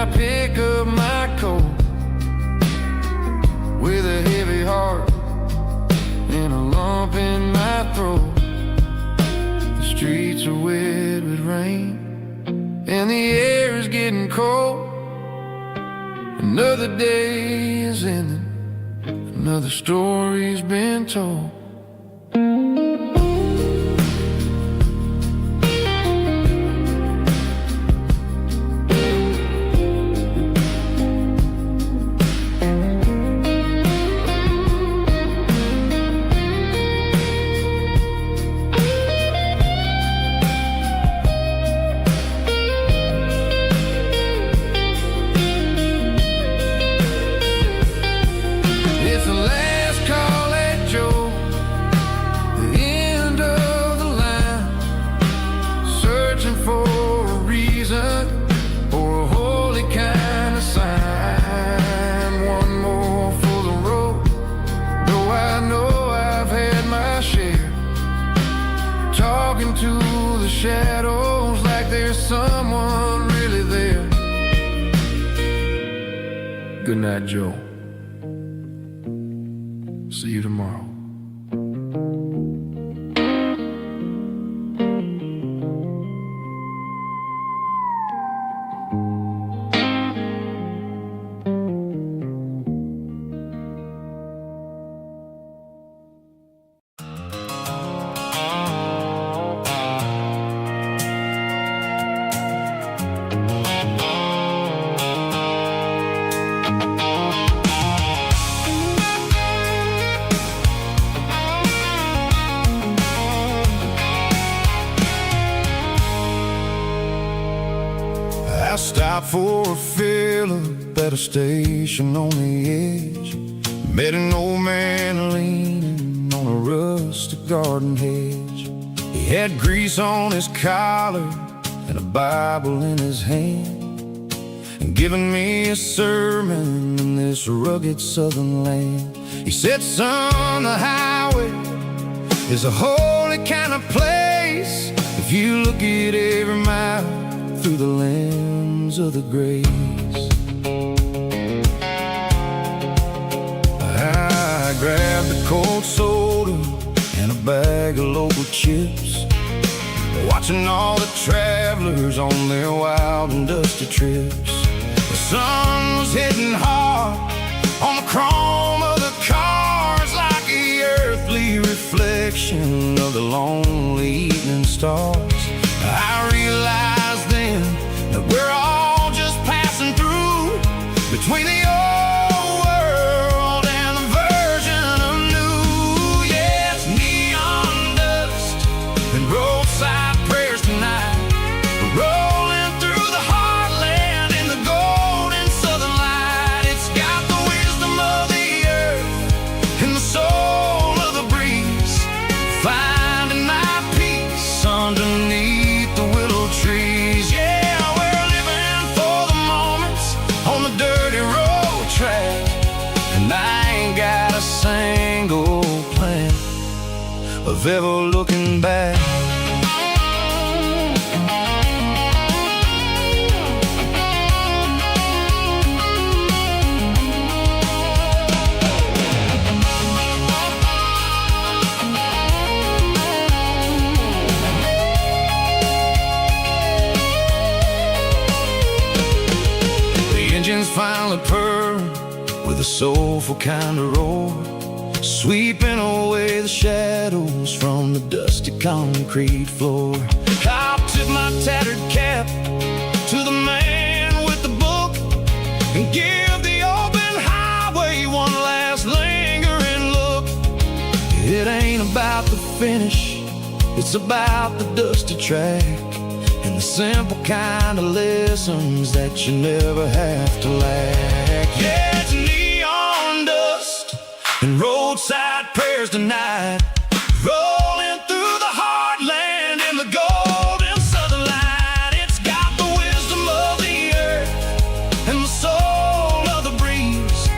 I pick up my coat with a heavy heart and a lump in my throat. The streets are wet with rain and the air is getting cold. Another day is ending, another story's been told. To the shadows like there's someone really there. Good night, Joe. See you tomorrow. I stopped for a fill-up at a station on the edge. Met an old man leaning on a rustic garden hedge. He had grease on his collar and a Bible in his hand, and giving me a sermon in this rugged southern land. He said, son, the highway is a holy kind of place if you look at every mile through the lens of the grace. I grabbed a cold soda and a bag of local chips, watching all the travelers on their wild and dusty trips. The sun was hitting hard on the chrome of the cars, like the earthly reflection of the lonely evening stars. I realized then that we're all just passing through between the old world and the version of new. Yeah, it's neon dust and roadside prayers tonight, rolling through the heartland in the golden southern light. It's got the wisdom of the earth and the soul of the breeze, finding my peace underneath the willow trees. Yeah, we're living for the moments on the dirty road track, and I ain't got a single plan of ever looking back. Engines finally purr with a soulful kind of roar, sweeping away the shadows from the dusty concrete floor. I'll tip my tattered cap to the man with the book and give the open highway one last lingering look. It ain't about the finish, it's about the dusty track and the simple kind of lessons that you never have to lack. Yeah, it's neon dust and roadside prayers tonight, rolling through the heartland in the golden southern light. It's got the wisdom of the earth and the soul of the breeze,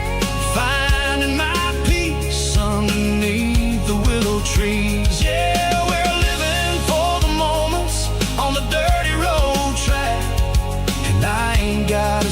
finding my peace underneath the willow trees. Yeah, we're living for the moments on the dirty road track, and I ain't got a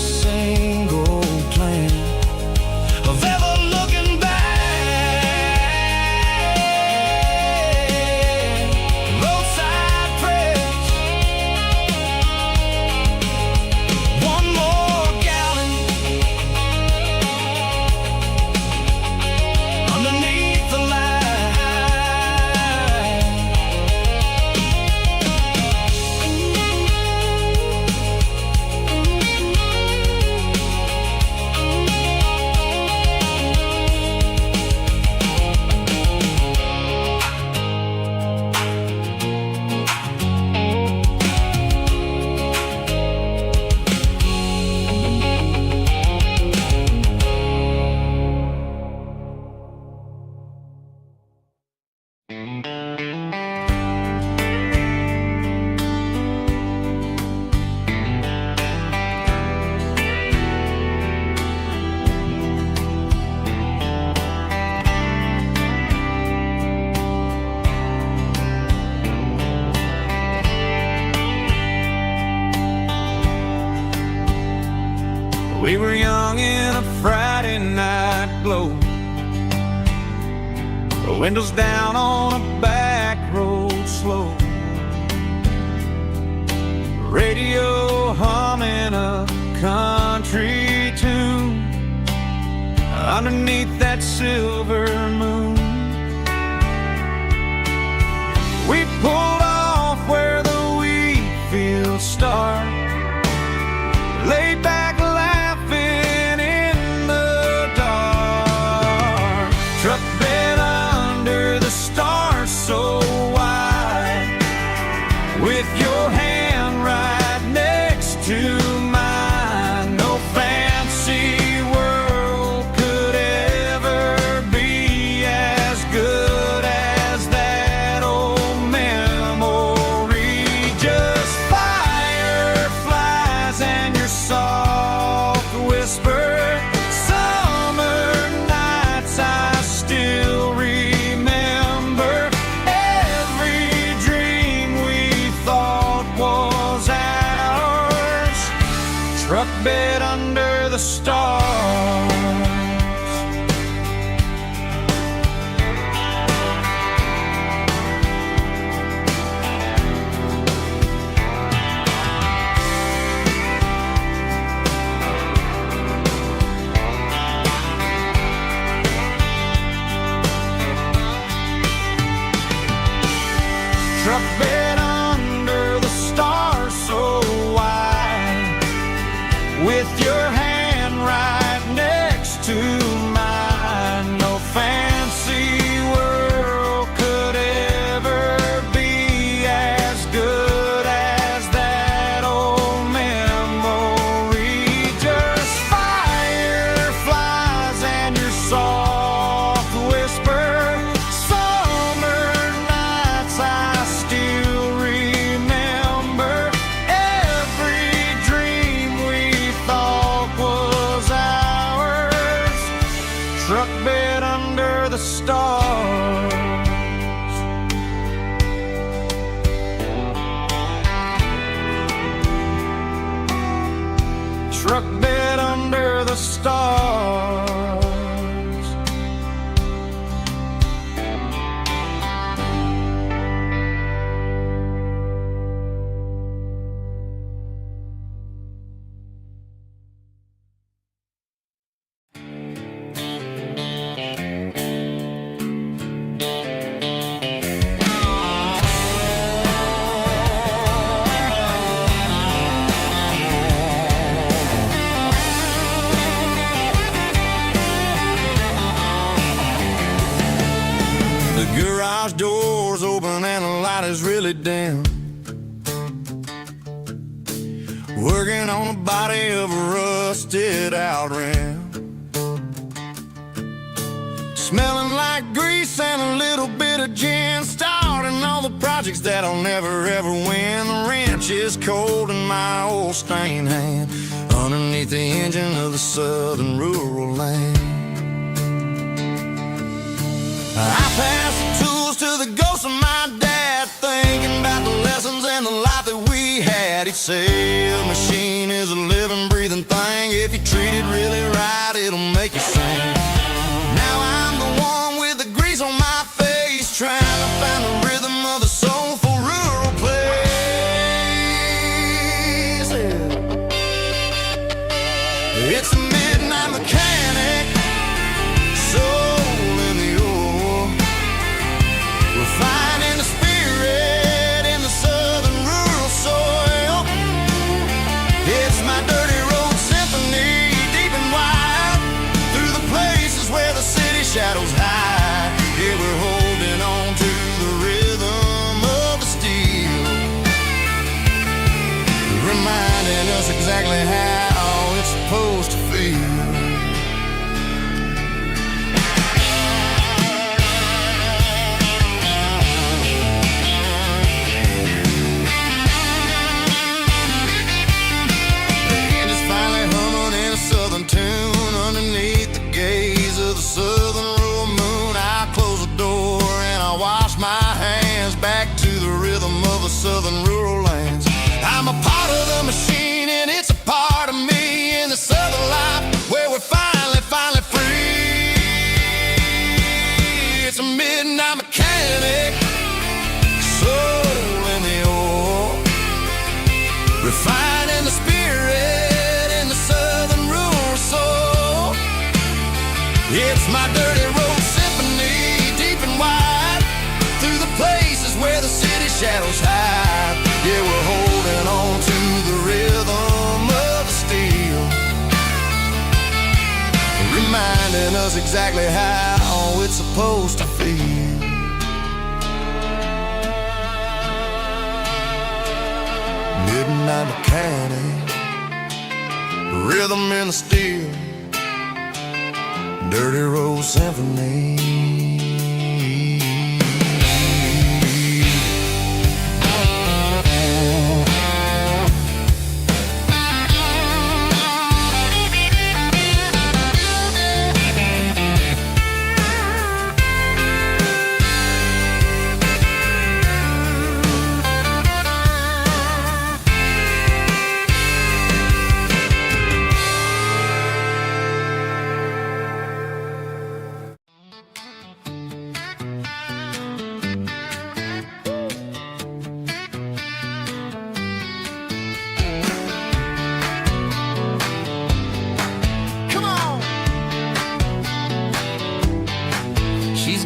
We were young in a Friday night glow, the windows down on a back road slow, radio humming a country tune underneath that silver moon. We pulled off where the wheat fields start, laid back laughing in the dark. Truck bed under the stars so wide, with your hand right next to mine. No fancy world could ever be as good as that old memory. Just fireflies and your soft whisper. Summer nights I still remember. Every dream we thought was ours. Truck bed under the stars. Truck bed under the stars so wide, with your hand right next to mine. No fancy world could ever be as good as that old memory. Just fireflies and your soft whisper. Summer nights I still remember. Every dream we thought was ours. Truck bed under the stars. Truck bed under the stars. The garage door's open and the light is really dim. Working on the body of a rusted out rim. Smelling like grease and a little bit of gin. Starting all the projects that I'll never ever win. The wrench is cold in my old stained hand, underneath the engine of the southern rural land. I pass the tools to the ghost of my dad, thinking about the lessons and the life that we had. He'd say a machine is a living, breathing thing. If you treat it really right, it'll make you sing. Now I'm the one with the grease on my face, trying to find the rhythm of the soulful rural place. It's a midnight mechanic, soul in the ore, refining the spirit in the southern rural soil. It's my dirty road symphony, deep and wide, through the places where the city shadows hide. Yeah, we're holding on to the rhythm of the steel, reminding us exactly how it's supposed to feel. The engine's finally humming in a southern tune, underneath the gaze of the southern rural moon. I close the door and I wash my hands, back to the rhythm of the southern rural lands. I'm a part of the machine and it's a part of me, in the southern light and the spirit in the southern rural soul. It's my dirty road symphony, deep and wide, through the places where the city shadows hide. Yeah, we're holding on to the rhythm of the steel, reminding us exactly how it's supposed to feel. Midnight mechanic, rhythm in the steel, dirty road symphony.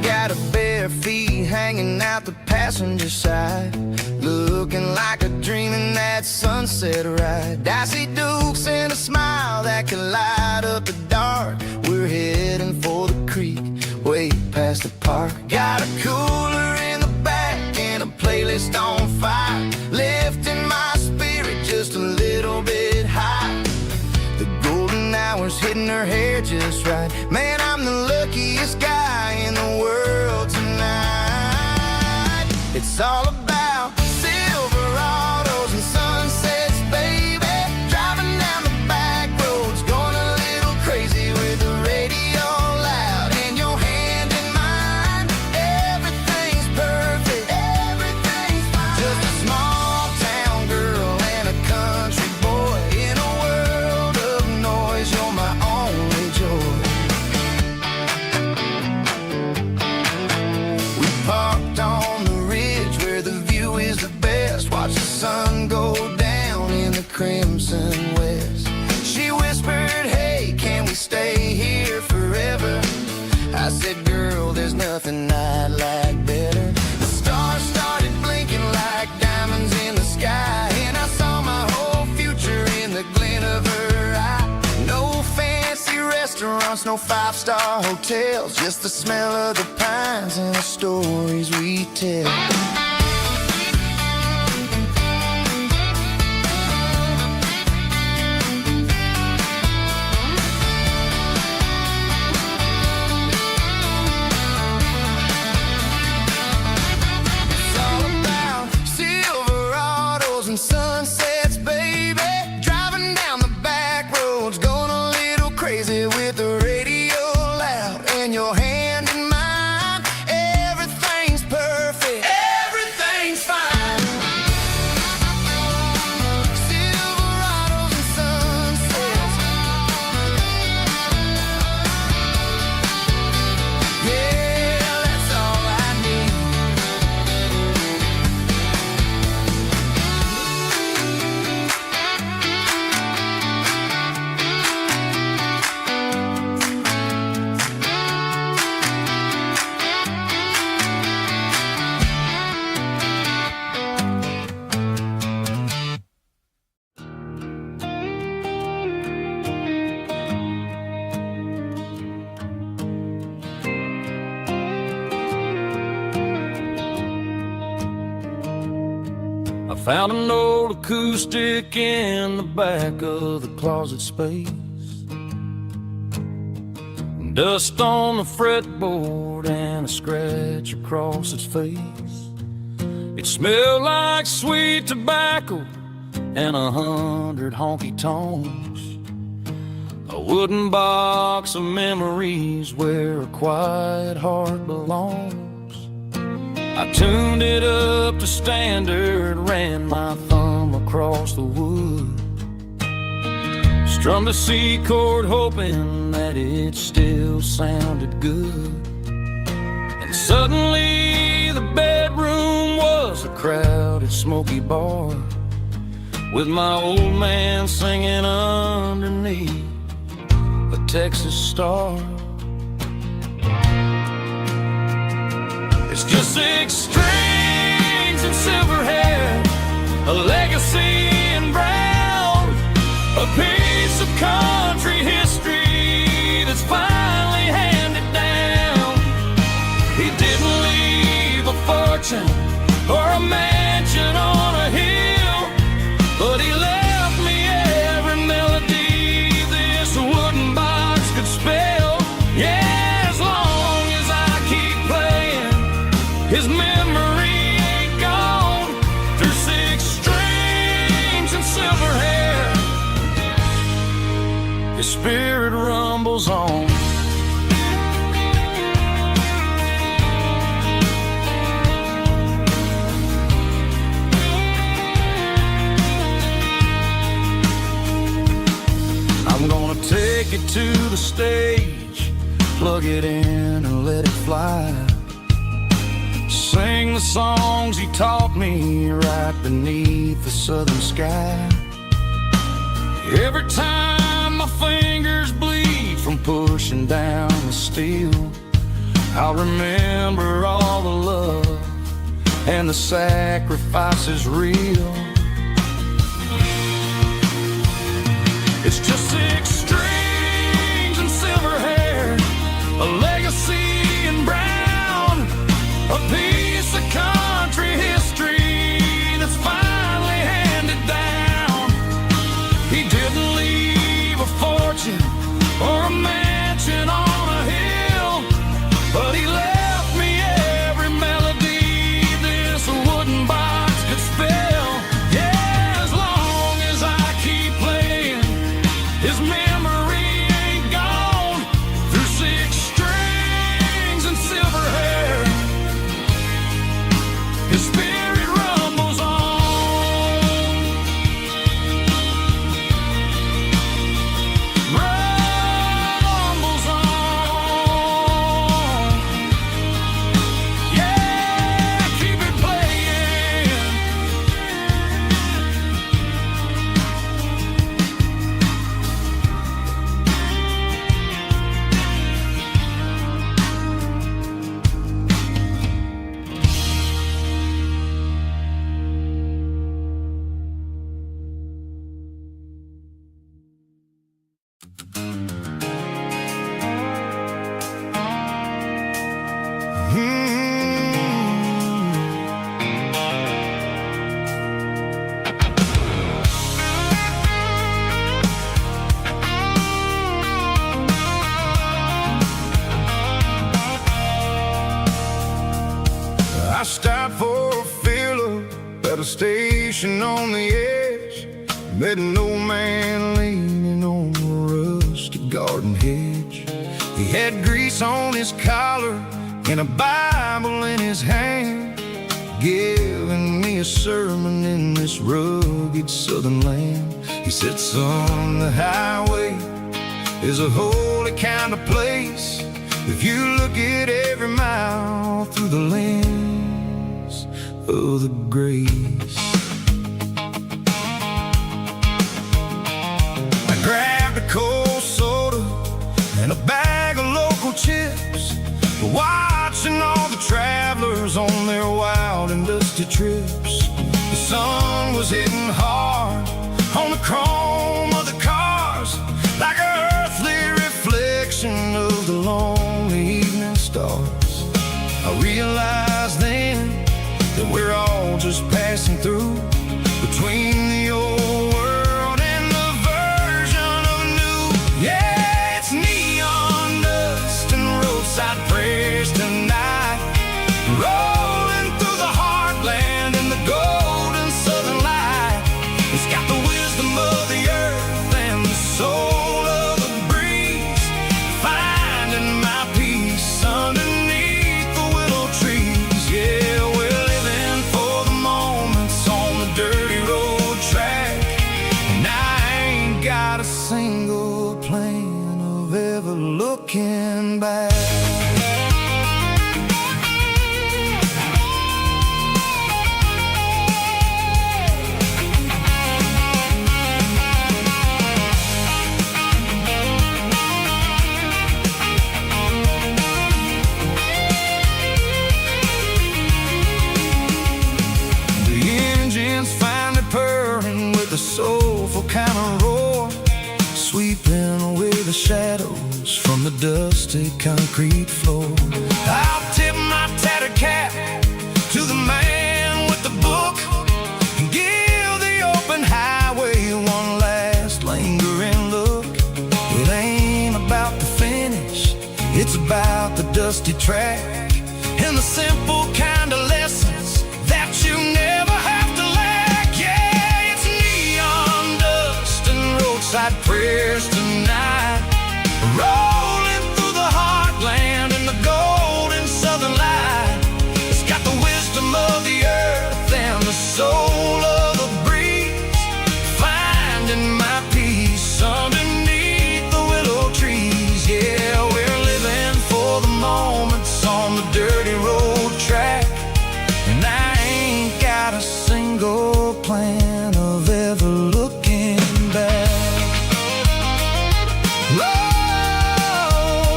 Got her bare feet hanging out the passenger side, looking like a dream in that sunset ride. Dicey dukes and a smile that can light up the dark. We're heading for the creek, way past the park. Got a cooler in the back and a playlist on fire, lifting my spirit just a little bit high. The golden hours hitting her hair just right. Man, I'm the luckiest guy in the world tonight. It's all about Silverados and sunsets, baby. Driving down the back roads, going a little crazy with the radio loud and your hand in mine. Everything's perfect, everything's fine. Just a small town girl and a country boy in a world of noise. You're my only joy. We parked on the ridge where the view is the best. Watch the sun go down in the crimson west. She whispered, hey, can we stay here forever? I said, girl, there's nothing I'd like better. The stars started blinking like diamonds in the sky, and I saw my whole future in the glint of her eye. No fancy restaurants, no five-star hotels, just the smell of the pines and the stories we tell. It's all about Silverados and sunsets, baby. Driving down the back roads, going a little crazy with the radio loud and your hand in mine. Everything's perfect, everything's fine. Silverados and sunsets, yeah, that's all I need. I found an old acoustic in the back of the closet space. Dust on the fretboard and a scratch across its face. It smelled like sweet tobacco and 100 honky-tonks. A wooden box of memories where a quiet heart belongs. I tuned it up to standard, ran my thumb across the wood, strummed a C chord hoping that it still sounded good. And suddenly the bedroom was a crowded, smoky bar with my old man singing underneath a Texas star. It's just 6 strings and silver hair, a legacy in brown, a piece of country history that's finally handed down. He didn't leave a fortune or a mansion on a hill, but he left me every melody this wooden box could spell. Yeah, as long as I keep playing, his memory ain't gone. Through 6 strings and silver hair, his spirit rumbles on. I'm gonna take it to the stage, plug it in and let it fly. Sing the songs he taught me right beneath the southern sky. Every time my fingers bleed from pushing down the steel, I'll remember all the love and the sacrifices real. It's just 6 strings and silver hair, a legacy in brown, a piece of country history that's finally handed down. He didn't leave a fortune or a mansion on a hill, but he left me every melody this wooden box could spell. Yeah, as long as I keep playing, his memory ain't gone. Through 6 strings and silver hair, his spirit rumbles on. Rumbles on. Yeah, keep it playing. I stopped for a fill-up at a station on the edge. Met an old man leaning on a rusty garden hedge. He had grease on his collar and a Bible in his hand, giving me a sermon in this rugged southern land. He said, son, the highway is a holy kind of place if you look at every mile through the lens of the grace. I grabbed a cold soda and a bag of local chips, watching all the travelers on their wild and dusty trips. The sun was hitting hard on the chrome of the cars, like an earthly reflection of the lonely evening stars. I realized then that we're all just passing through between the old world and the version of new. Yeah, it's neon dust and roadside prayers tonight, rolling through the heartland in the golden southern light. It's got the wisdom of the earth and the soul of the breeze, finding my peace underneath the willow trees. Yeah, we're living for the moments on the dirty road track, and I ain't got a single plan of ever looking back. sweeping away the shadows from the dusty concrete floor. I'll tip my tattered cap to the man with the book and give the open highway one last lingering look. It ain't about the finish, it's about the dusty track and the simple kind of lessons that you never have to lack. Yeah, it's neon dust and roadside prayers tonight, rolling through the heartland in the golden southern light. It's got the wisdom of the earth and the soul of the breeze, finding my peace underneath the willow trees. Yeah, we're living for the moments on the dirty road track, and I ain't got a single plan of ever looking back.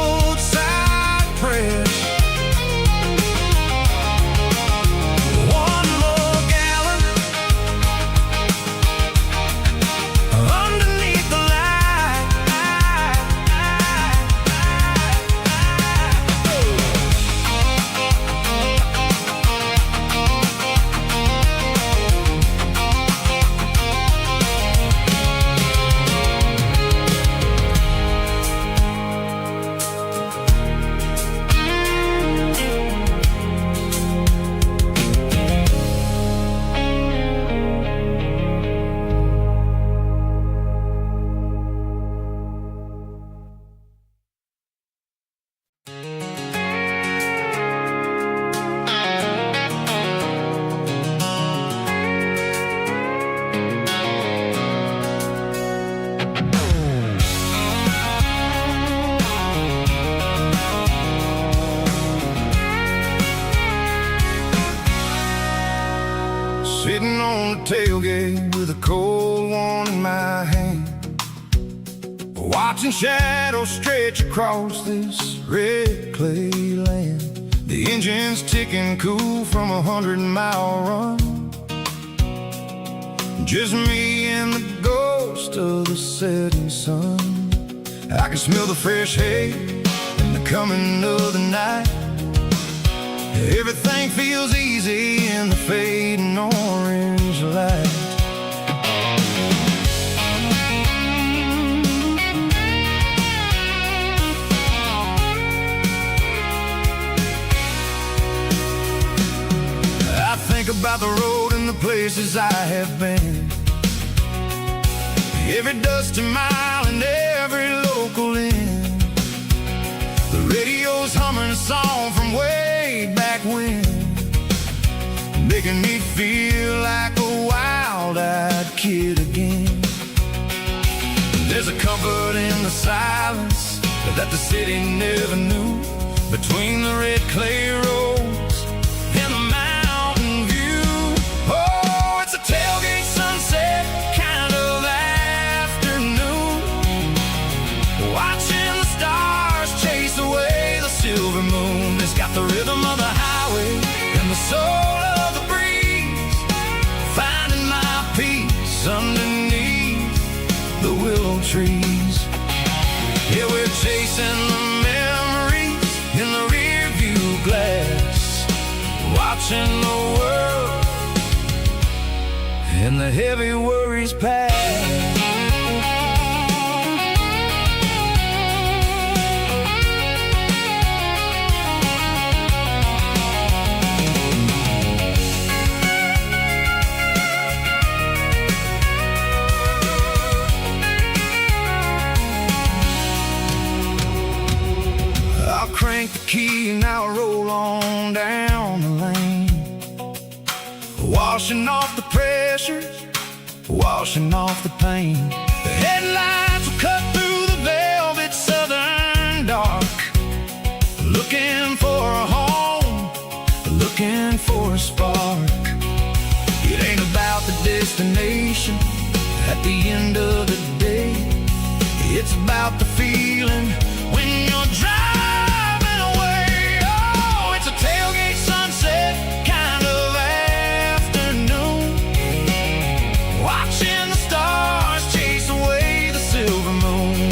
Roadside prayers, one more gallon underneath the light. Sitting on the tailgate with a cold one in my hand, watching shadows stretch across this red clay land. The engine's ticking cool from 100-mile run, just me and the ghost of the setting sun. I can smell the fresh hay and the coming of the night. Everything feels easy in the fading orange light. I think about the road and the places I have been, every dusty mile and every local inn. The radio's humming a song from way back when, making me feel like a wild-eyed kid again. There's a comfort in the silence that the city never knew, between the red clay roads and the mountain view. Oh, it's a tailgate sunset kind of afternoon, watching the stars chase away the silver moon. It's got the rhythm of the highway and the soul of the breeze, finding my peace underneath the willow trees. Yeah, we're chasing the memories in the rear view glass, watching the world and the heavy worries pass. Crank the key and I'll roll on down the lane, washing off the pressure, washing off the pain. The headlights will cut through the velvet southern dark, looking for a home, looking for a spark. It ain't about the destination at the end of the day, it's about the feeling when you're driving. Tailgate sunset kind of afternoon, watching the stars chase away the silver moon.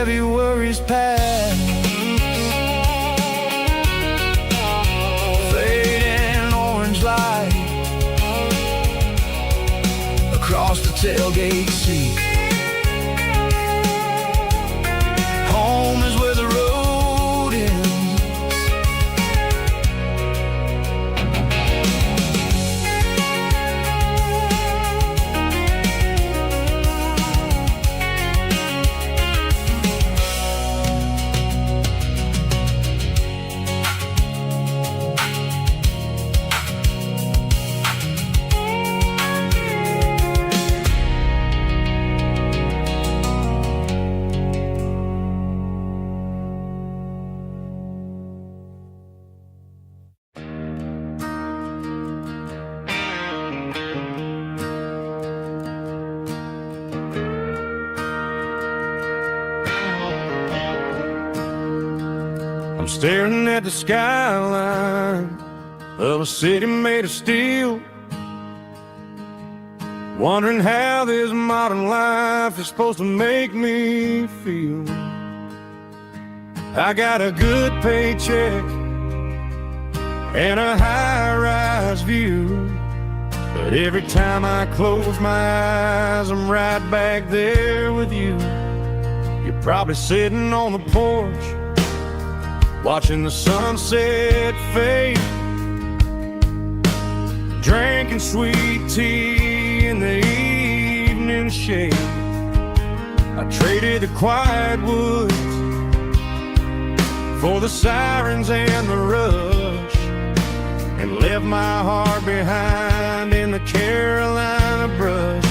heavy worries past. Fading orange light across the tailgate seat. Home is where the road ends. I'm staring at the skyline of a city made of steel, wondering how this modern life is supposed to make me feel. I got a good paycheck and a high-rise view, but every time I close my eyes, I'm right back there with you. You're probably sitting on the porch, watching the sunset fade, drinking sweet tea in the evening shade. I traded the quiet woods for the sirens and the rush, and left my heart behind in the Carolina brush.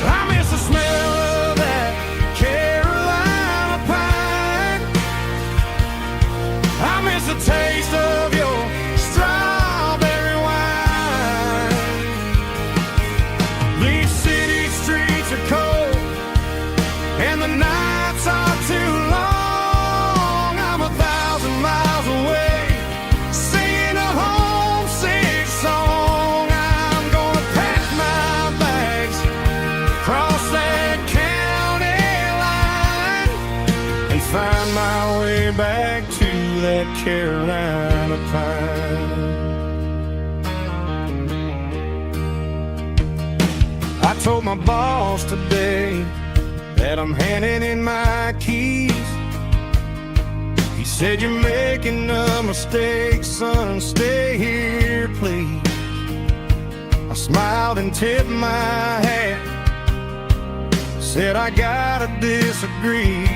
I miss the smell of that Carolina pine. I miss the taste of your strawberry wine. These city streets are cold and the nights are too long. I'm 1,000 miles away, singing a homesick song. I'm gonna pack my bags, cross that county line, and find my way back to that Carolina pine. I told my boss today that I'm handing in my keys. He said, "You're making a mistake, son, stay here, please." I smiled and tipped my hat, said, "I gotta disagree.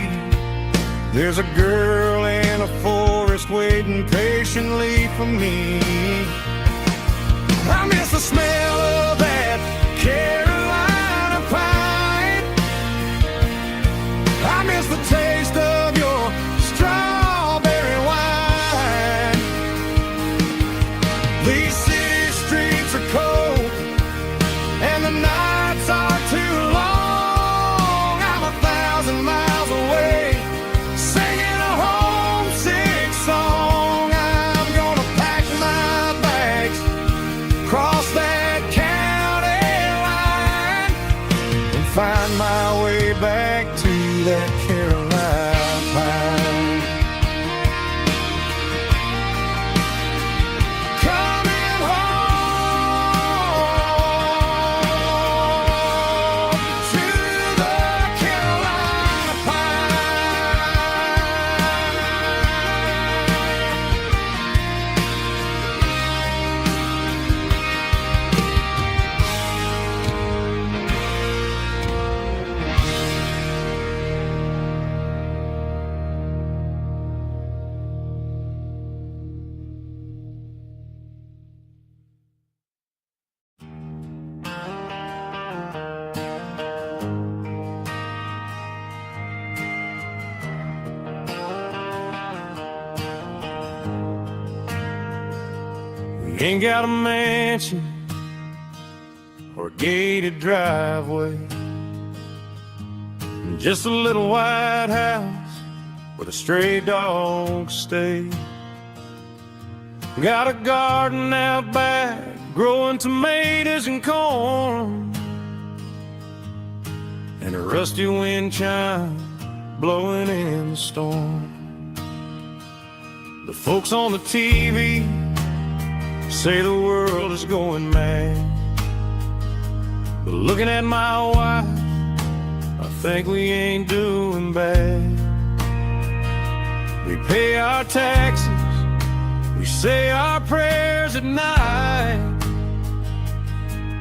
There's a girl in a forest waiting patiently for me." I miss the smell of that Carolina pine. I miss the taste of your strawberry wine. These city streets are cold and the nights are too long. I'm 1,000 miles away, singing a homesick song. I'm gonna pack my bags, cross that county line, and find my way back to that Carolina pine. Coming home to the Carolina We ain't got a mansion or a gated driveway, just a little white house where the stray dogs stay. Got a garden out back, growing tomatoes and corn, and a rusty wind chime blowing in the storm. The folks on the TV say the world is going mad, but looking at my wife, I think we ain't doing bad. We pay our taxes, we say our prayers at night,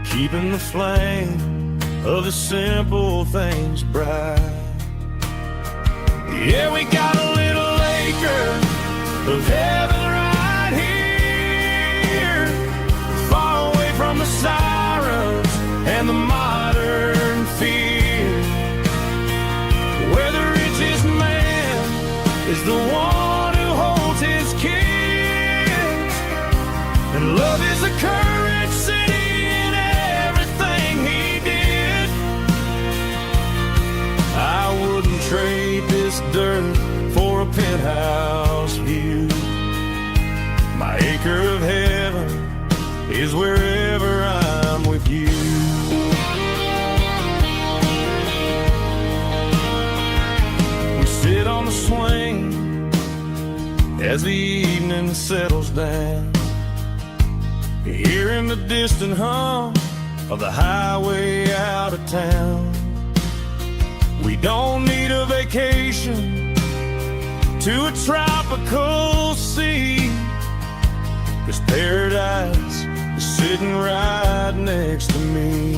keeping the flame of the simple things bright. Yeah, we got a little acre of heaven right here, far away from the sirens and the modern fear, where the richest man is the one who holds his kids, and love is the currency in everything he did. I wouldn't trade this dirt for a penthouse view. My acre of heaven is wherever I'm with you. We sit on the swing as the evening settles down, hearing the distant hum of the highway out of town. We don't need a vacation to a tropical sea, 'cause paradise is sitting right next to me.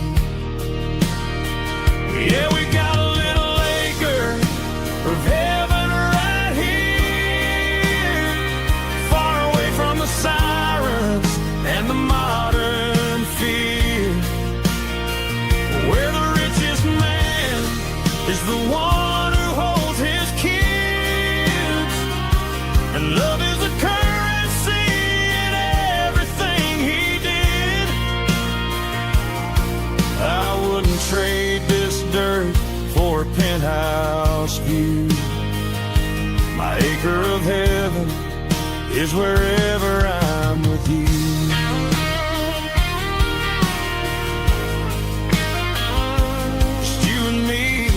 Yeah, we got a little acre of heaven right here, far away from the sirens and the modern fear, where the richest man is the one who holds his kids, and love is the currency in everything he did. I wouldn't trade this dirt for a penthouse view. My acre of heaven is wherever I'm with you. Just you and me,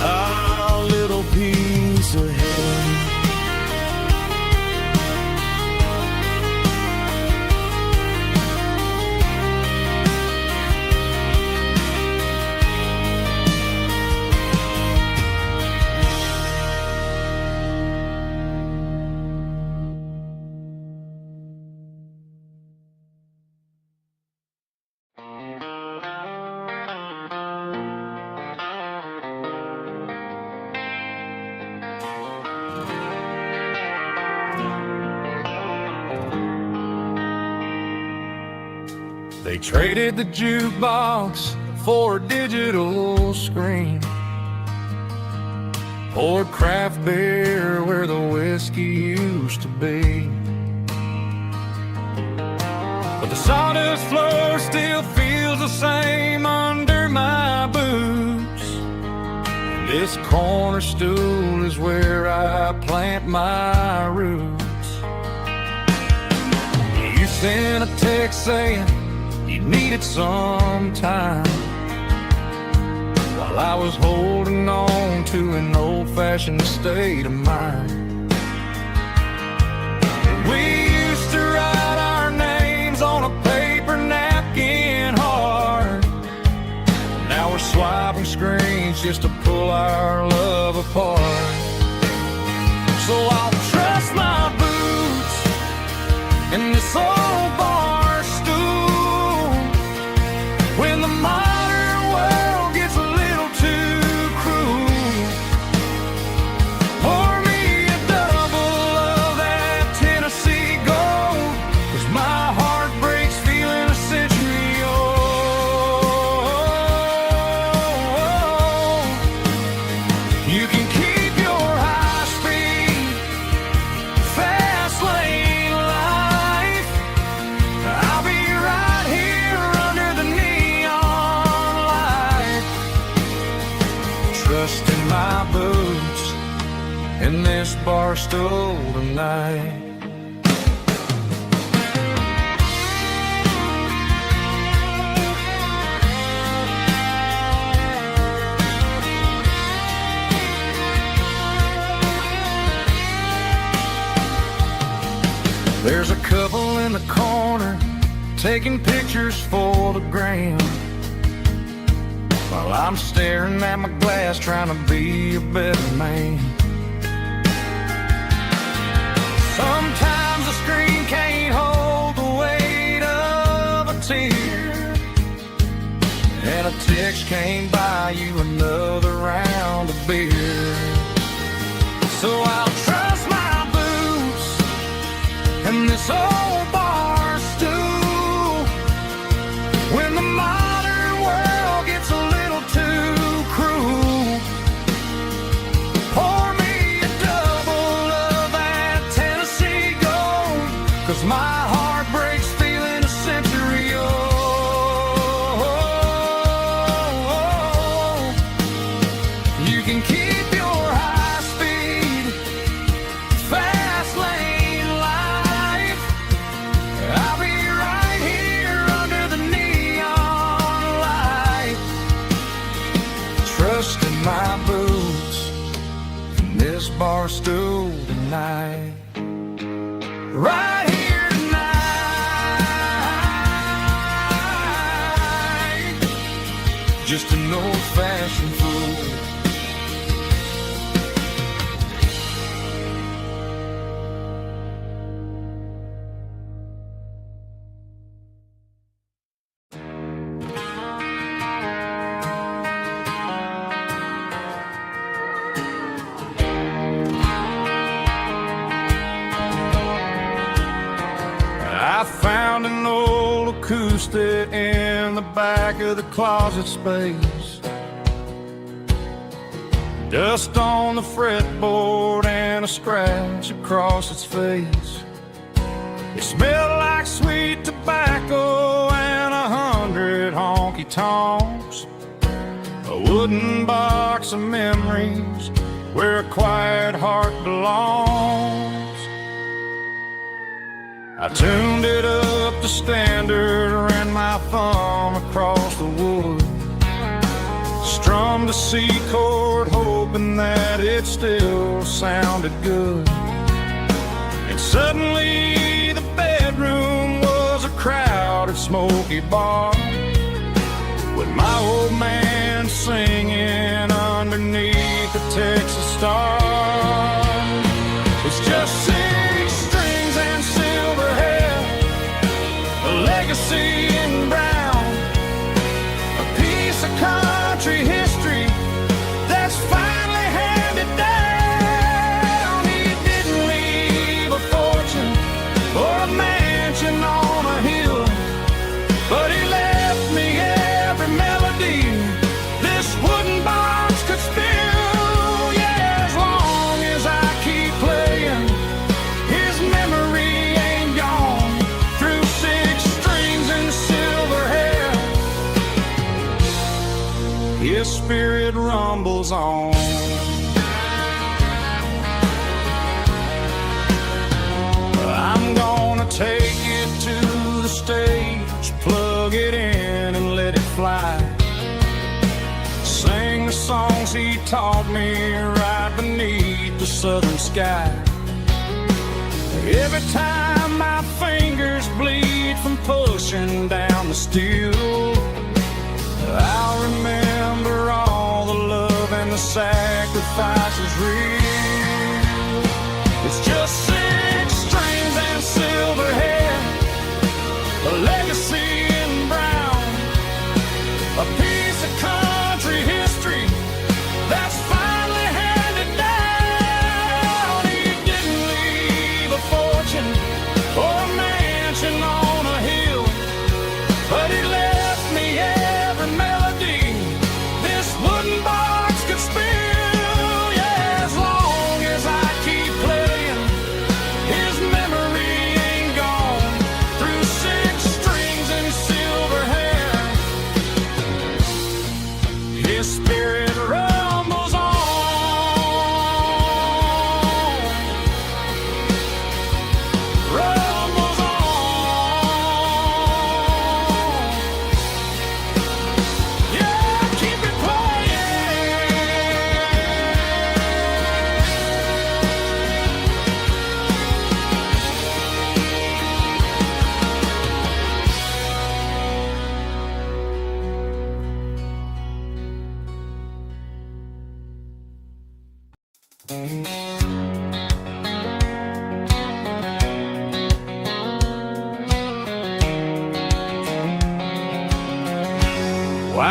our little piece of heaven. They traded the jukebox for a digital screen, poured craft beer where the whiskey used to be, but the sawdust floor still feels the same under my boots. This corner stool is where I plant my roots. You sent a text saying you needed some time, while I was holding on to an old-fashioned state of mind. We used to write our names on a paper napkin hard. Now we're swiping screens just to pull our love apart. So I'll trust my boots in this old bar stool when the modern world gets a little too cruel. Pour me a double of that Tennessee Gold, 'cause my heart breaks feeling a century old. You can keep your high speed, fast lane life. I'll be right here under the neon light, trusting my boots in this bar stool tonight. There's a couple in the corner taking pictures for the gram, while I'm staring at my glass trying to be a better man. Sometimes the screen can't hold the weight of a tear, and a text can't buy you another round of beer. So I'll trust my boots and this old bar stool when the modern world gets a little too cruel. Pour me a double of that Tennessee Gold, 'cause my heart breaks feeling a century old. You can keep your high-speed, fast lane life. I'll be right here under the neon light, trusting my boots and this bar stool tonight. Right here tonight, just an old-fashioned fool. I found an old acoustic in the back of the closet space, dust on the fretboard and a scratch across its face. It smelled like sweet tobacco and 100 honky-tonks, a wooden box of memories where a quiet heart belongs. I tuned it up to standard, ran my thumb across the wood, strummed a C chord hoping that it still sounded good. And suddenly the bedroom was a crowded smoky bar, with my old man singing underneath the Texas star. It's just 6 strings and silver hair, a legacy in brown, a piece of country history that's finally handed down. He didn't leave a fortune or a mansion on a hill, but he left me every melody this wooden box could spill. Yeah, as long as I keep playing, his memory ain't gone. Through 6 strings and silver hair, his spirit rumbles on. I'm gonna take it to the stage, plug it in and let it fly. Sing the songs he taught me right beneath the southern sky. Every time my fingers bleed from pushing down the steel, I'll remember all the love and the sacrifices real. It's just 6 strings and silver hair, a legacy in brown, a piece of country history that's finally handed down. He didn't leave a fortune or a mansion on a hill, but he left me every melody this wooden box could spill. Yeah, as long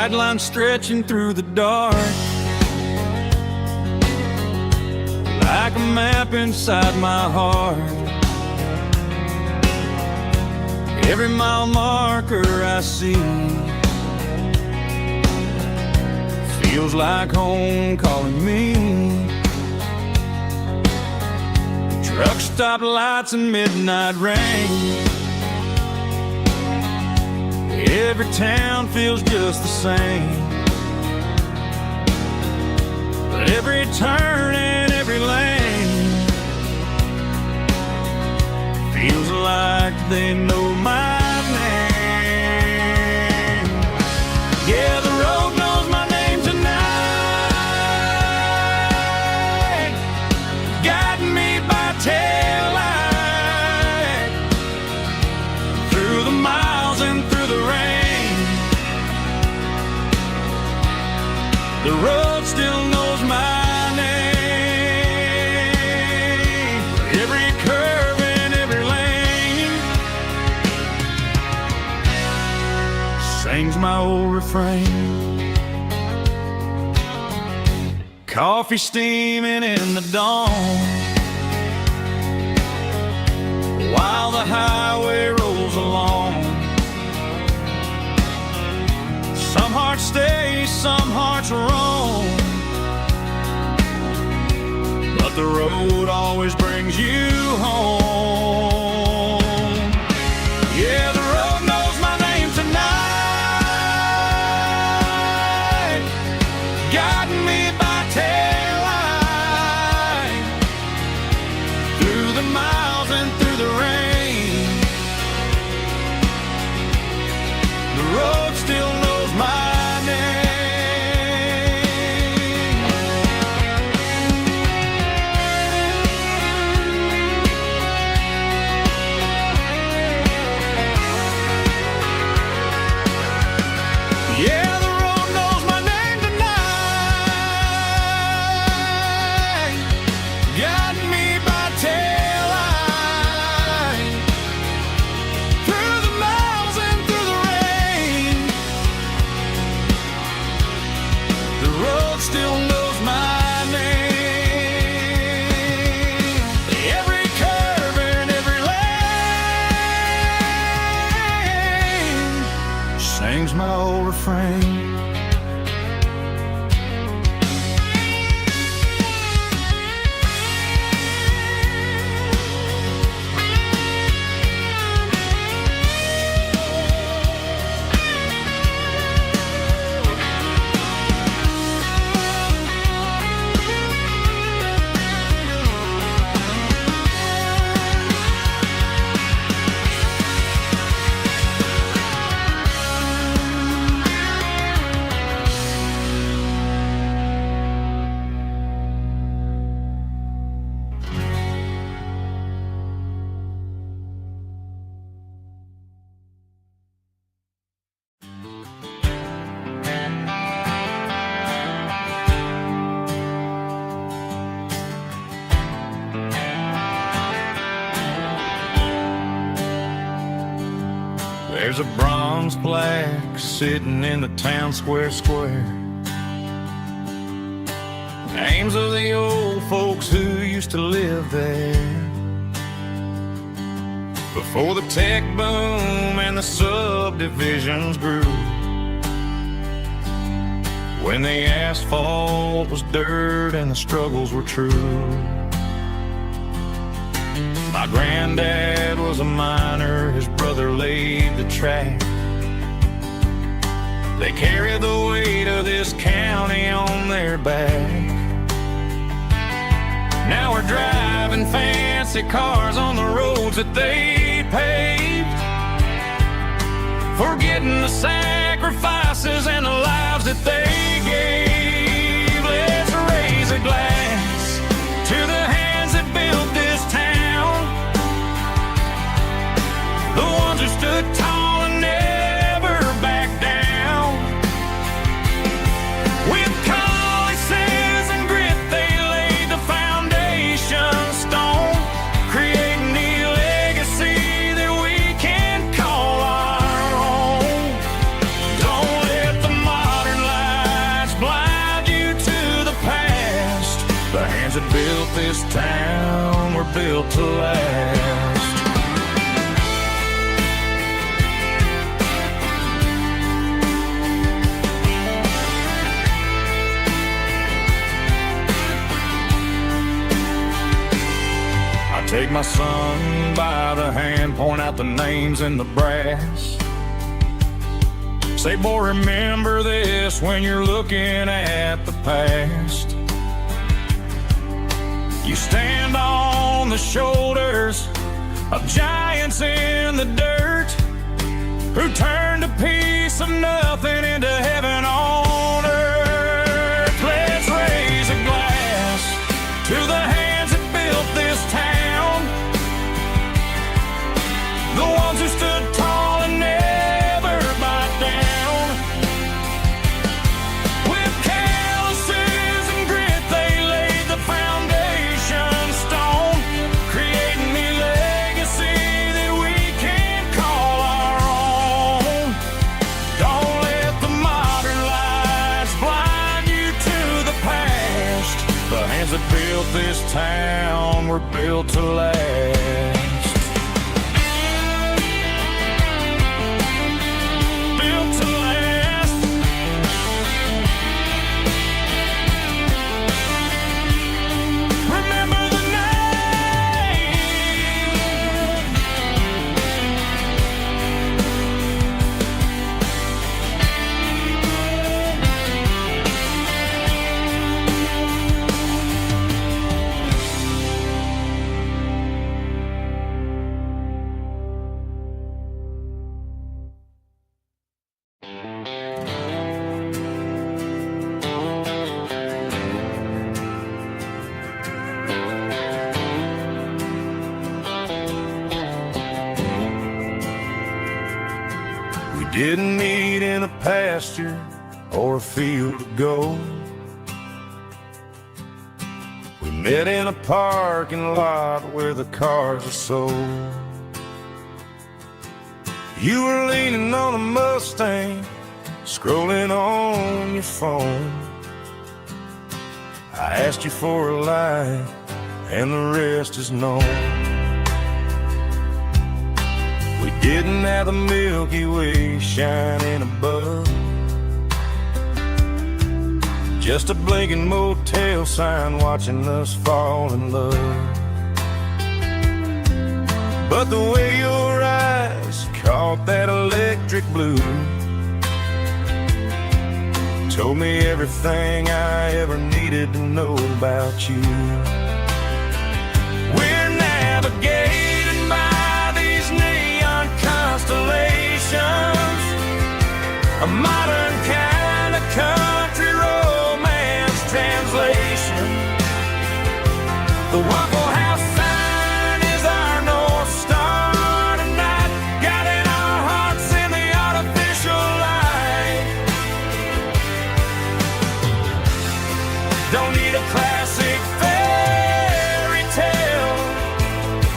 Bright lines stretching through the dark, like a map inside my heart. Every mile marker I see feels like home calling me. Truck stop lights and midnight rain, every town feels just the same. But every turn and every lane feels like they know my name. Yeah, the road knows my name tonight, guiding me by taillight through the miles and through the rain. The road still knows my name. Every curve and every lane sings my old refrain. Coffee steaming in the dawn, while the highway rolls along. Some hearts stay, some hearts roam, but the road always brings you home. Yeah, the road knows my name tonight, guiding me by taillight through the miles and through the rain. The road still knows my name. Yeah, the road knows my name tonight, guiding me by taillight through the miles and through the rain. The road still knows my name. Every curve and every lane sings my old refrain. There's a bronze plaque sitting in the town square. Names of the old folks who used to live there before the tech boom and the subdivisions grew, when the asphalt was dirt and the struggles were true. My granddad was a miner, his brother laid the track. They carried the weight of this county on their back. Now we're driving fancy cars on the roads that they paved, forgetting the sacrifices and the lives that they gave. Let's raise a glass to the hands that built this town, the ones who stood tall and never backed down. With calluses and grit, they laid the foundation stone, creating the legacy that we can call our own. Don't let the mob built to last. I take my son by the hand, point out the names in the brass. Say, boy, remember this when you're looking at the past. You stand on the shoulders of giants in the dirt, who turned a piece of nothing into heaven on earth. Let's raise a glass to the hands that built this town, the ones who stood tall and never bowed down. With calluses and grit, they laid the foundation stone, creating a legacy that we can call our own. Don't let the modern lights blind you to the past. The hands that built this town were built to last. Didn't meet in a pasture or a field of gold. We met in a parking lot where the cars are sold. You were leaning on a Mustang, scrolling on your phone. I asked you for a light, and the rest is known. We didn't have the Milky Way shining above, just a blinking motel sign watching us fall in love. But the way your eyes caught that electric blue told me everything I ever needed to know about you. We're navigating by these neon constellations, a modern kind of country romance translation. The Waffle House sign is our North Star tonight, guiding our hearts in the artificial light. Don't need a classic fairy tale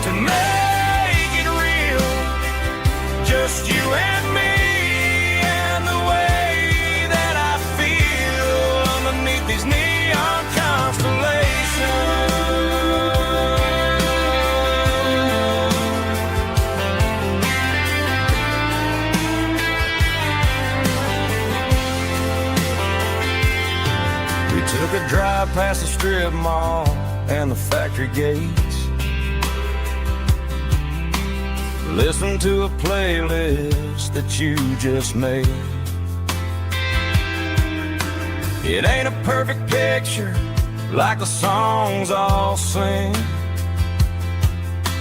to make it real, just you and me and the way that I feel underneath these neon constellations. We took a drive past the strip mall and the factory gates, listened to a playlist that you just made. It ain't a perfect picture like the songs all sing,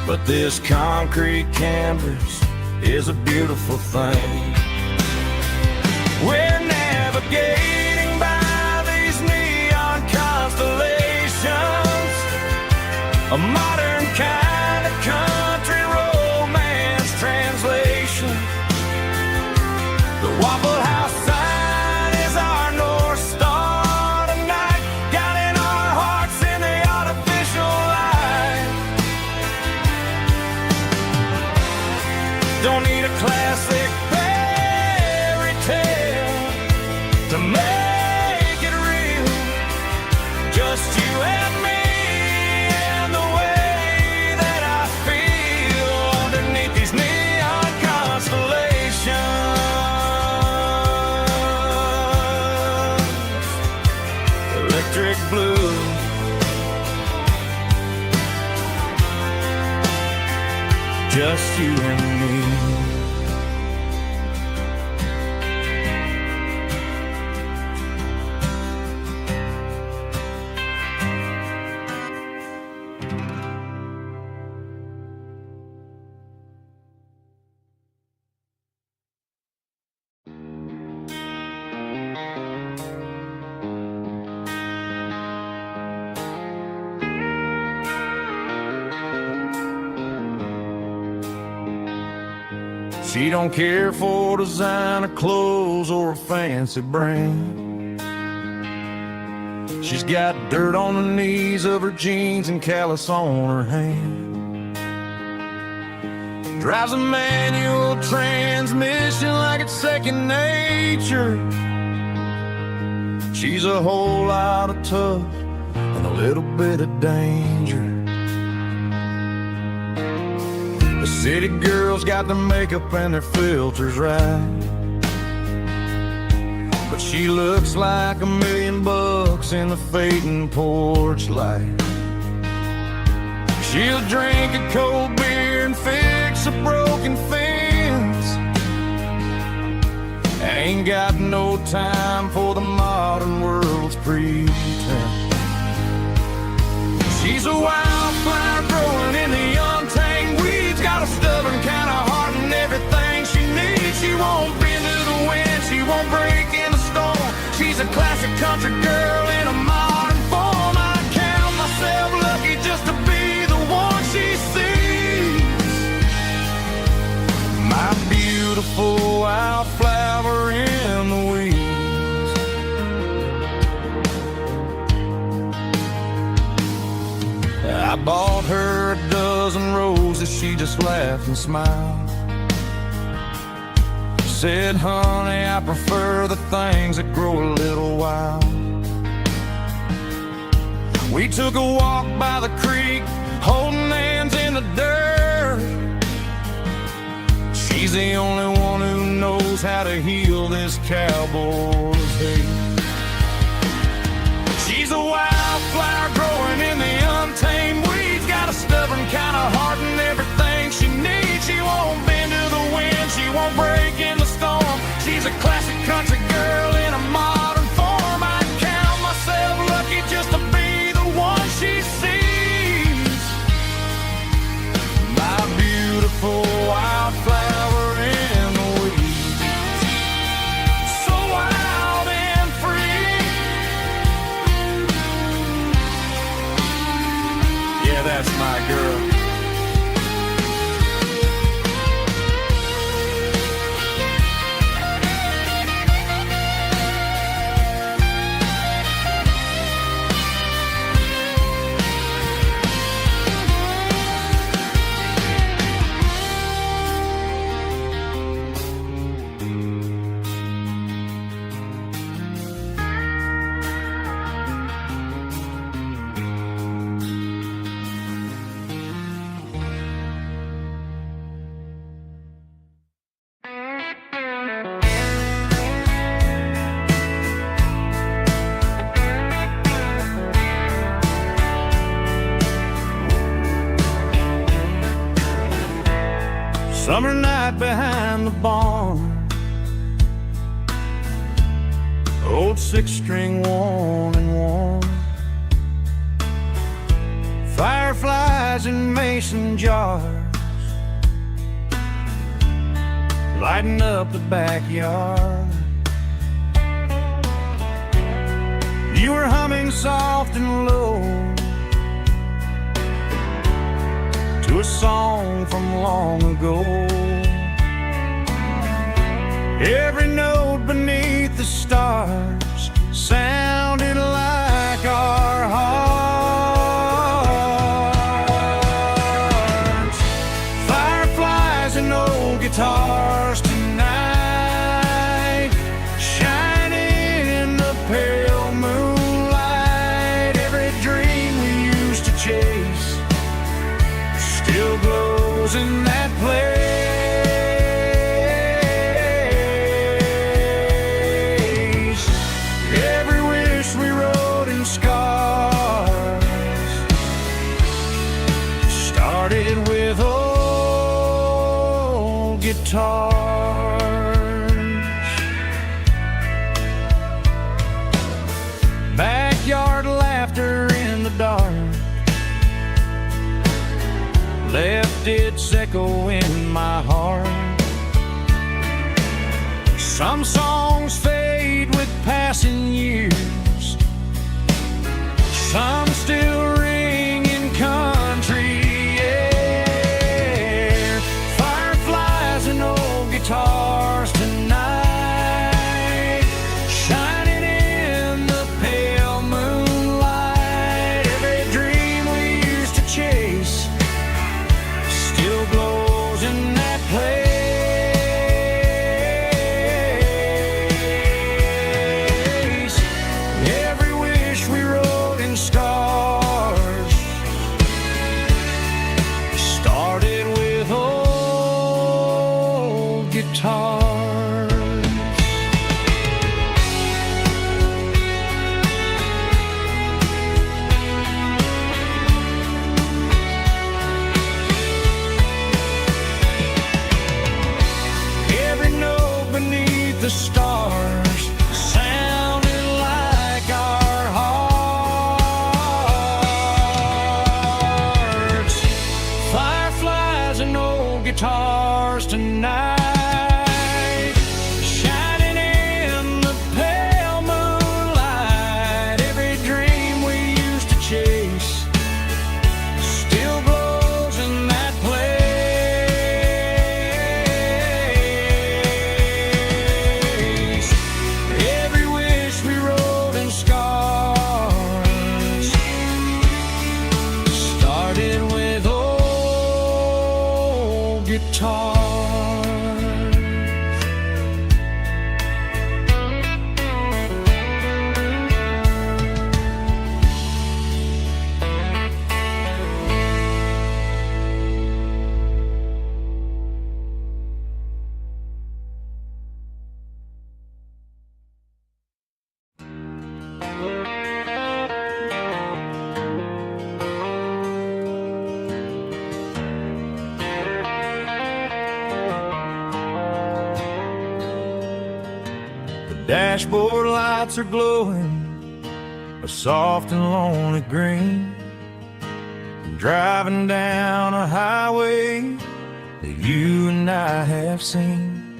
but this concrete canvas is a beautiful thing. We're navigating by these neon constellations, a modern kind of country romance translation. The Waffle House sign is our North Star tonight, guiding our hearts in the artificial light. Don't need a classic fairy tale to make it real, just you and me and the way just you and me. She don't care for designer clothes or a fancy brand. She's got dirt on the knees of her jeans and callus on her hand. Drives a manual transmission like it's second nature. She's a whole lot of tough and a little bit of danger. The city girls got their makeup and their filters right, but she looks like $1 million in the fading porch light. She'll drink a cold beer and fix a broken fence. Ain't got no time for the modern world's pretense. She's a wildflower growing in the untamed weeds. Got a stubborn kind of heart and everything she needs. She won't bend to the wind, she won't break in the storm. She's a classic country girl in a modern form. I count myself lucky just to be the one she sees. My beautiful wildflower in the weeds. I bought her a dozen roses, she just laughed and smiled. She said, honey, I prefer the things that grow a little wild. We took a walk by the creek, holding hands in the dirt. She's the only one who knows how to heal this cowboy's hate. She's a wildflower growing in the untamed weeds. Got a stubborn kind of heart and everything she needs. She won't bend to the wind, she won't break in the storm. She's a classic country girl in a modern form. I count myself lucky just to be the one she sees. My beautiful wildflower in the weeds. So wild and free. Yeah, that's my girl. Summer night behind the barn, old 6-string worn and worn. Fireflies in mason jars, lighting up the backyard. You were humming soft and low to a song from long ago. Every note beneath the stars sounded like our hearts. Fireflies and old guitars tonight, shining in the pale moonlight. Every dream we used to chase still glows in that place. Every wish we wrote in scars started with, oh, old guitars. Backyard laughter in the dark left its echo in my heart. Some songs fade with passing years, some still ring in country air. Fireflies and old guitars tonight, shining in the pale moonlight. Every dream we used to chase still glows in that place. Every wish we wrote in stars started with old guitars. Every note beneath the stars sounded like our hearts. Fireflies and old guitars tonight, shining in the pale moonlight. Every dream we used to chase still glows in that place. Every wish we wrote in scars started with old guitars. Dashboard lights are glowing a soft and lonely green. Driving down a highway that you and I have seen.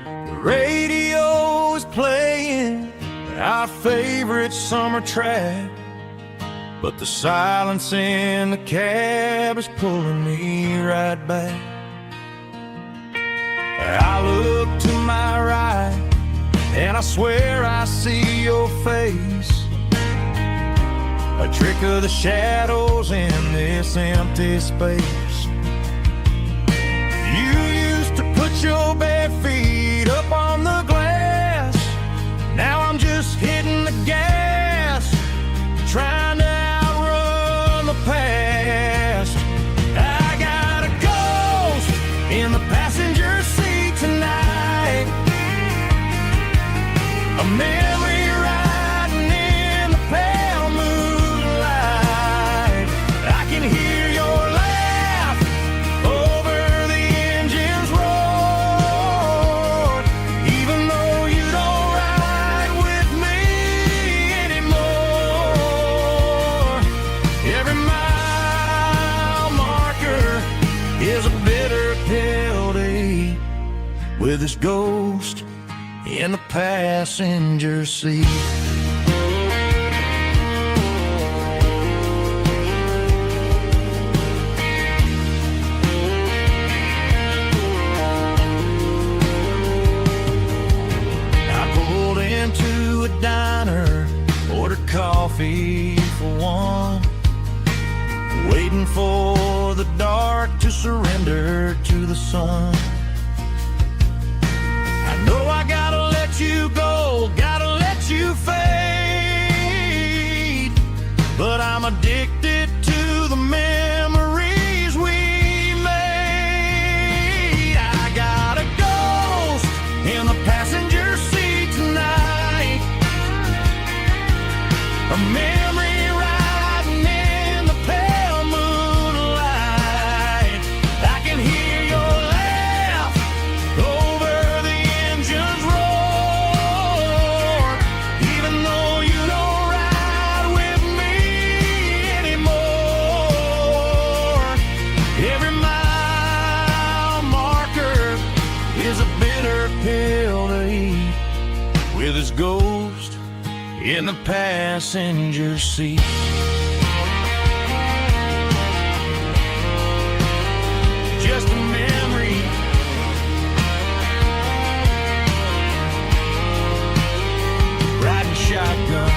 The radio is playing our favorite summer track, but the silence in the cab is pulling me right back. I look to my right and I swear I see your face, a trick of the shadows in this empty space. You used to put your bare feet up on the glass. Now I'm just hitting the gas, trying to outrun the past. I got a ghost in the passenger seat tonight, a memory riding in the pale moonlight. I can hear your laugh over the engine's roar, even though you don't ride with me anymore. Every mile marker is a bitter penalty with this ghost in the passenger seat. I pulled into a diner, ordered coffee for one, waiting for the dark to surrender to the sun. I know I gotta let you go, gotta let you fade, but I'm addicted to the memories we made. I got a ghost in the passenger seat tonight, a memory riding in the pale moonlight. I can hear your laugh his ghost in the passenger seat. Just a memory, riding shotgun.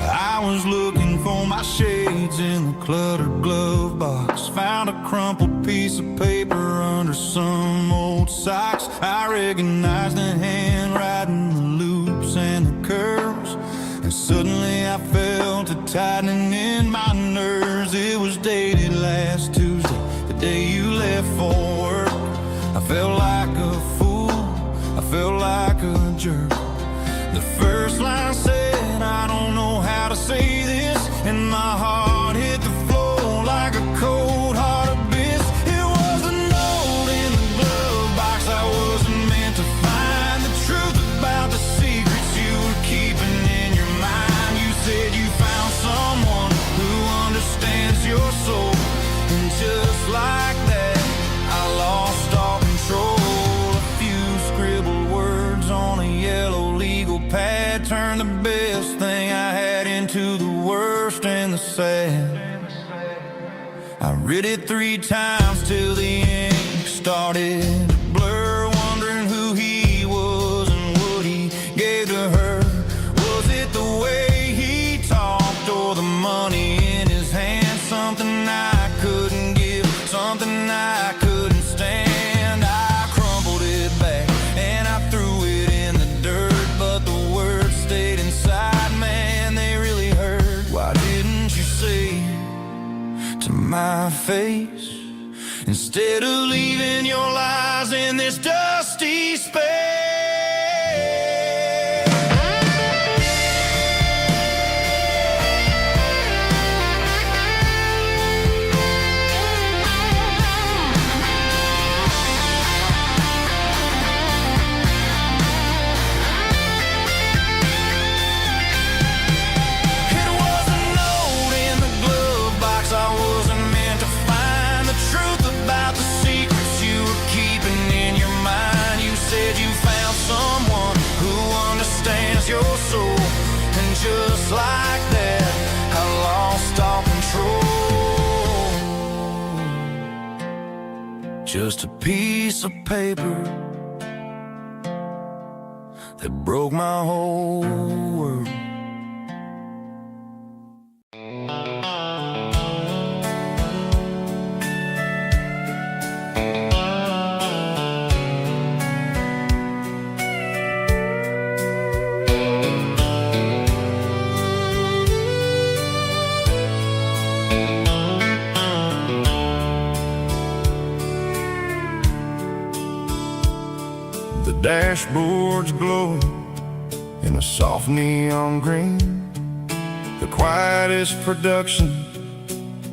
I was looking for my shades in the cluttered glove box. Found a crumpled piece of paper under some old socks. I recognized the handwriting, the loops and the curves, and suddenly I felt a tightening in my nerves. It was dated last Tuesday, the day you left for work. I felt like a fool, I felt like a jerk. The first line said, I don't know how to say this, and my heart hit the floor like a cold heart abyss. It was a note in the glove box I wasn't meant to find. The truth about the secrets you were keeping in your mind. You said you found someone who understands your soul, and just like that I lost all control. A few scribbled words on a yellow legal pad turned the best thing I had into the worst and the sad. I read it 3 times till the ink started to blur, wondering who he was and what he gave to her. Was it the way he talked or the money in his hand? Something I couldn't give, something I couldn't stand. I crumpled it back and I threw it in the dirt, but the words stayed inside, man, they really hurt. Why didn't you say to my face, instead of leaving your lies in this dusty space? It was a note in the glove box I wasn't meant to find. The truth about the secrets you were keeping in your mind. You said you found someone who understands your soul, and just like that I lost all control. Just a piece of paper that broke my whole world. The dashboard's glowing in a soft neon green, the quietest production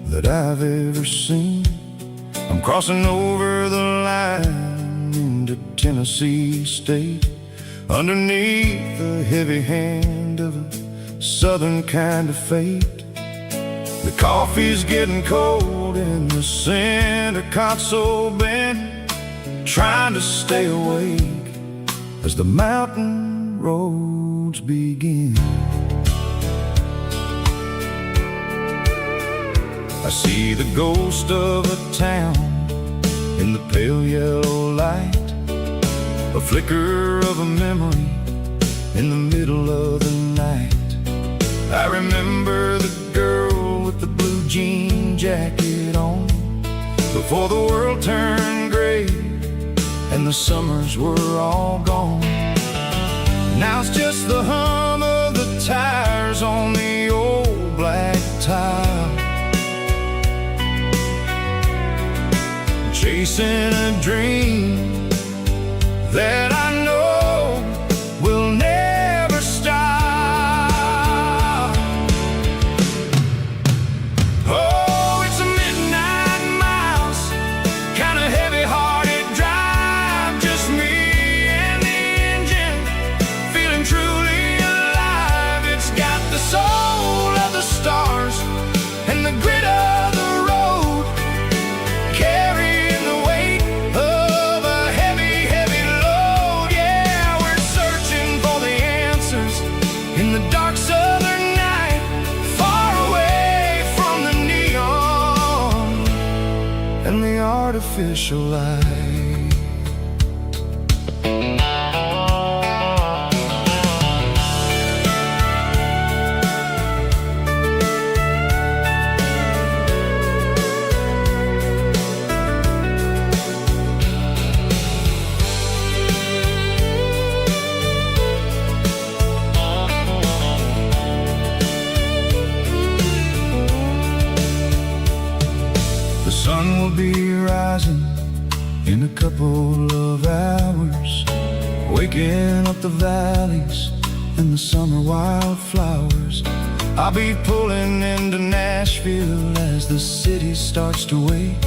that I've ever seen. I'm crossing over the line into Tennessee State, underneath the heavy hand of a southern kind of fate. The coffee's getting cold in the center console bin, trying to stay awake as the mountain roads begin. I see the ghost of a town in the pale yellow light, a flicker of a memory in the middle of the night. I remember the girl with the blue jean jacket on, before the world turned gray and the summers were all gone. Now it's just the hum of the tires on the old black tire chasing a dream that I know will never stop. Oh, it's a midnight miles, kind of heavy-hearted drive, just me and the engine, feeling truly alive. It's got the soul of the stars and the grit of the road, carrying the weight of a heavy, heavy load. Yeah, we're searching for the answers in the dark southern night, far away from the neon and the artificial light. The sun will be rising in a couple of hours, waking up the valleys and the summer wildflowers. I'll be pulling into Nashville as the city starts to wake,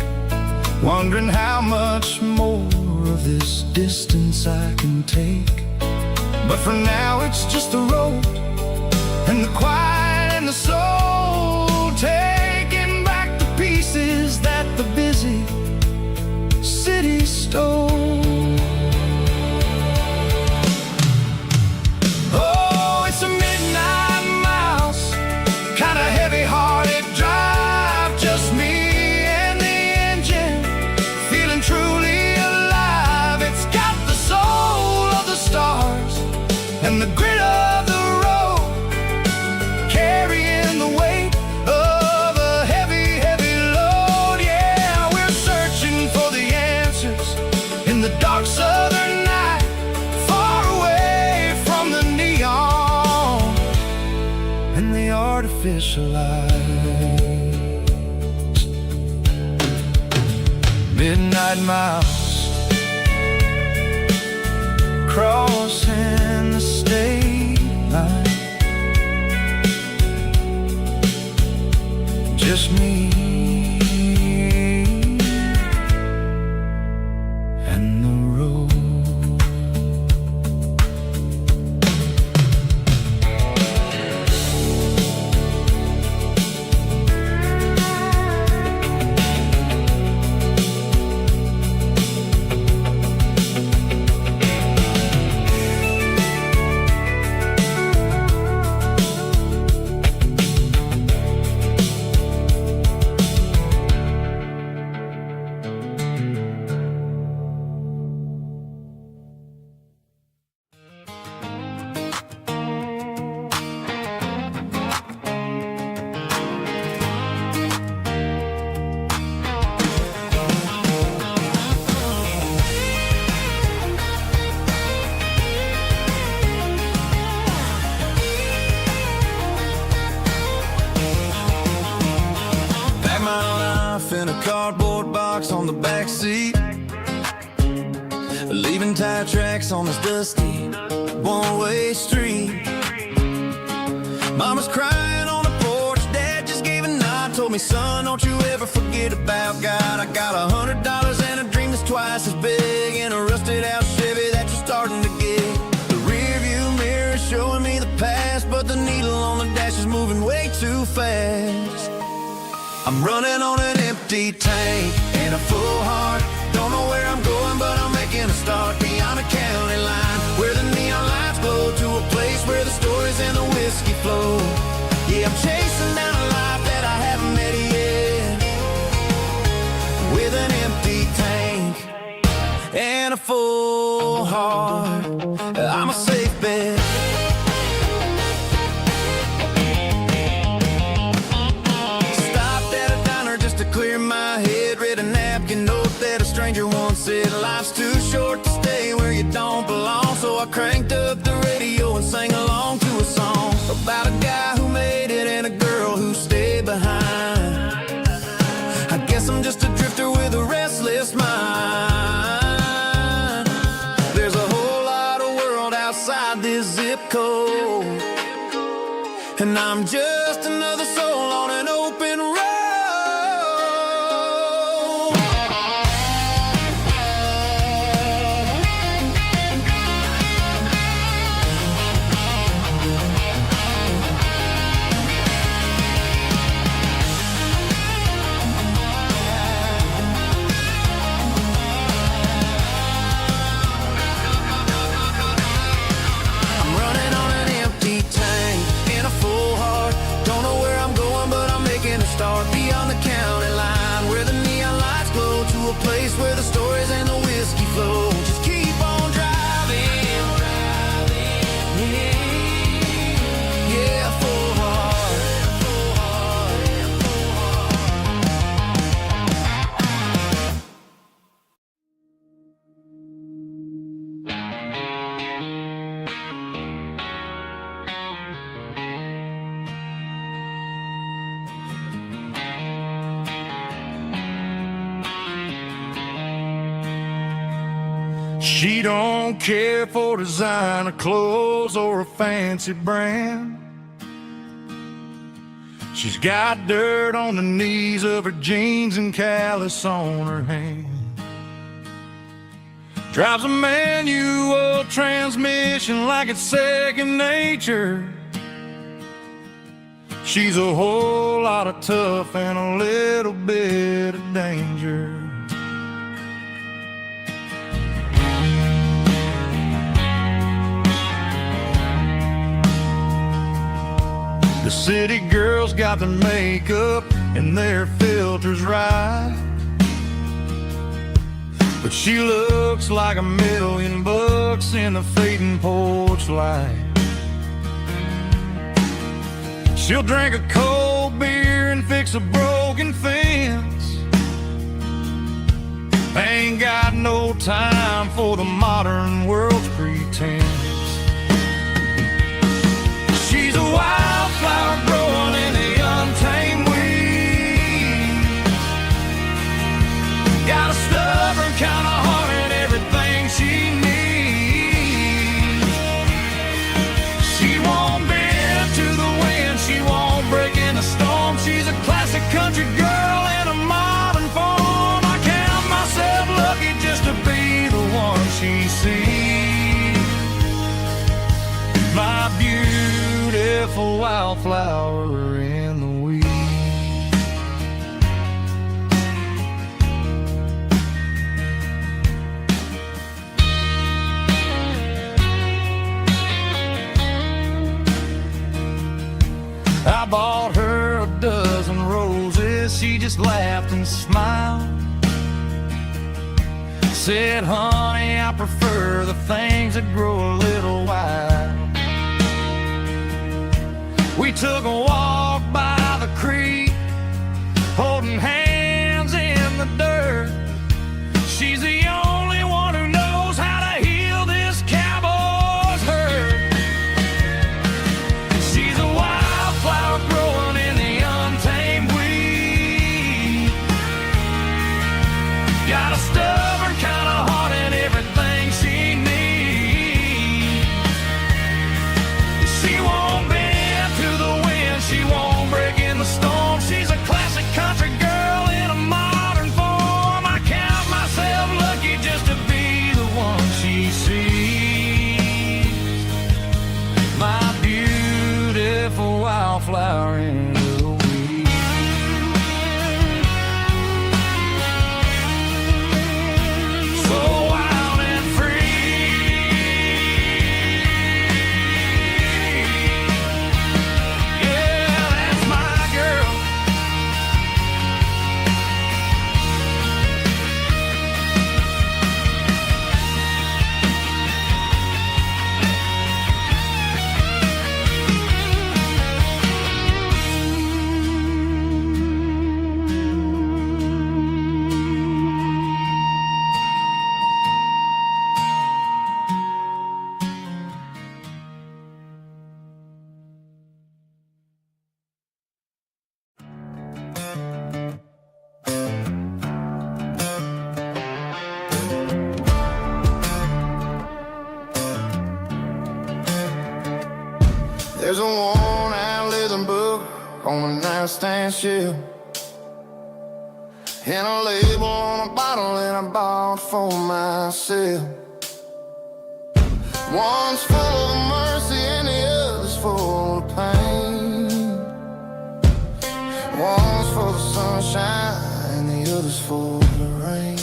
wondering how much more of this distance I can take. But for now it's just the road and the quiet and the soul, taking back the pieces that the busy city stole. Oh, it's a midnight miles, kind of heavy-hearted drive, just me and the engine, feeling truly alive. It's got the soul of the stars and the grit of the road, carrying the weight of a heavy, heavy load. Yeah, we're searching for the answers in the dark southern night, far away from the neon and the artificial lights. Midnight miles, crossing the state line, just me and the road. Pack my life in a cardboard box on the back seat, leaving tire tracks on this dusty one-way street. Mama's crying on the porch, Dad just gave a nod, told me, son, don't you ever forget about God. I got $100 and a dream that's twice as big, in a rusted out Chevy that you're starting to get. The rear view mirror is showing me the past, but the needle on the dash is moving way too fast. I'm running on an empty tank and a full heart, don't know where I'm going, but I'm making a start beyond a county line, where the neon lights glow, to a place where the stories and the whiskey flow. Yeah, I'm chasing down a life that I haven't met yet, with an empty tank and a full heart. I'm a safe bet. Stopped at a diner just to clear my head, read a napkin note that a stranger once said, life's too short to stay where you don't belong. So I craved his zip code, and I'm just another soul on an open road. Start beyond the county line, where the neon lights glow, to a place where the stories and the whiskey flow. Just keep on driving, yeah, full heart. She don't care for designer clothes or a fancy brand. She's got dirt on the knees of her jeans and callus on her hand. Drives a manual transmission like it's second nature. She's a whole lot of tough and a little bit of danger. The city girls got their makeup and their filters right, but she looks like $1,000,000 in the fading porch light. She'll drink a cold beer and fix a broken fence. Ain't got no time for the modern world's pretense. She's a wildflower growing in the untamed weeds. Got a stubborn kind of heart and everything she needs. She won't bend to the wind, she won't break in the storm. She's a classic country girl in a modern form. I count myself lucky just to be the one she sees. My beautiful wildflower in the weeds. I bought her a dozen roses, she just laughed and smiled. Said, honey, I prefer the things that grow a little wild. We took a walk by the creek, holding hands in the dirt. She's the only one who knows how to heal this cowboy's hurt. She's a wildflower growing in the untamed weed. Got a stubborn kind of heart and everything she needs. She won't bend to the wind, she won't break in the storm. She's a classic country girl in a modern form. I count myself lucky just to be the one she sees. My beautiful wildflower in the weeds. So wild and free, yeah, that's my girl. There's a worn-out leather book on the nightstand shelf, and a label on a bottle that I bought for myself. One's full of mercy and the other's full of pain. One's for the sunshine and the other's for the rain.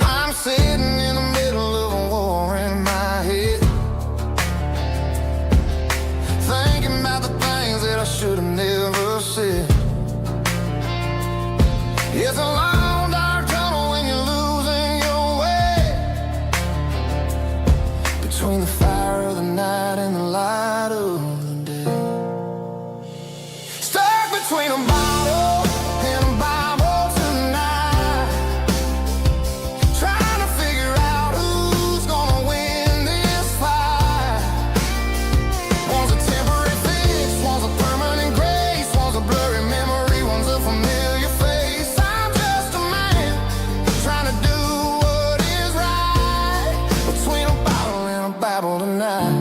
I'm sitting in the middle of a war in my head, thinking about the things that I should have never said. It's a long dark tunnel when you're losing your way, between the fire of the night and the light of the day. Stuck between a bottle and a Bible tonight, trying to figure out who's gonna win this fight. One's a temporary fix, one's a permanent grace, one's a blurry memory, one's a familiar face. I'm just a man trying to do what is right, between a bottle and a Bible tonight.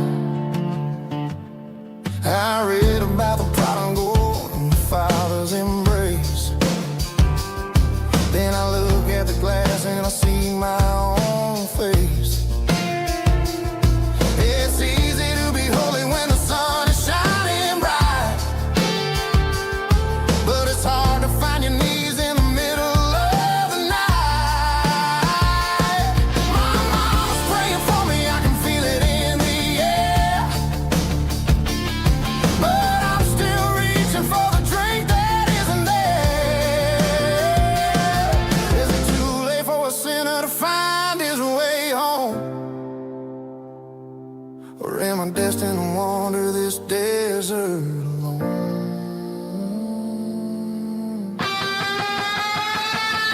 I read about the prodigal and the Father's embrace. Then I look at the glass and I see my own face. It's easy to be holy when the sun is shining bright, but it's hard to find your knees in the middle of the night. My mama's praying for me, I can feel it in the air, but I'm still reaching for the drink that isn't there. Is it too late for a sinner to find his way home? Or am I destined to wander this desert alone?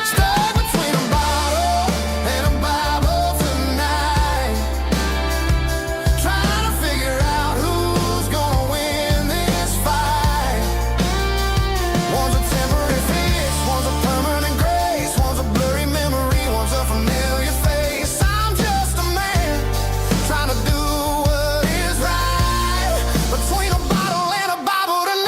Stuck between a bottle and a Bible tonight, trying to figure out who's gonna win this fight. One's a temporary fix, one's a permanent grace, one's a blurry memory, one's a familiar face. I'm just a man trying to do what is right, between a bottle and a Bible tonight.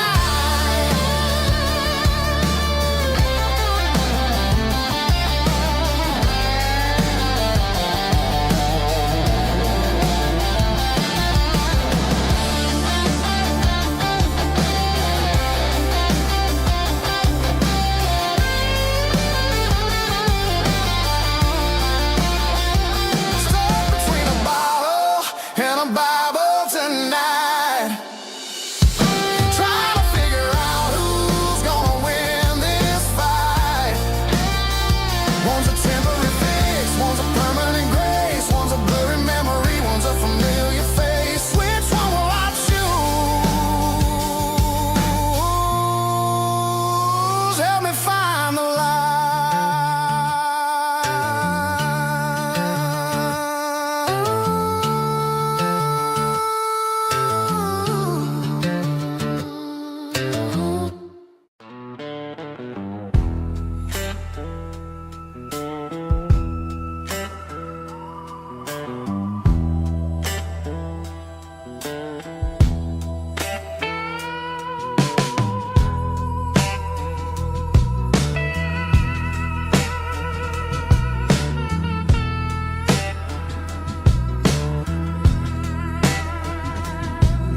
Stuck between a bottle and a Bible tonight, trying to figure out who's gonna win this fight. One's a temporary fix, one's a permanent grace, one's a blurry memory, one's a familiar face. Which one will I choose? Help me find the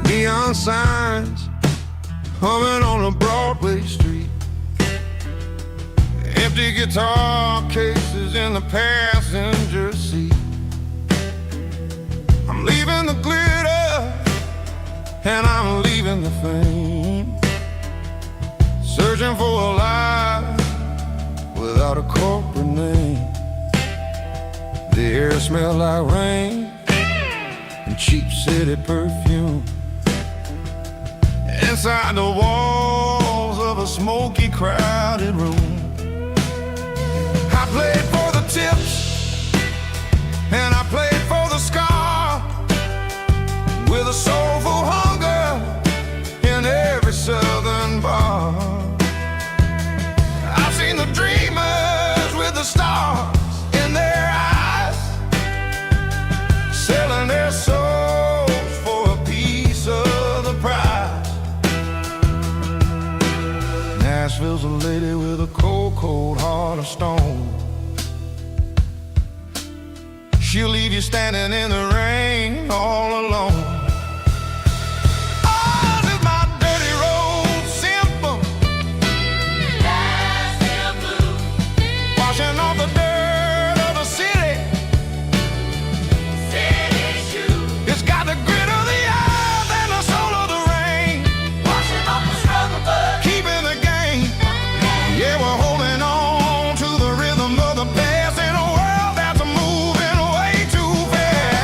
neon signs humming on a Broadway street, empty guitar cases in the passenger seat. I'm leaving the glitter and I'm leaving the fame, searching for a life without a corporate name. The air smelled like rain and cheap city perfume. Inside the walls of a smoky, crowded room, I played for the tips and I played for the scar, with a soulful hunger in every southern bar. I've seen the dreamers with the stars in their eyes, selling their souls for a piece of heart of stone. She'll leave you standing in the rain all alone. Oh, this is my dirty road symphony. Nashville blues. Washing off the dirt of the city. City shoes. It's got the grit of the earth and the soul of the rain. Washing off the struggle bug. Keeping the game. Yeah, we're holding on to the rhythm of the past in a world that's moving way too fast.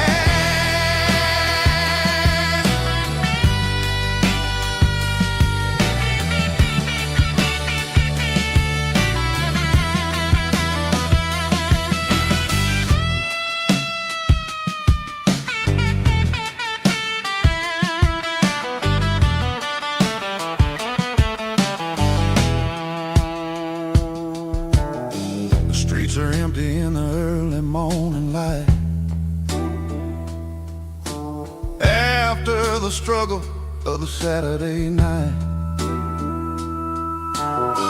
The streets are empty in the early morning light. After the struggle of the Saturday night,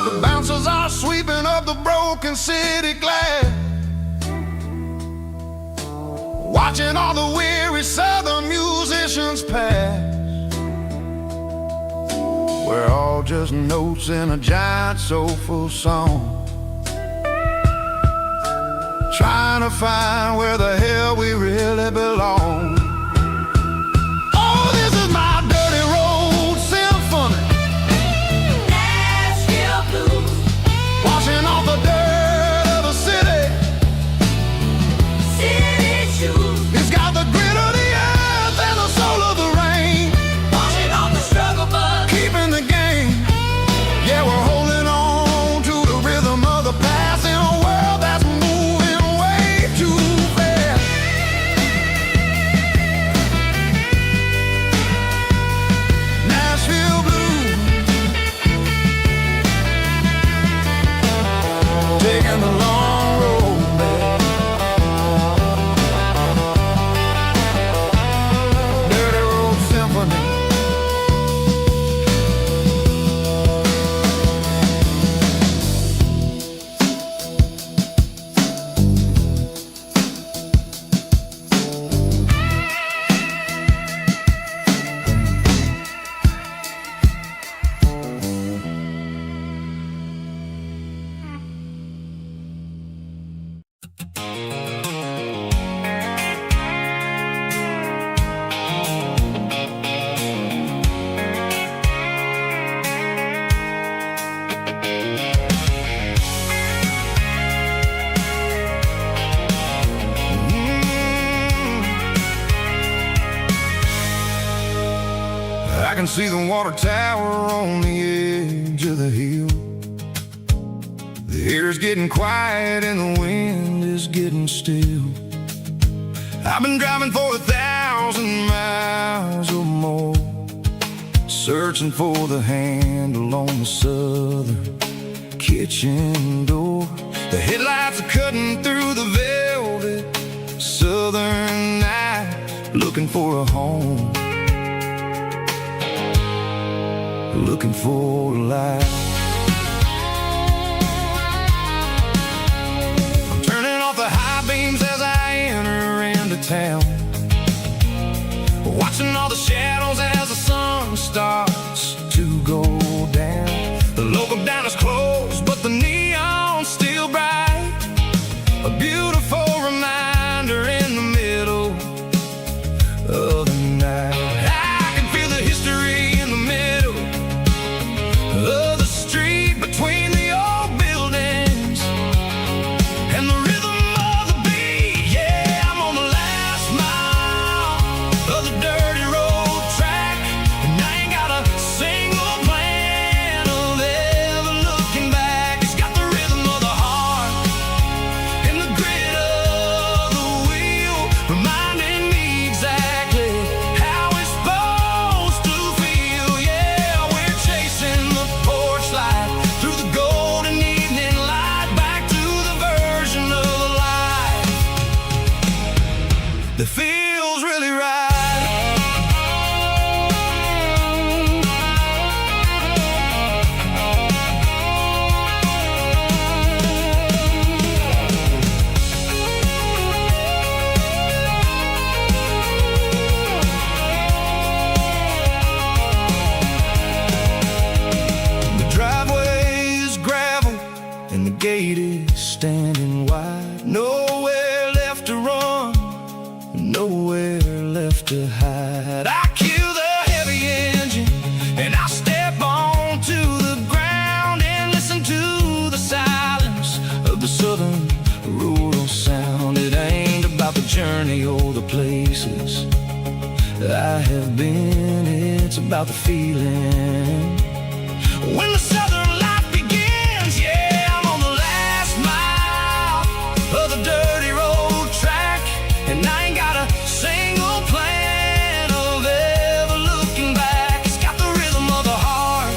the bouncers are sweeping up the broken city glass, watching all the weary southern musicians pass. We're all just notes in a giant soulful song, trying to find where the hell we really belong. Oh, this is my dirty road symphony. Nashville blues. Washing off the dirt of the city. City shoes. It's got the grit of the earth and the soul of the rain. Washing off the struggle bug. Keeping the game. Yeah, we're holding on to the rhythm of the past in a world that's moving way too fast. Nashville blues, taking the long road back. Dirty road symphony. I can see the water tower on the edge of the hill. The air's getting quiet and the wind is getting still. I've been driving for 1,000 miles or more, searching for the handle on the southern kitchen door. The headlights are cutting through the velvet southern night, looking for a home, looking for a life. I'm turning off the high beams as I enter into town, watching all the shadows as the sun starts to go down. The local diner's closed, but the neon's still bright, a beautiful reminder in the middle of the night. I can feel the history in the middle of the street, between the old buildings and the rhythm of the beat. Yeah, I'm on the last mile of the dirty road many other places I have been. It's about the feeling when the southern life begins. Yeah, I'm on the last mile of the dirty road track, and I ain't got a single plan of ever looking back. It's got the rhythm of the heart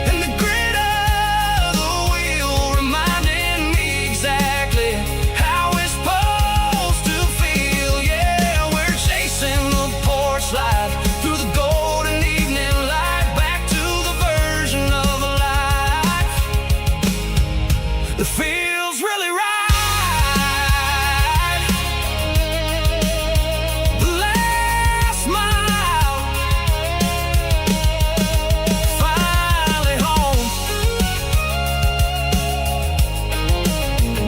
and the grit of the wheel, reminding me exactly how it's supposed to feel. Yeah, we're chasing the porch light through the golden evening light, back to the version of a life that feels really right. The last mile, finally home.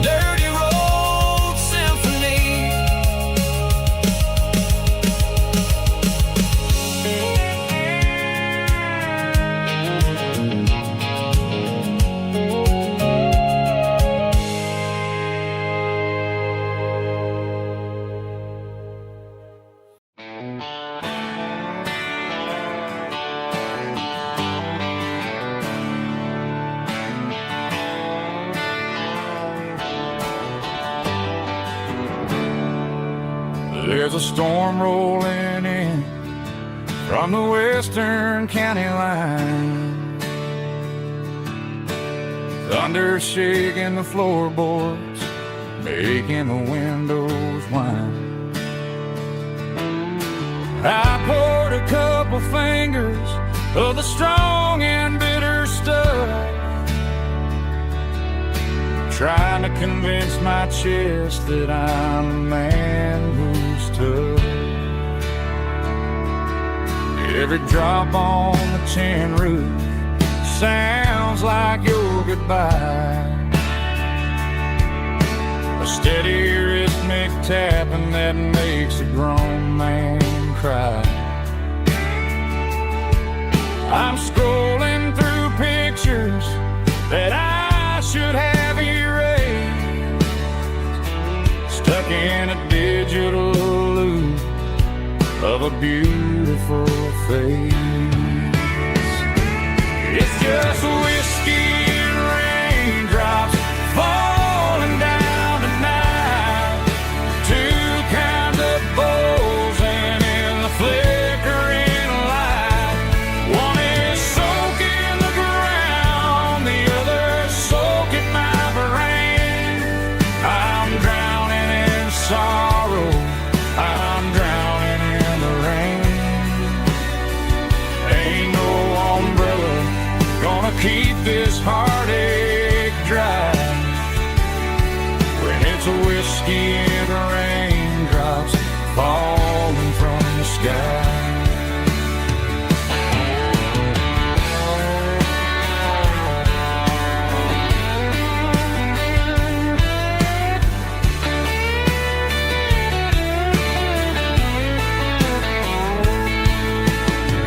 Dirty road symphony. There's a storm rolling in from the western county line. Thunder shaking the floorboards, making the windows whine. I poured a couple fingers of the strong and bitter stuff, trying to convince my chest that I'm a man who's tough. Every drop on the tin roof sounds like your goodbye, a steady rhythmic tapping that makes a grown man cry. I'm scrolling through pictures that I should have erased, stuck in a digital loop of a beautiful face. It's just whiskey and raindrops falling down tonight, two kinds of bowls and in the flickering light. One is soaking the ground, the other soaking my brain. I'm drowning in sorrow, I'm drowning in the rain. Ain't no umbrella gonna keep this heartache dry when it's a whiskey and raindrops falling from the sky.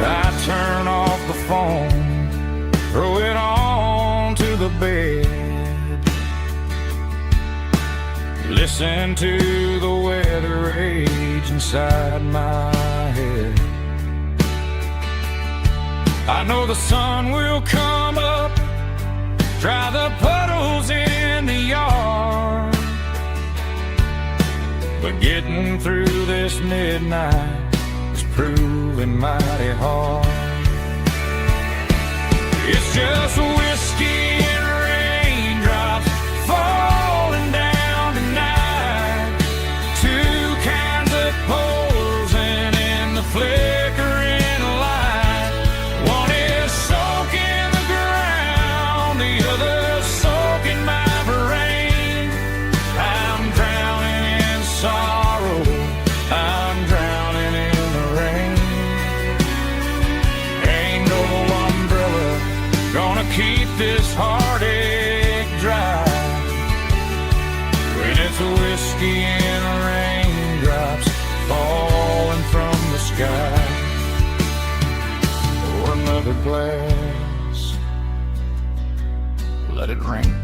I turn off the phone, throw it on to the bed, listen to the weather rage inside my head. I know the sun will come up, dry the puddles in the yard, but getting through this midnight is proving mighty hard. It's just whiskey and raindrops falling down tonight, two kinds of poles and in the flickering light. One is soaking the ground, the other soaking my brain. I'm drowning in sorrow, I'm drowning in the rain. Ain't no umbrella gonna keep this heartache dry when it's a whiskey and raindrops falling from the sky. Pour another glass, let it rain.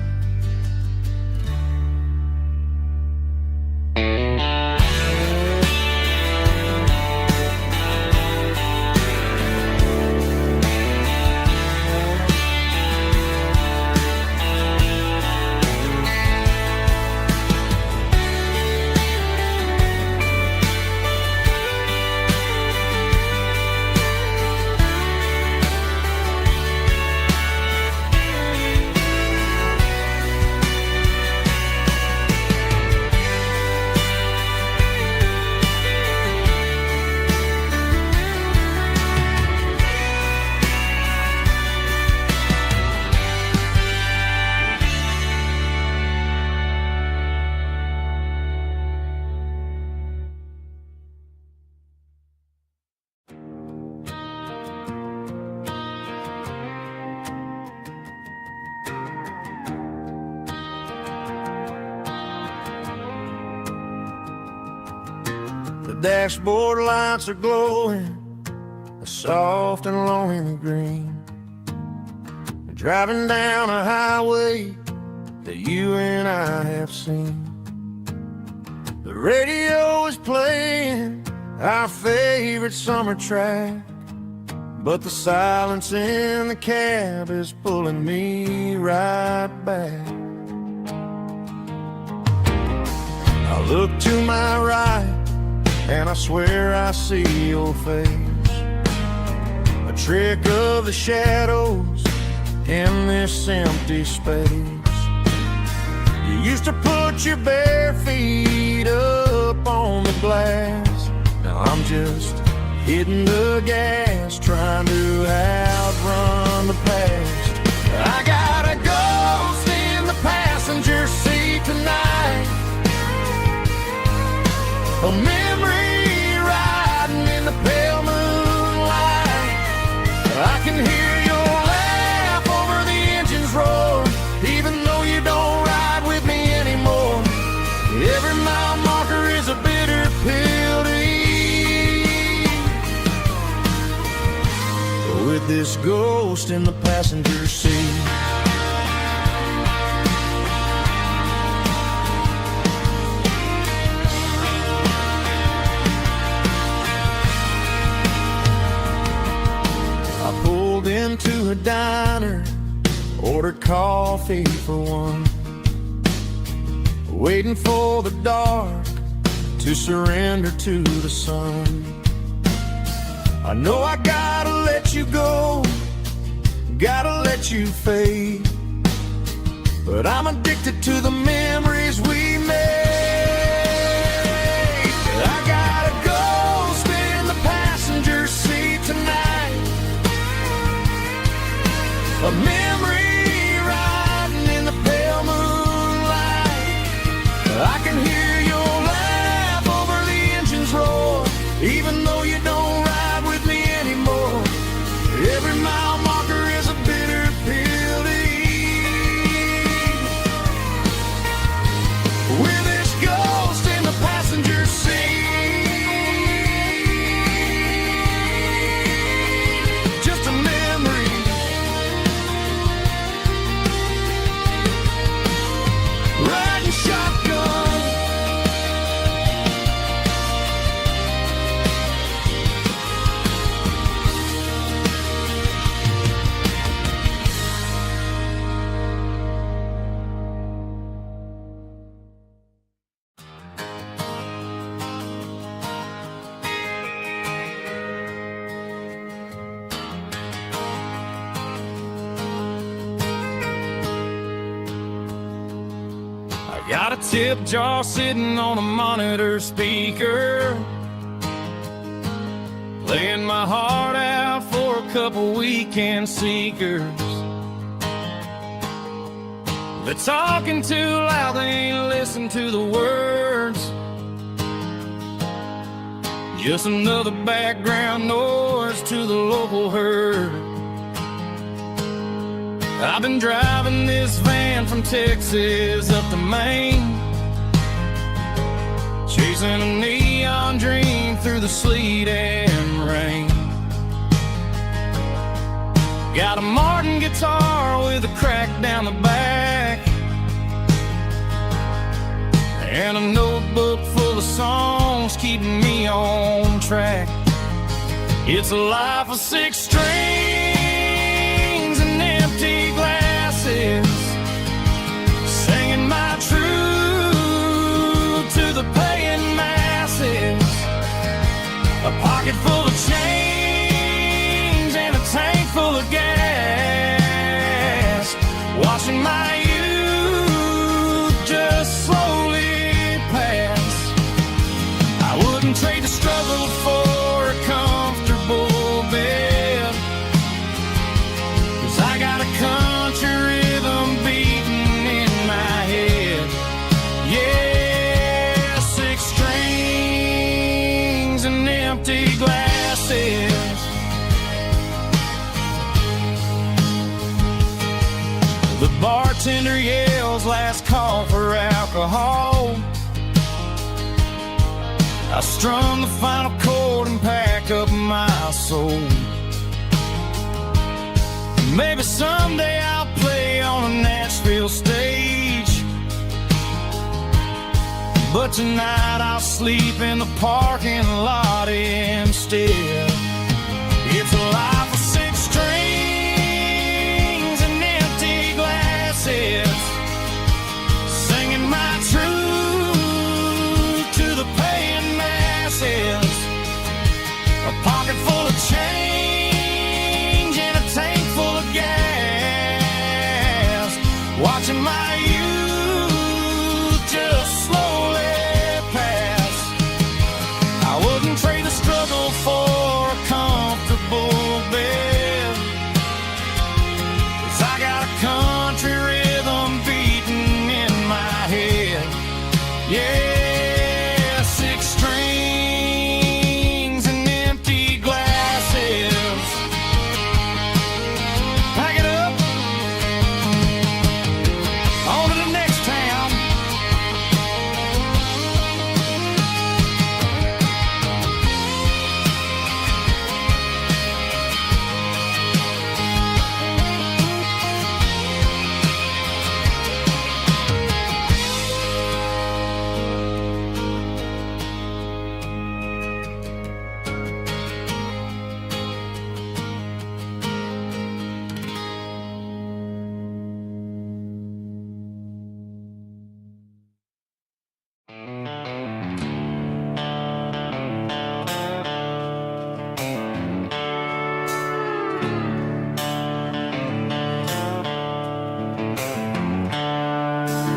dashboard lights are glowing a soft and lonely green. Driving down a highway that you and I have seen. The radio is playing our favorite summer track, but the silence in the cab is pulling me right back. I look to my right and I swear I see your face, a trick of the shadows in this empty space. You used to put your bare feet up on the glass. Now I'm just hitting the gas, trying to outrun the past. I got a ghost in the passenger seat tonight, a memory riding in the pale moonlight. I can hear your laugh over the engine's roar, even though you don't ride with me anymore. Every mile marker is a bitter pill to eat, with this ghost in the passenger seat. I pulled into a diner, ordered coffee for one, waiting for the dark to surrender to the sun. I know I gotta let you go, gotta let you fade, but I'm addicted to the memories we made. I got a ghost in the passenger seat tonight, a memory riding in the pale moonlight. I can hear your laugh over the engine's roar, even though you don't ride with me anymore. Every mile marker is a bitter pill to eat, with this ghost in the passenger seat. Just a memory, riding shotgun. Got a tip jar sitting on a monitor speaker, playing my heart out for a couple weekend seekers. They're talking too loud, they ain't listen to the words. Just another background noise to the local herd. I've been driving this van from Texas up to Maine, chasing a neon dream through the sleet and rain. Got a Martin guitar with a crack down the back, and a notebook full of songs keeping me on track. It's a life of 6 strings and empty glasses, singing my truth to the paying masses. A pocket full of change and a tank full of gas, watching my youth just slowly pass. I wouldn't trade the struggle for a comfortable bed, 'cause I got a country rhythm beating in my head. Yeah, 6 strings and empty glasses. The bartender yells last call for alcohol. I strum the final chord and pack up my soul. Maybe someday I'll play on a Nashville stage, but tonight I'll sleep in the parking lot instead. It's a life of six strings and empty glasses, singing my truth to the paying masses. A pocket full of change and a tank full of gas, watching my youth just slowly pass. I wouldn't trade the struggle for a comfortable bed, 'cause I got a country rhythm beating in my head. Yeah, six strings and empty glasses. Pack it up, on to the next town.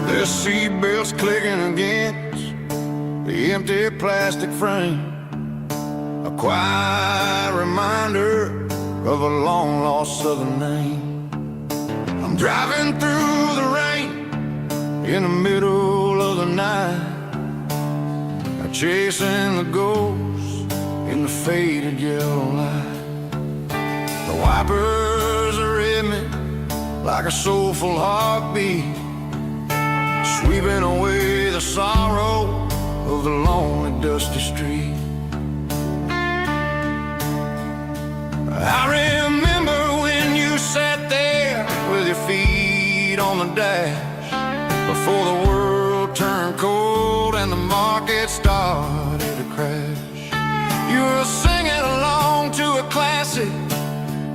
The seatbelts clicking against the empty plastic frame, a quiet reminder of a long-lost southern name. I'm driving through the rain in the middle of the night, chasing the ghosts in the faded yellow light. The wipers are in me like a soulful heartbeat, sweeping away the sorrow of the lonely, dusty street. I remember when you sat there with your feet on the dash, before the world turned cold and the market started to crash. You were singing along to a classic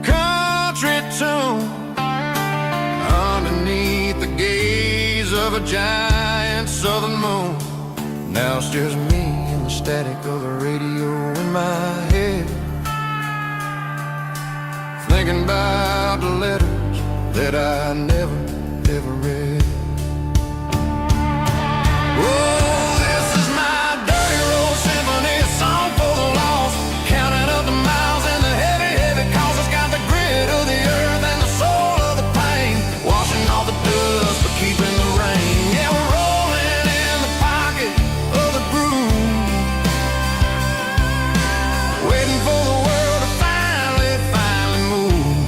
country tune underneath the gaze of a giant southern moon. Now it's just me and the static of the radio in my head, thinking about the letters that I never, ever read. Oh, this is my dirty road symphony, a song for the lost, counting up the miles and the heavy, heavy calls. It's got the grit of the earth and the soul of the pain, washing off the dust but keeping the rain. Yeah, we're rolling in the pocket of the groove, waiting for the world to finally move.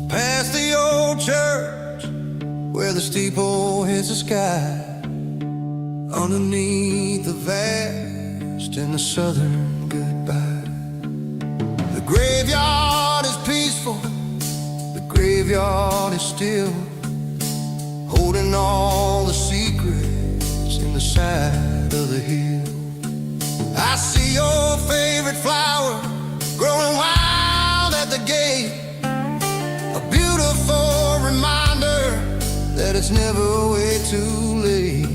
Past the old church where the steeple hits the sky, underneath the vast and the southern goodbye. The graveyard is peaceful, the graveyard is still, holding all the secrets in the side of the hill. I see your favorite flower growing wild at the gate, a beautiful reminder that it's never way too late.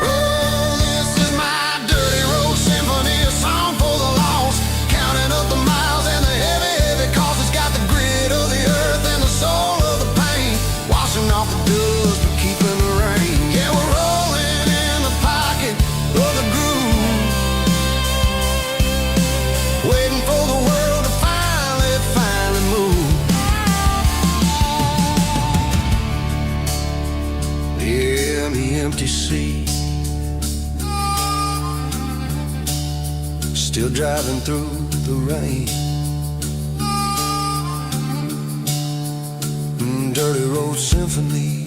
Oh, this is my dirty road symphony, a song for the lost, counting up the miles and the heavy, heavy calls. It's got the grit of the earth and the soul of the pain, washing off the dust but keeping the rain. Yeah, we're rolling in the pocket of the groove, waiting for the world empty seat. Still driving through the rain. Dirty road symphony.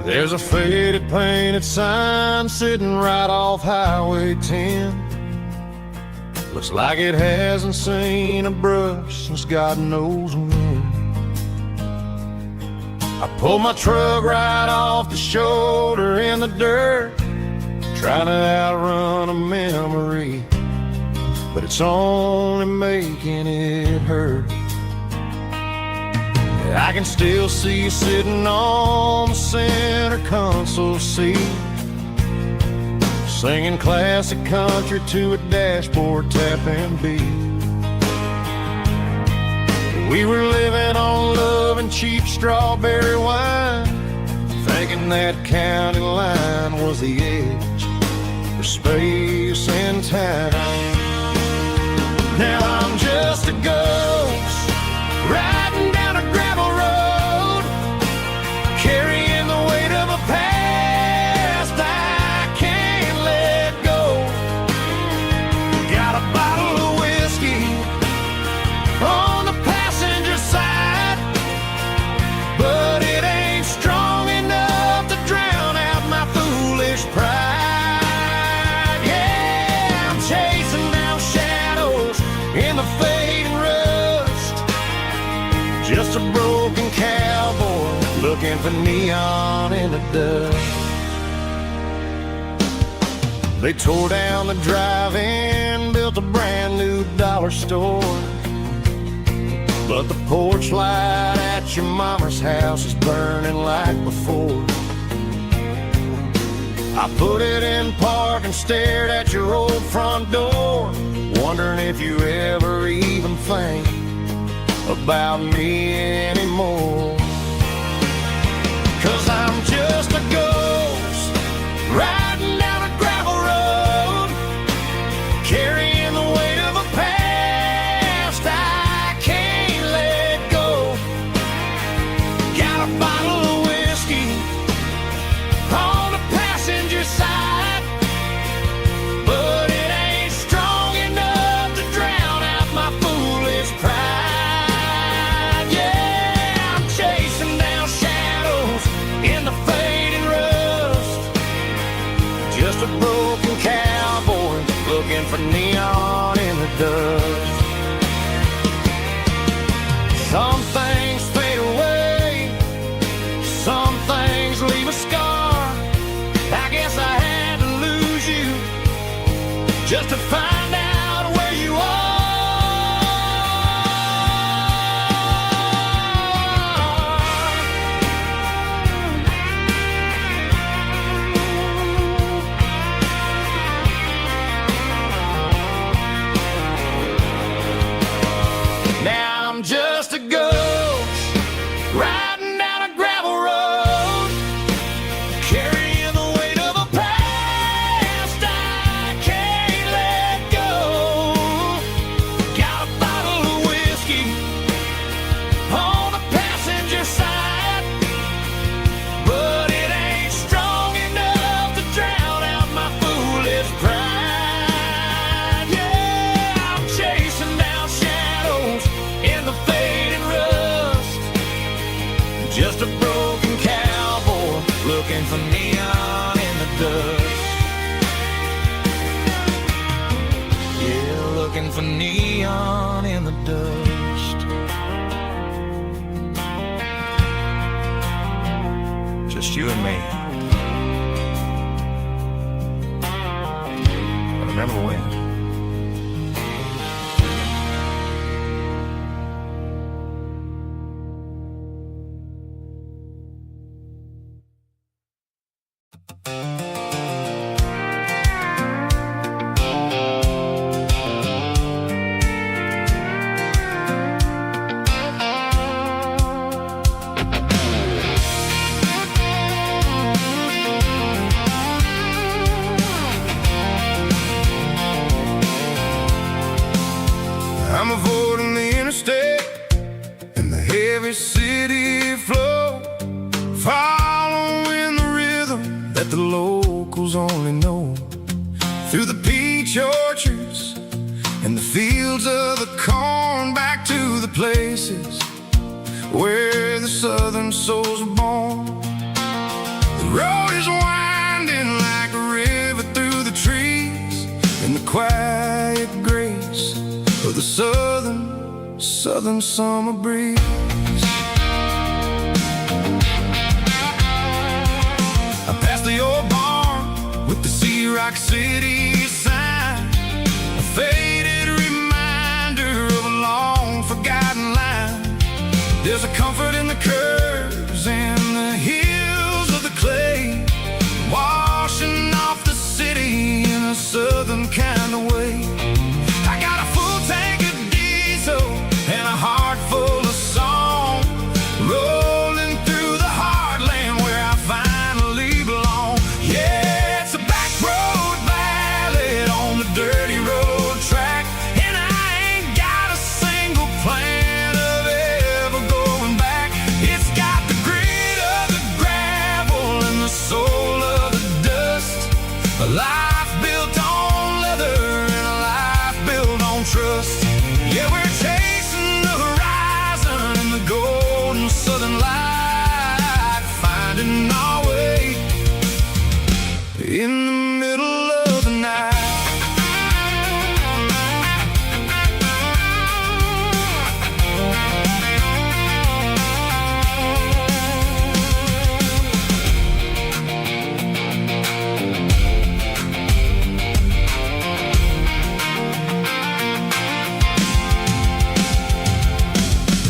There's a faded painted sign sitting right off Highway 10. Looks like it hasn't seen a brush since God knows when. I pulled my truck right off the shoulder in the dirt, trying to outrun a memory, but it's only making it hurt. I can still see you sitting on the center console seat, singing classic country to a dashboard tapping beat. We were living on love and cheap strawberry wine, thinking that county line was the edge for space and time. Now I'm just a ghost riding down a gravel road, carrying the weight of a past I can't let go. Got a bottle of whiskey on the passenger side, but it ain't strong enough to drown out my foolish pride. Yeah, I'm chasing down shadows in the fading rust, just a broken cowboy looking for neon in the dust. They tore down the drive-in, built a brand new dollar store, but the porch light at your mama's house is burning like before. I put it in park and stared at your old front door, wondering if you ever even think about me anymore. 'Cause I'm just a ghost riding down a gravel road, carrying the weight of a past I can't let go. Got a bottle of whiskey on the passenger side, but it ain't strong enough to drown out my foolish pride. Yeah, I'm chasing down shadows in the fading rust, just a broken cowboy looking for neon in the dust. Some things fade away, some things leave a scar. I guess I had to lose you just to find out where you are. Now I'm just a ghost riding down a gravel road, carrying the weight of a past I can't let go. dust. Just you and me. But remember when? I'm avoiding the interstate and the heavy city flow, following the rhythm that the locals only know. Through the peach orchards and the fields of the corn, back to the places where the southern souls are born. The road is winding like a river through the trees, in the quiet grace of the southern summer breeze. I passed the old barn with the Sea Rock City sign, a faded reminder of a long forgotten line. There's a comfort in the curves and the hills of the clay, washing off the city in a southern kind of way. I got a full tank of diesel and a heart full of song, rolling through the heartland where I finally belong. Yeah, it's a back road ballad on the dirty road track, and I ain't got a single plan of ever going back. It's got the grit of the gravel and the soul of the dust, a life built on leather and a life built on trust. Yeah, we're chasing the horizon in the golden southern light, finding our way in the middle of the night.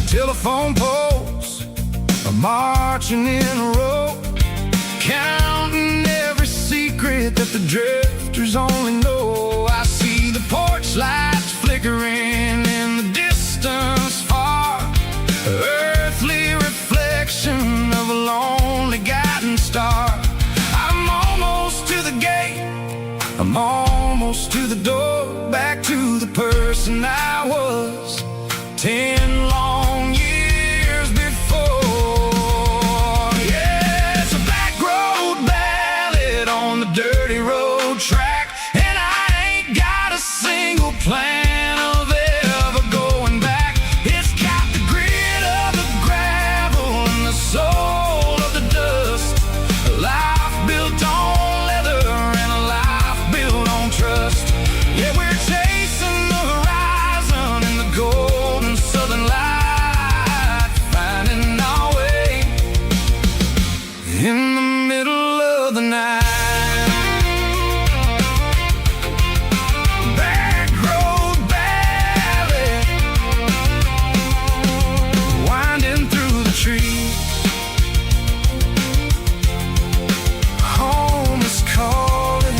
Telephone poles are marching in a row, counting every secret that the drifters only know. I see the porch lights flickering in the distance far, earthly reflection of a lonely guiding star. I'm almost to the gate, I'm almost to the door, back to the person I was 10 long years before. Yeah, it's a back road ballad on the dirty road track, and I ain't got a single plan of ever going back. It's got the grit of the gravel and the soul of the dust, a life built on leather and a life built on trust. Yeah, we're chasing the horizon in the golden southern light, finding our way in the middle of the night. Back road ballad, winding through the trees. Home is calling.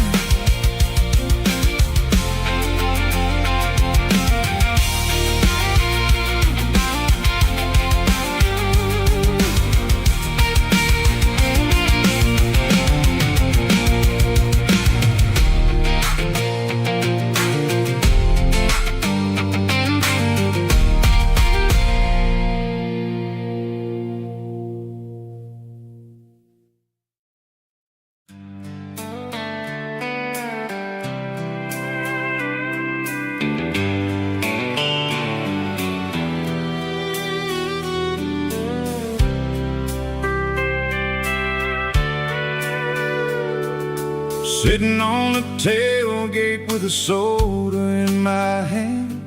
Sitting on the tailgate with a soda in my hand,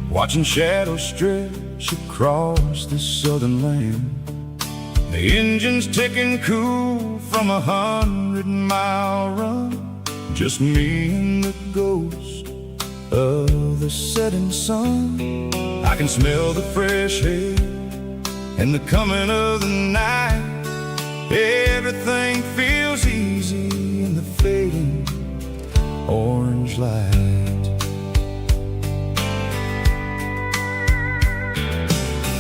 watching shadows stretch across this southern land. The engine's ticking cool from 100-mile run. Just me and the ghost of the setting sun. I can smell the fresh air and the coming of the night. Everything feels easy in the fading orange light.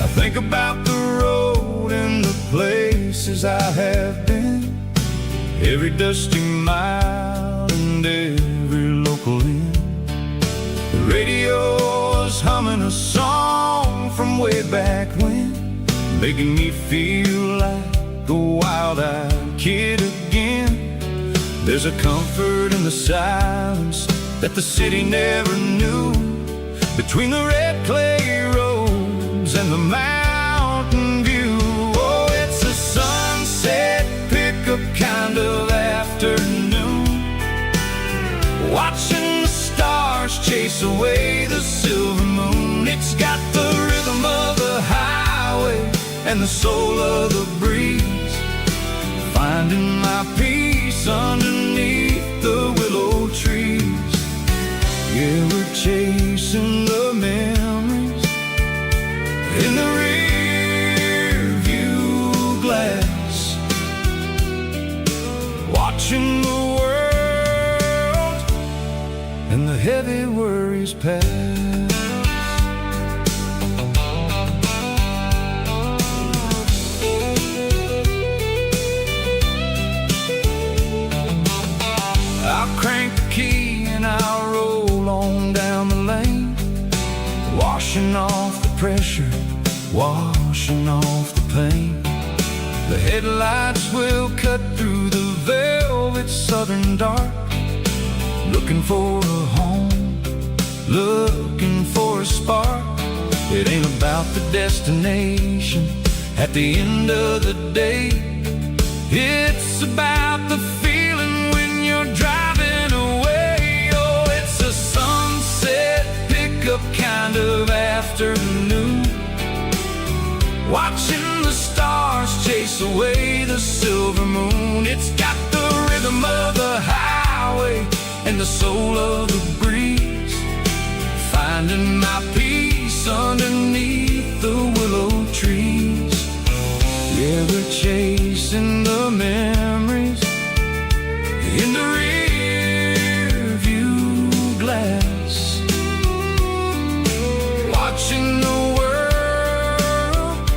I think about the road and the places I have been, every dusty mile and every local inn. The radio is humming a song from way back when, making me feel like a wild-eyed kid again. There's a comfort in the silence that the city never knew, between the red clay roads and the mountain view. Oh, it's a sunset pickup kind of afternoon, watching the stars chase away the silver moon. It's got the rhythm of the highway and the soul of the breeze, finding my peace underneath the willow trees. Yeah, we're chasing the memories in the rear view glass, watching the world and the heavy worries pass. I'll crank the key and I'll roll on down the lane, washing off the pressure, washing off the pain. The headlights will cut through the velvet southern dark, looking for a home, looking for a spark. It ain't about the destination at the end of the day, it's about the feeling when you're driving away. Oh, it's a sunset pickup kind of afternoon, watching the stars chase away the silver moon. It's got the rhythm of the highway and the soul of the breeze, finding my peace underneath the willow trees. Yeah, we're chasing the memories in the rear view glass, watching the world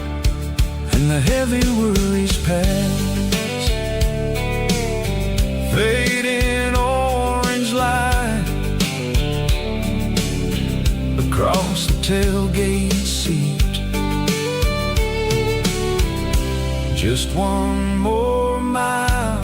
and the heavy worries pass. Fading orange light across the tailgate seat, just one more mile.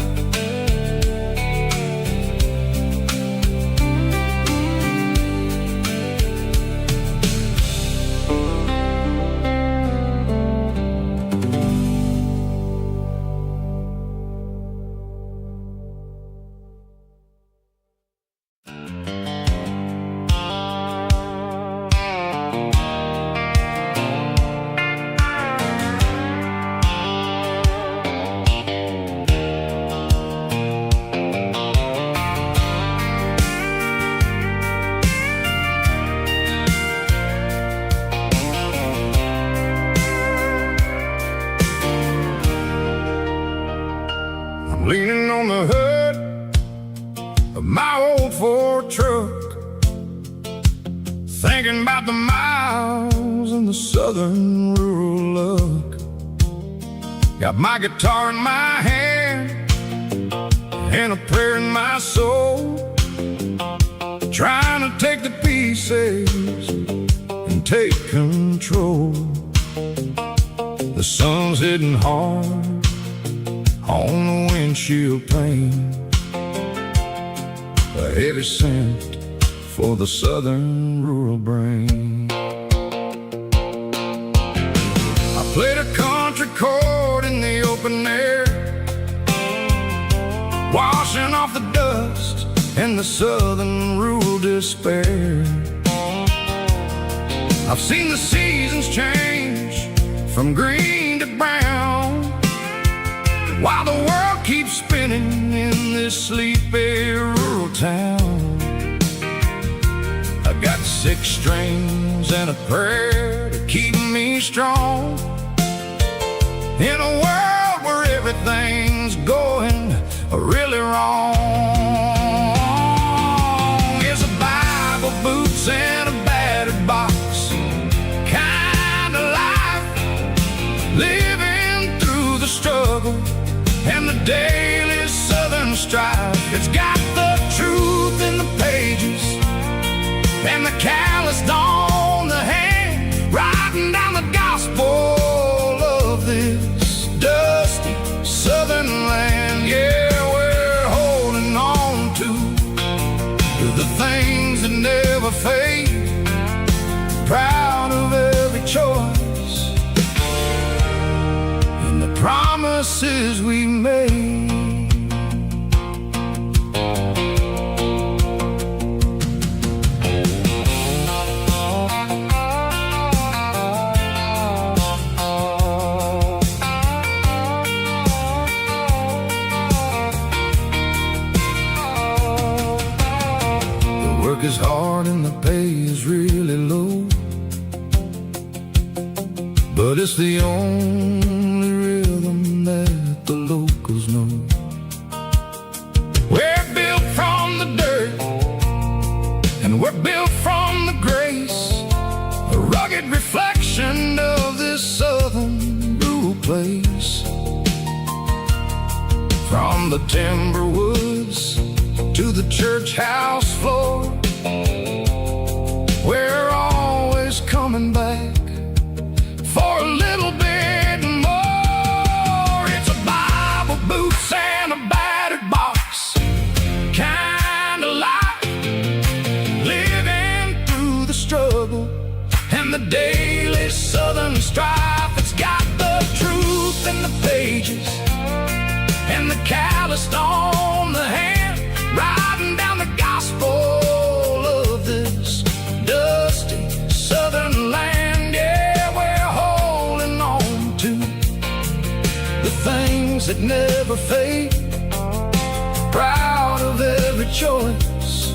Leaning on the hood of my old Ford truck, thinking about the miles and the southern rural look. Got my guitar in my hand and a prayer in my soul, trying to take the pieces and take control. The sun's hitting hard on the windshield pane, a heavy scent for the southern rural brain. I played a country chord in the open air, washing off the dust and the southern rural despair. I've seen the seasons change from green to brown, while the world keeps spinning in this sleepy rural town. I got 6 strings and a prayer to keep me strong, in a world where everything's going really wrong. Is a Bible, boots, and a battered box kind of life, living through the struggle and the daily southern strife. It's got the truth in the pages and the calloused on the hand, writing down the gospel of this dusty southern land. Yeah, we're holding on to the things that never fade, proud of every choice and the promises we made. Work is hard and the pay is really low, but it's the only rhythm that the locals know. We're built from the dirt and we're built from the grace, a rugged reflection of this southern rural place. From the timber woods to the church house floor, we're always coming back for a little bit more. It's a Bible, boots, and a battered box kind of life, living through the struggle and the daily southern strife. It's got the truth in the pages and the calloused on the hand, writing down the gospel of this dusty southern land. Yeah, we're holding on to the things that never fade, proud of every choice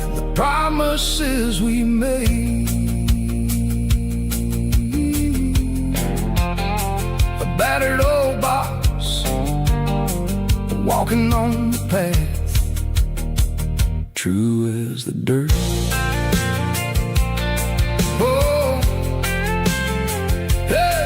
and the promises we made. A battered old box, walking on the path, true as the dirt. Oh, hey.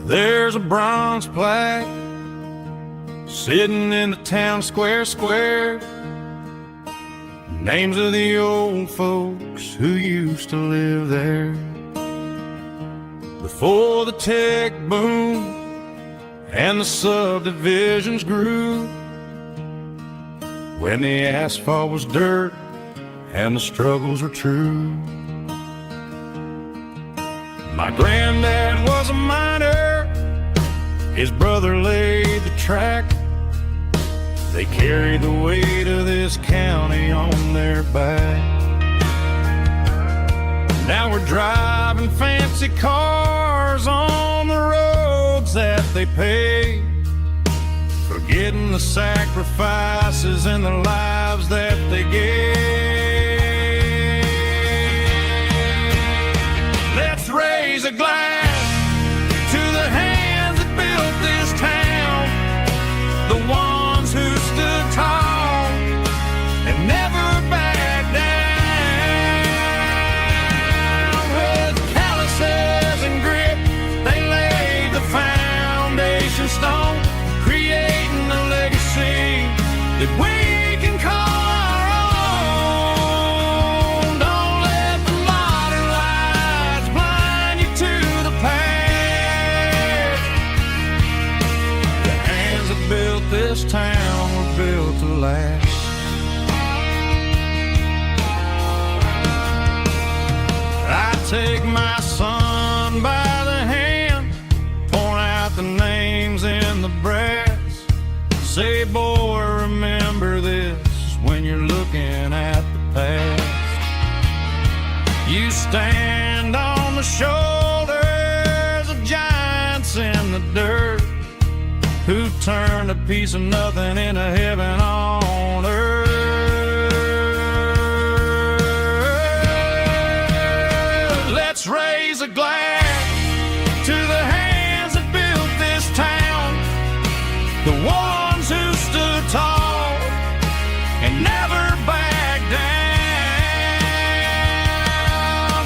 There's a bronze plaque sitting in the town square. Names of the old folks who used to live there before the tech boom and the subdivisions grew, when the asphalt was dirt and the struggles were true. My granddad was a miner, his brother laid the track. They carried the weight of this county on their back. Now we're driving fancy cars on the roads that they paved, forgetting the sacrifices and the lives that they gave. Let's raise a glass to the hands that built this town, the ones who stood tall and never backed down. With calluses and grit, they laid the foundation stone, creating a legacy that we can call our this town were built to last. I take my son by the hand, point out the names in the brass. Say, boy, remember this when you're looking at the past. You stand on the shoulders of giants in the dirt, who turned a piece of nothing into heaven on earth. Let's raise a glass to the hands that built this town, the ones who stood tall and never backed down.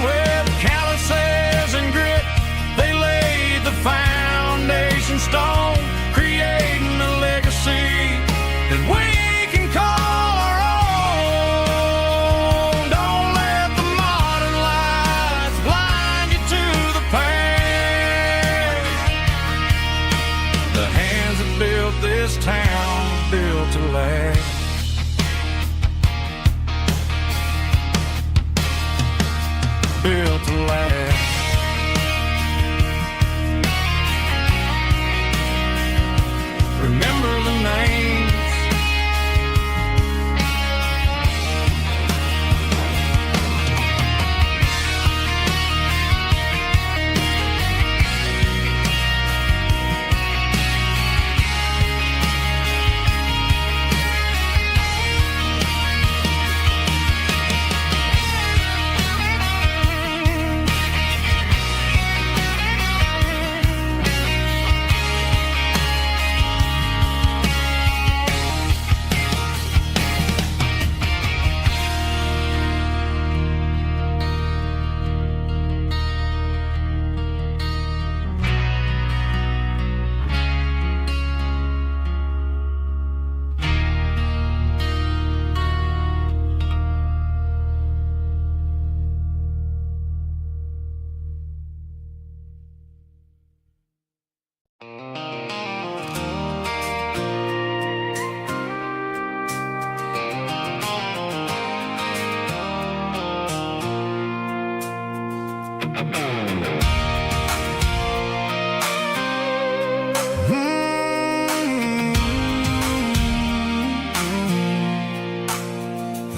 With calluses and grit, they laid the foundation stone, creating a legacy that we can call our own. Don't let the modern lights blind you to the past. The hands that built this town built to last. Built to last. Remember the names.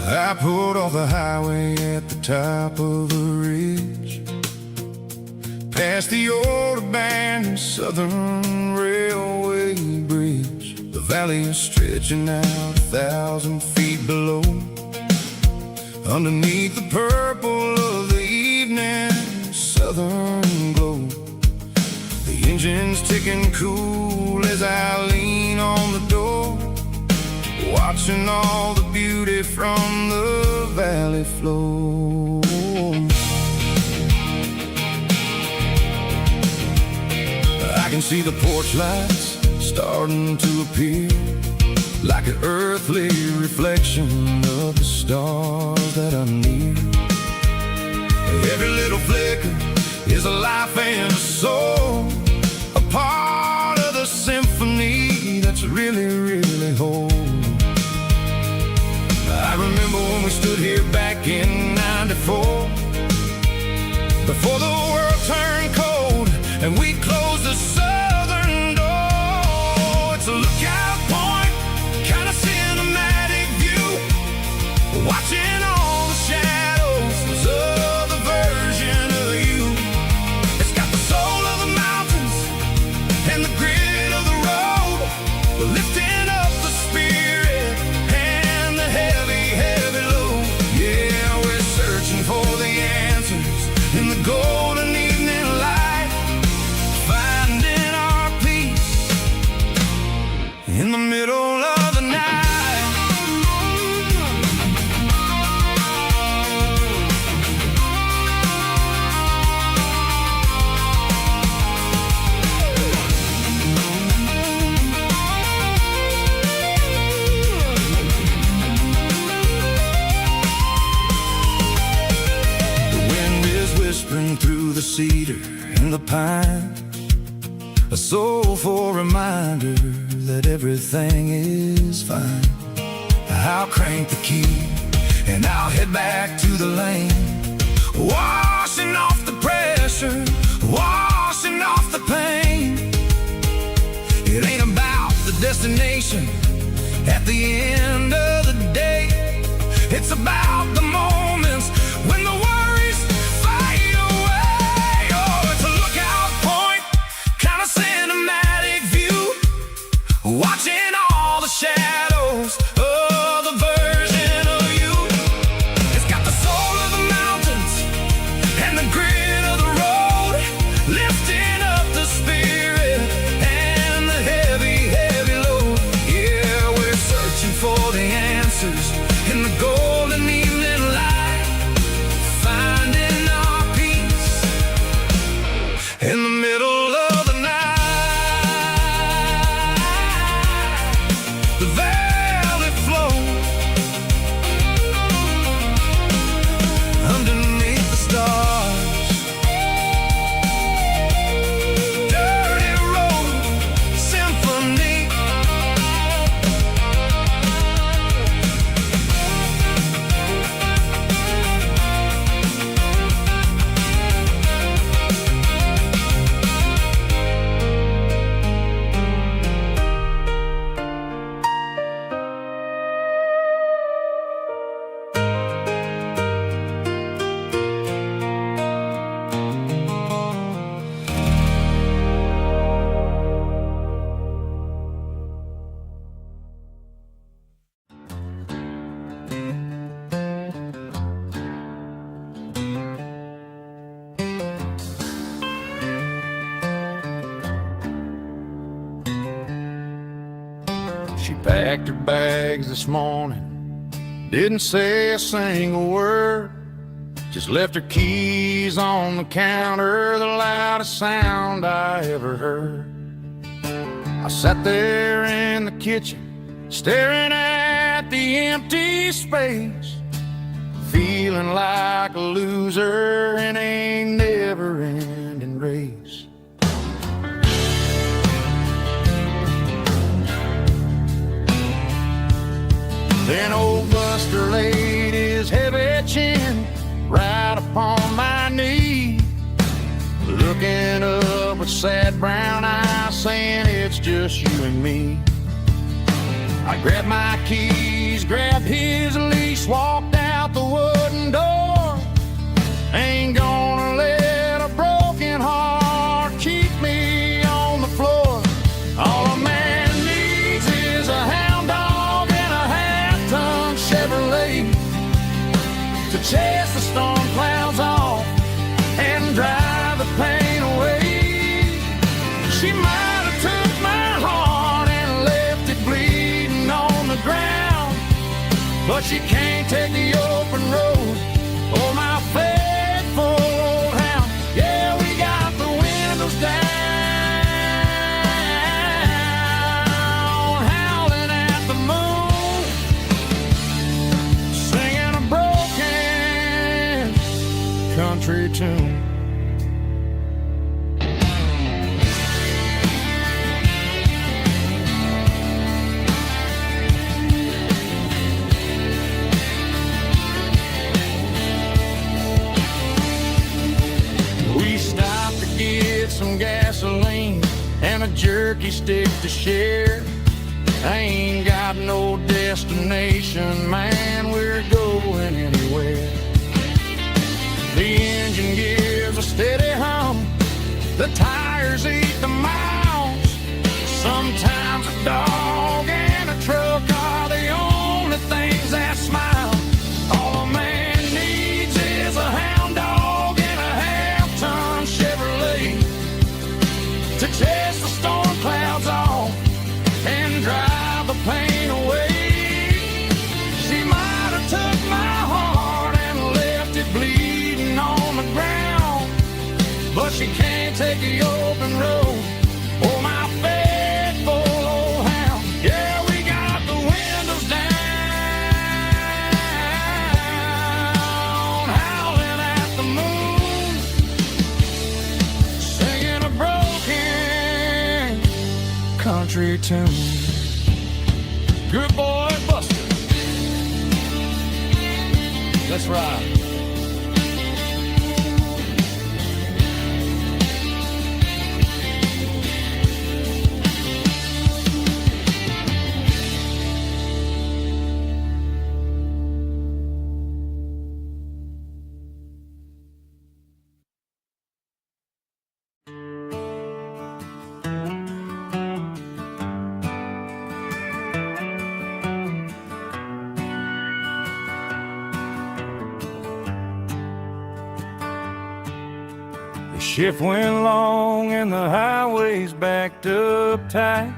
I pulled off the highway at the top of the ridge, past the old abandoned Southern Railway bridge. The valley is stretching out 1,000 feet below, underneath the purple of the evening southern glow. The engine's ticking cool as I lean on the door, watching all the beauty from the valley flow. I can see the porch lights starting to appear, like an earthly reflection of the stars that are near. Every little flicker is a life and a soul, a part of the symphony that's really, really whole. I remember when we stood here back in '94, before the world turned cold and we closed the southern door. It's a lookout point, kind of cinematic view, watching all the shadows of the version of you. It's got the soul of the mountains and the grit of the road, lifting up the spirit and the heavy, heavy load. Yeah, we're searching for the answers in the golden evening light, finding our peace a soulful reminder that everything is fine. I'll crank the key and I'll head back to the lane, washing off the pressure, washing off the pain. It ain't about the destination at the end of the day. It's about the moments when the worries fade away. Oh, it's a lookout point, kind of cinematic view, watching all the shadows of the version of you. It's got the soul of the mountains and the grit of the road, lifting up the spirit and the heavy, heavy load. Yeah, we're searching for the answers in the golden evening light, finding our peace in the middle of the night. The valley flows underneath the stars. Dirty road symphony. She packed her bags this morning, didn't say a single word, just left her keys on the counter, the loudest sound I ever heard. I sat there in the kitchen, staring at the empty space, feeling like a loser in a never-ending race. Then old Buster laid his heavy chin right upon my knee, looking up with sad brown eyes, saying it's just you and me. I grabbed my keys, grabbed his leash, walked out the wooden door. Ain't gonna let a broken heart keep me on the floor. All a man needs is a hound dog and a half-ton Chevrolet to chase the storm clouds off and drive the pain away. She might have took my heart and left it bleeding on the ground, but she can't take the open road or my faithful old hound. Yeah, we got the windows down, howling at the moon, singing a broken country tune. We stopped to get some gasoline and a jerky stick to share. I ain't got no destination, man, we're going anywhere. The engine gives a steady hum, the tires eat the miles. Sometimes a dog and a truck are the only things that smile. All a man needs is a hound dog and a half-ton Chevrolet to chase the storm clouds off and drive the pain away. She might have took my heart and left it bleeding on the ground, but she can't take the open road or my faithful old hound. Yeah, we got the windows down, howling at the moon, singing a broken country tune. Good boy, Buster. Let's ride. Shift went long and the highway's backed up tight.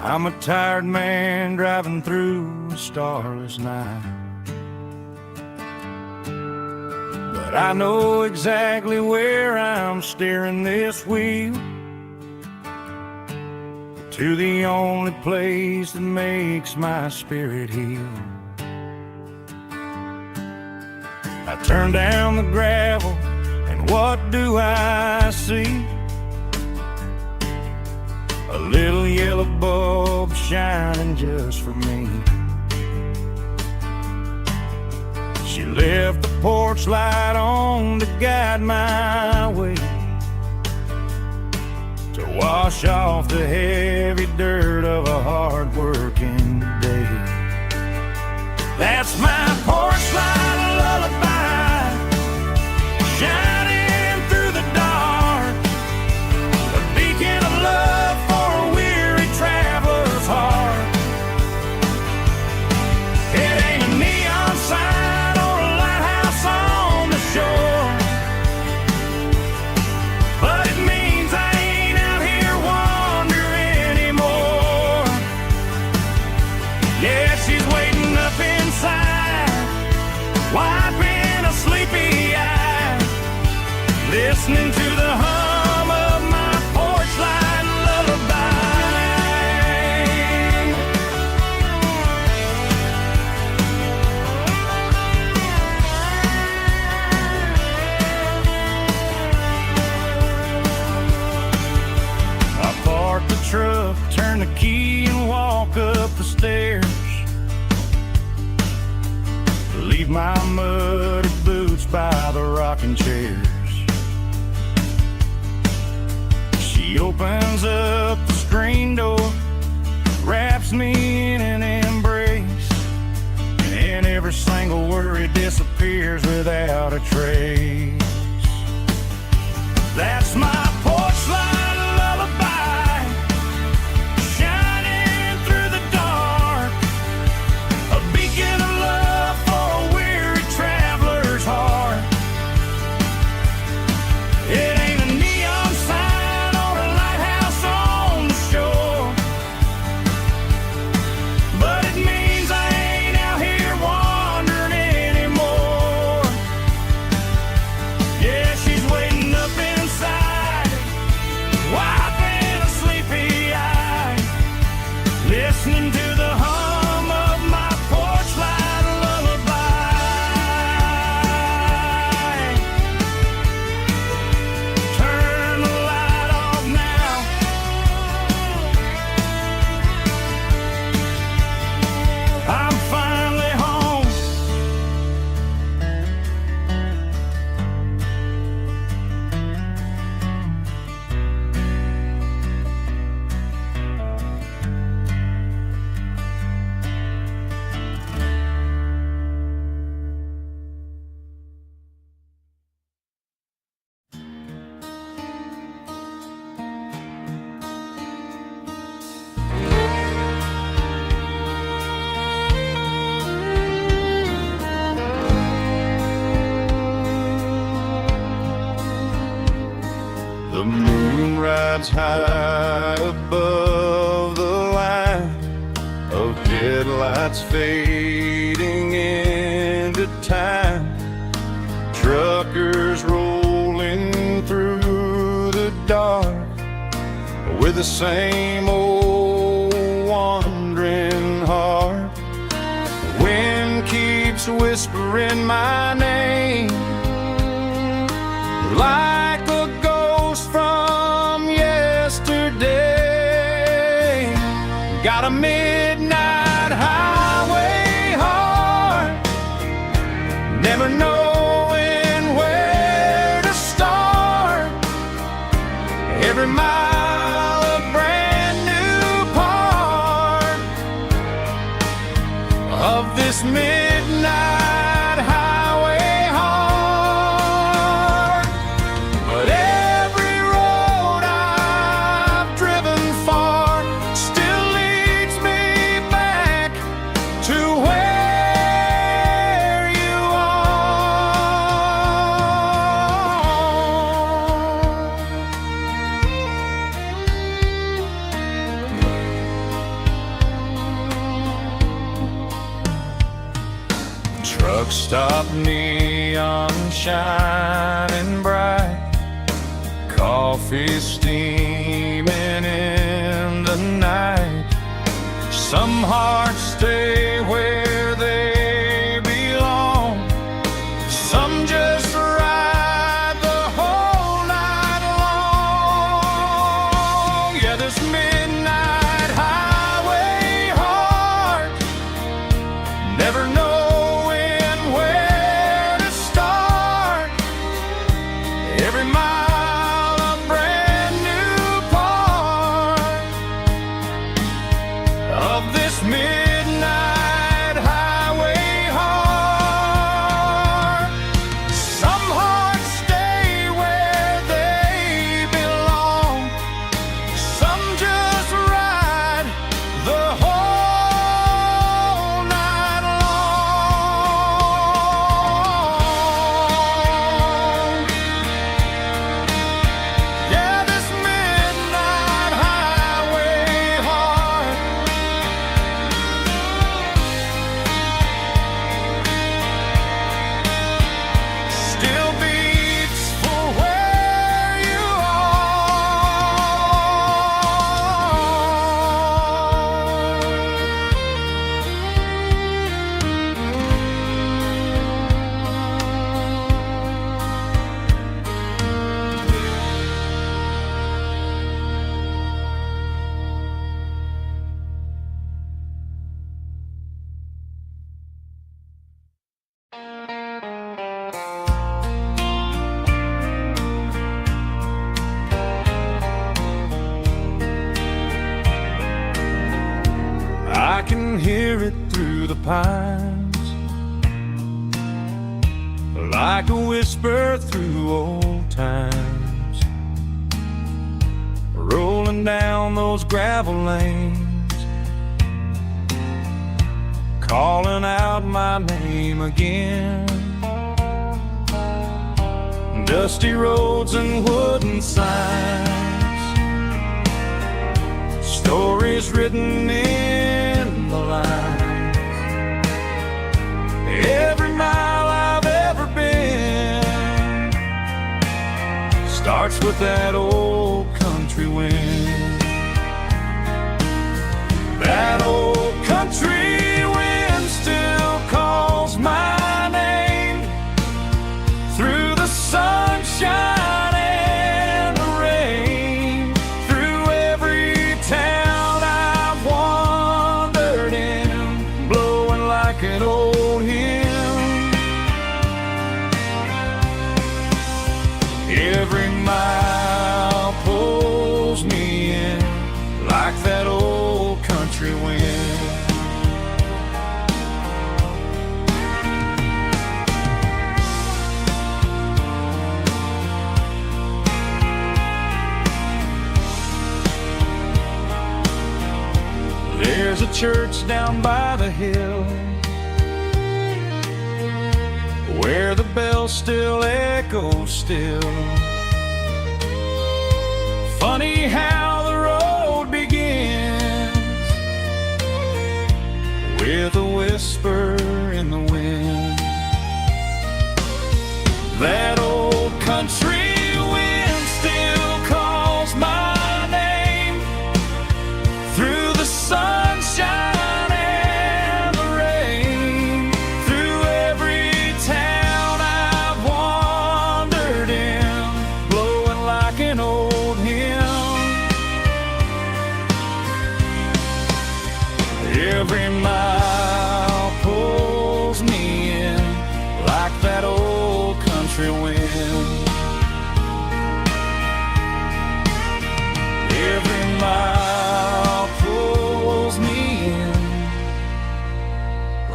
I'm a tired man driving through a starless night. But I know exactly where I'm steering this wheel, to the only place that makes my spirit heal. I turn down the gravel, and what do I see? A little yellow bulb shining just for me. She left the porch light on to guide my way, to wash off the heavy dirt of a hard-working day. That's my porch light lullaby, shining through the dark, a beacon of love for a weary traveler's heart. It ain't a neon sign or a lighthouse on the shore, but it means I ain't out here wandering anymore. Yeah, she's waiting up inside, wiping a sleepy eye, listening to the hum of my porch light lullaby. I park the truck, turn the key and walk up the stairs, leave my muddy boots by the rocking chairs. She opens up the screen door, wraps me in an embrace, and every single worry disappears without a trace. That's my porch light lullaby, shining through the dark, a beacon of love for a weary traveler's heart. It ain't a neon sign or a lighthouse on the shore, but it means I ain't out here wandering anymore. Yeah, she's waiting up inside, wiping a sleepy eye, listening to the hum of my porch light lullaby. Turn the light off now, I'm finally home. The moon rides high above the line of headlights fading into time. Truckers rolling through the dark with the same old wandering heart. The wind keeps whispering my name like a ghost from yesterday. a midnight highway heart, never knowing where to start. Every mile a brand new part of this midnight highway heart. But every road I've driven far still leads me back to where you are. Truck stop, neon shining bright, coffee steaming in the night. Some hearts stay where they belong, some just ride the whole night long. Yeah, this midnight highway heart, never knowing where to start. Every mile a brand new part of this midnight highway heart. Some hearts stay where they belong, some just ride the whole night long. Yeah, this midnight highway heart still beats for where you I can hear it through the pines, like a whisper through old times, rolling down those gravel lanes, calling out my name again. Dusty roads and wooden signs, stories written in the lines. Every mile I've ever been starts with that old country wind. That old country wind still calls my name through the sunshine and the rain, through every town I've wandered in, blowing like an old hymn. Every mile pulls me in like that old country wind. There's a church down by the hill where the bells still echo still. Funny how the road begins with a whisper in the wind. That old country wind still calls my name through the sunshine and the rain, through every town I've wandered in, blowing like an old hymn. Every mile pulls me in like that old country wind. Every mile pulls me in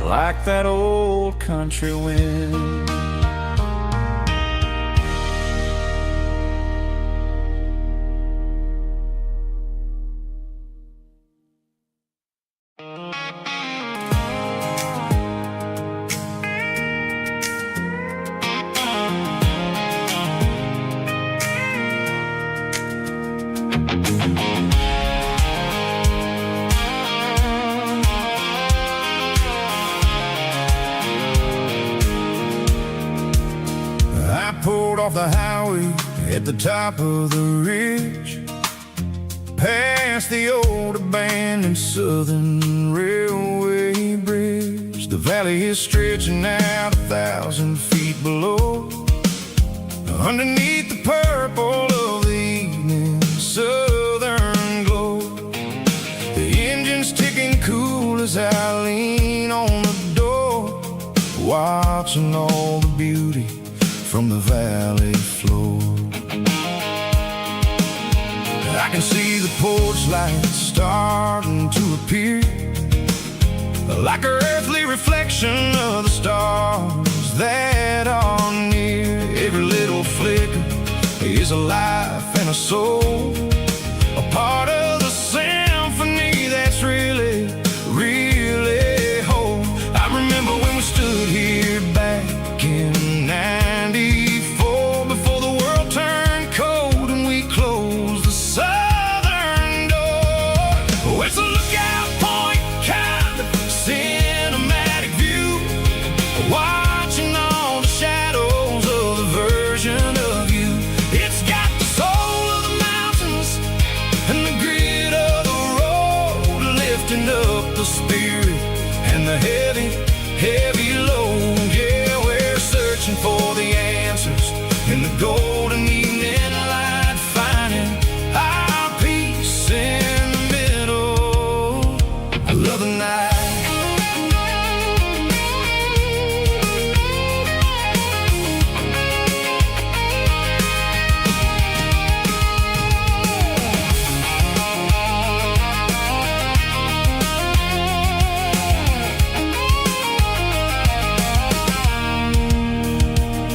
like that old country wind. Pulled off the highway at the top of the ridge, past the old abandoned Southern Railway bridge. The valley is stretching out 1,000 feet below, underneath the purple of the evening southern glow. The engine's ticking cool as I lean on the door, watching all the beauty from the valley floor. I can see the porch lights starting to appear, like an earthly reflection of the stars that are near. Every little flicker is a life and a soul, a part of the symphony that's really, really whole. I remember when we stood here back in '94, before the world turned cold and we closed the southern door. Oh, it's a lookout point, kind of cinematic view, watching all the shadows of the version of you. It's got the soul of the mountains and the grit of the road, lifting up the spirit and the heavy, heavy load. Yeah, we're searching for the answers in the golden evening light, finding our peace in the middle of the night.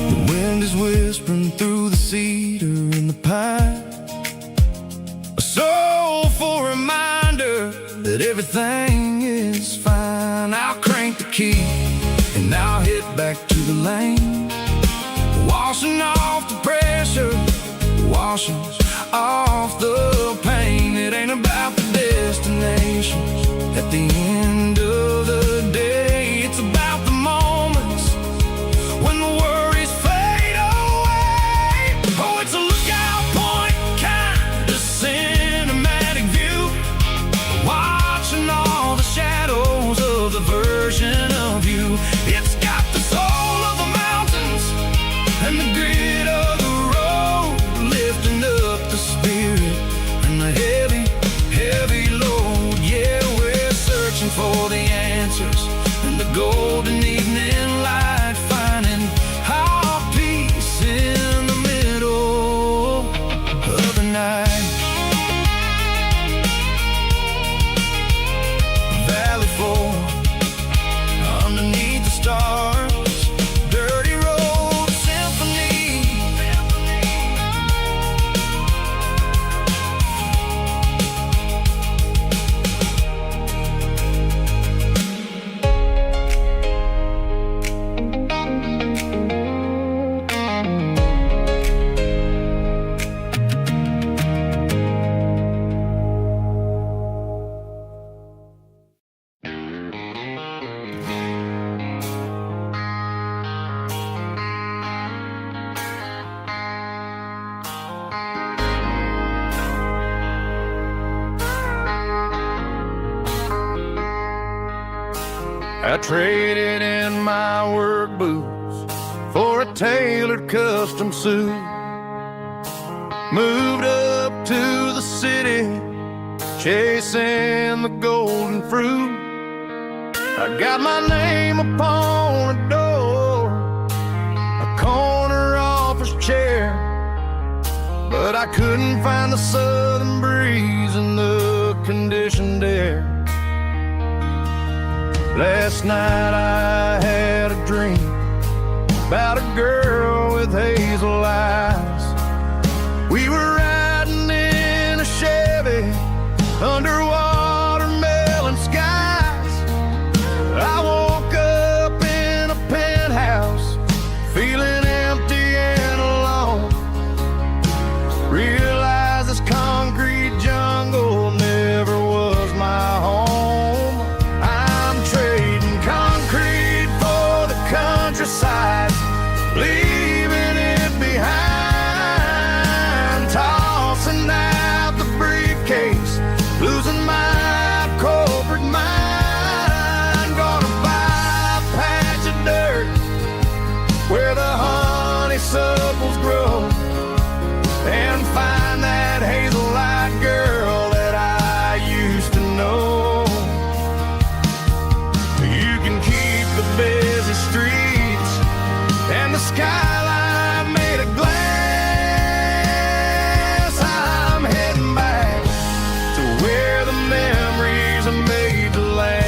The wind is whispering through the cedar and the pine, a soulful reminder that everything is fine. I'll crank the key and I'll head back to the lane, washing off the pressure, washing off the pain. It ain't about the destinations at the end of the day, it's about the moments when the worries fade away. Oh, it's a lookout point, kind of cinematic view, watching all the shadows of the version of you. It's got the soul of the mountains and the grit of the road, lifting up the spirit and the heavy, heavy load. Yeah, we're searching for the answers in the golden evening light, finding our peace in the middle of the night. Valley floor, underneath the stars, dirty road symphony. I traded in my work boots for a tailored custom suit. Moved up to the city, chasing the golden fruit. I got my name upon a door, a corner office chair, but I couldn't find the southern breeze in the conditioned air. Last night I had a dream about a girl with hazel eyes. We were riding in a Chevy under watermelon skies. I woke up in a penthouse feeling empty and alone. Realized this concrete jungle never was my home. I'm trading concrete for the countryside, leaving it behind, tossing out the briefcase, losing my corporate mind. Gonna buy a patch of dirt where the honeysuckles grow, and find that hazel-eyed girl that I used to know. You can keep the busy streets and the skyline made of glass. I'm heading back to where the memories are made to last.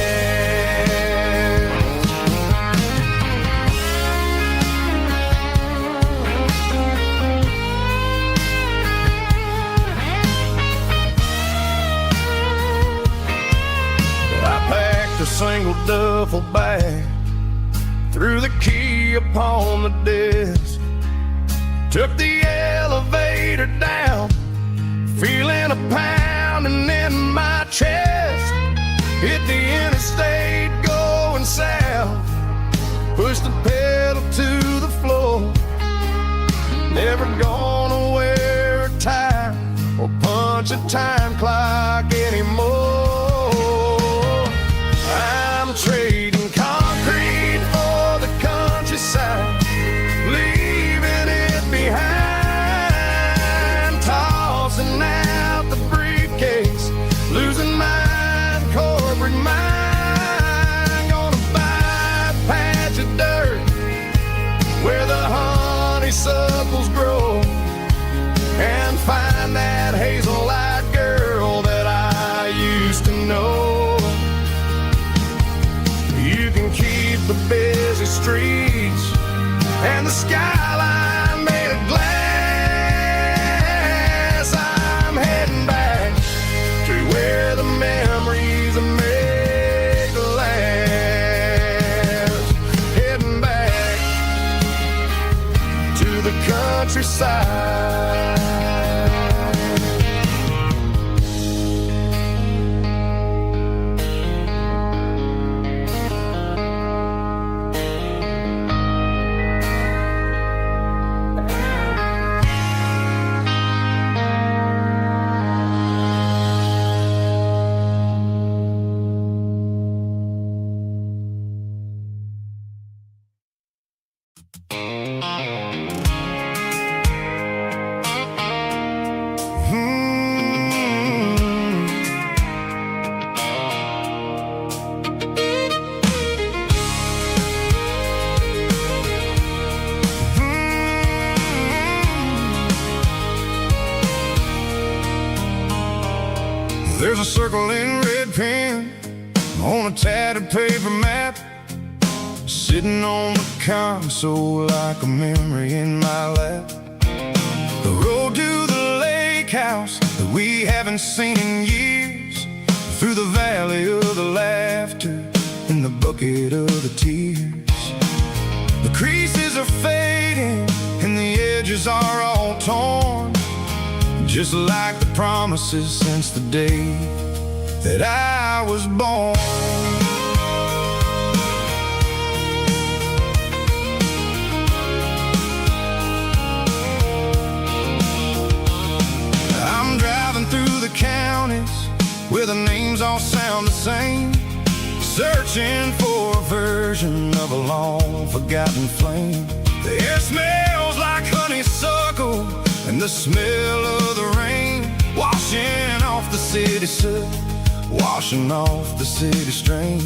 I packed a single duffel bag, threw the key upon the desk, took the elevator down, feeling a pounding in my chest. Hit the interstate going south, pushed the pedal to the floor. Never gonna wear a tie or punch a time clock anymore. I'm trading concrete for the countryside, leaving it behind, tossing out the briefcase, losing my corporate mind. Gonna buy a patch of dirt where the honeysuckles grow, and find that hazel-eyed girl that I used to know. You can keep the busy streets and the skyline made of glass. I'm heading back to where the memories are made to last. Heading back to the countryside. There's a circle in red pen on a tattered paper map, sitting on the console like a memory in my lap. The road to the lake house that we haven't seen in years, through the valley of the laughter and the bucket of the tears. The creases are fading and the edges are all torn, just like the promises since the day that I was born. I'm driving through the counties where the names all sound the same, searching for a version of a long forgotten flame. The air smells like honeysuckle and the smell of the rain, washing off the city soot, washing off the city strain.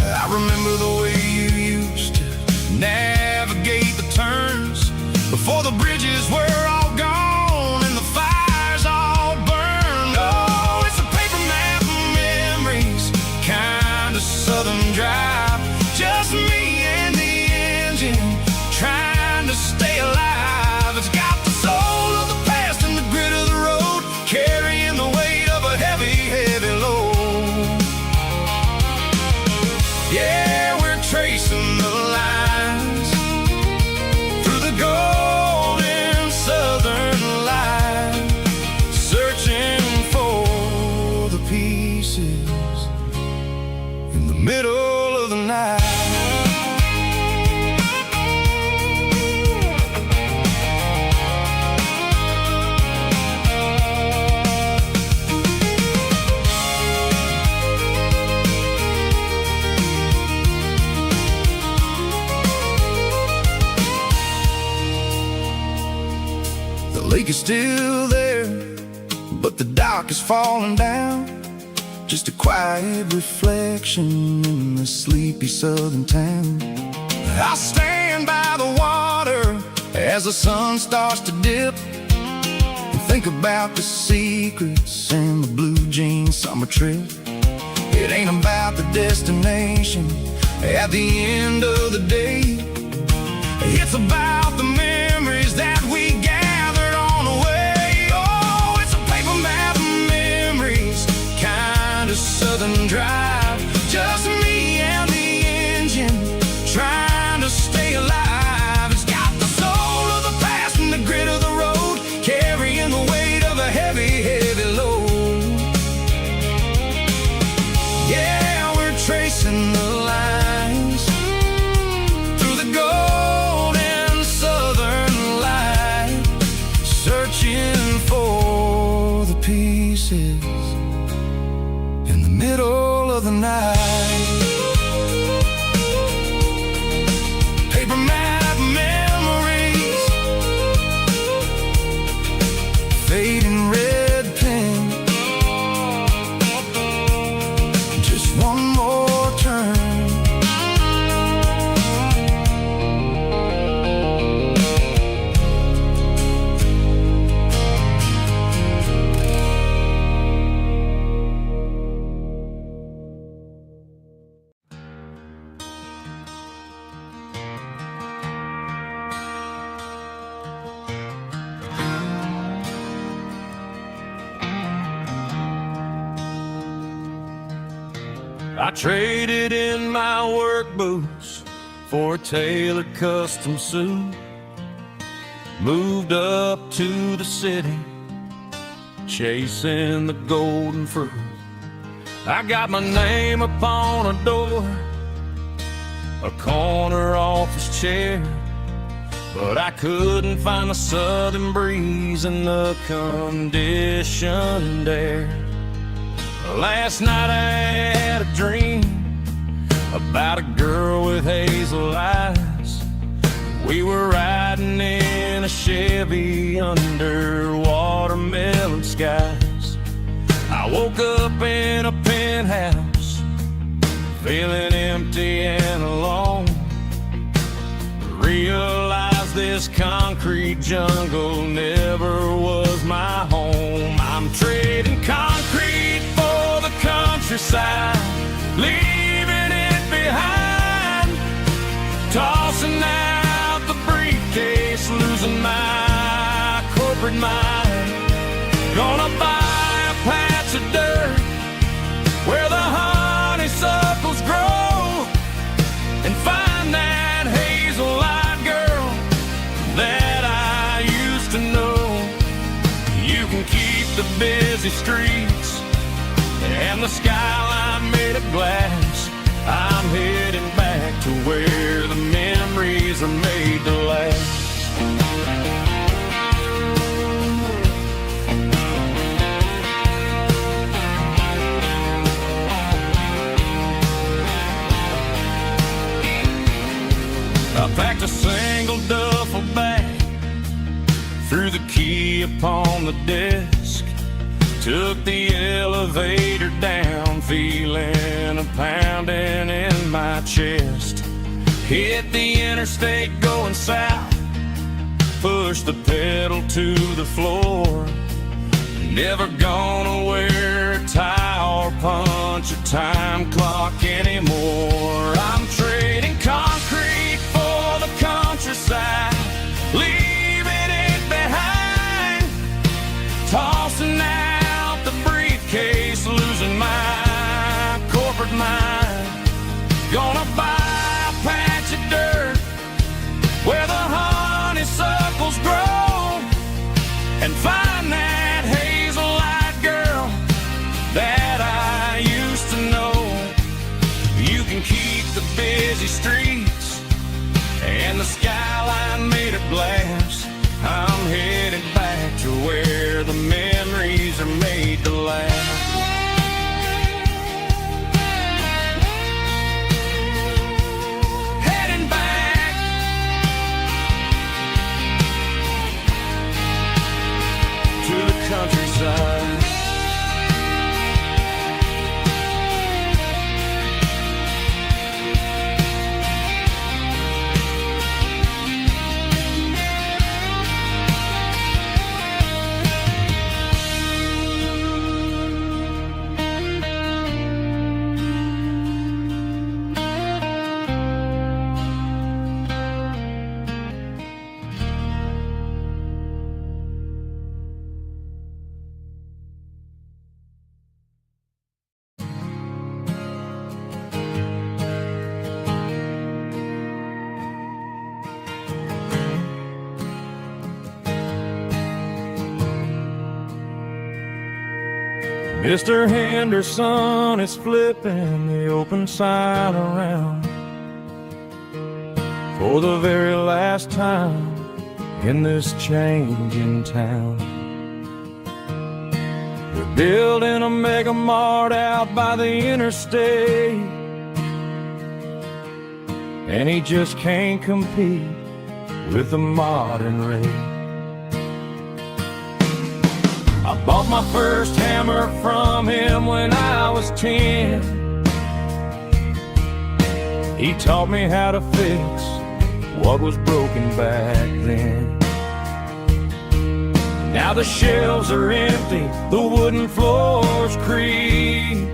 I remember the way you used to navigate the turns before the bridges were all gone and the fires all burned. Oh, it's a paper map of memories, kind of southern drive. Just me and the engine trying to stay alive. It's got the soul of the past and the grit of the road, carrying the weight of a heavy, heavy load. Yeah, we're tracing the lines through the golden southern light, searching for the pieces in the middle of the night. The lake is still there, but the dock is falling down. Just a quiet reflection in the sleepy southern town. I stand by the water as the sun starts to dip and think about the secrets and the blue jean summer trip. It ain't about the destination at the end of the day. It's about the memories that we gathered on the way. Oh, it's a paper map of memories, kind of southern drive. Just me and the engine trying to stay alive. It's got the soul of the past and the grit of the road, carrying the weight of a heavy, heavy load. Yeah, we're tracing the lines through the golden southern light, searching for the pieces in the middle of the night. Paper map memories, fading red pen, just one more turn. I traded in my work boots for a tailored custom suit. Moved up to the city, chasing the golden fruit. I got my name upon a door, a corner office chair, but I couldn't find the southern breeze in the conditioned air. Last night I had a dream about a girl with hazel eyes. We were riding in a Chevy under watermelon skies. I woke up in a penthouse, feeling empty and alone. Realized this concrete jungle never was my home. I'm trading concrete for the countryside, leaving it behind, tossing out the briefcase, losing my corporate mind. Gonna buy a patch of dirt where the honeysuckles grow and find that hazel-eyed girl that I used to know. You can keep the busy streets and the skyline made of glass. I'm heading back to where the memories are made to last. I packed a single duffel bag, threw the key upon the desk, Took the elevator down, feeling a pounding in my chest. Hit the interstate going south, pushed the pedal to the floor. Never gonna wear a tie or punch a time clock anymore. I'm trading concrete for the countryside, leaving it behind, tossing out the briefcase, losing my corporate mind. Gonna buy a patch of dirt where the honeysuckles grow and find that hazel-eyed girl that I used to know. You can keep the busy streets and the skyline made of glass. I'm headed back to where the memories are made to last. Heading back to the countryside. Mr. Henderson is flipping the open sign around for the very last time in this changing town. They're building a mega mart out by the interstate, and he just can't compete with the modern rate. I bought my first hammer from him when I was 10. He taught me how to fix what was broken back then. Now the shelves are empty, the wooden floors creak,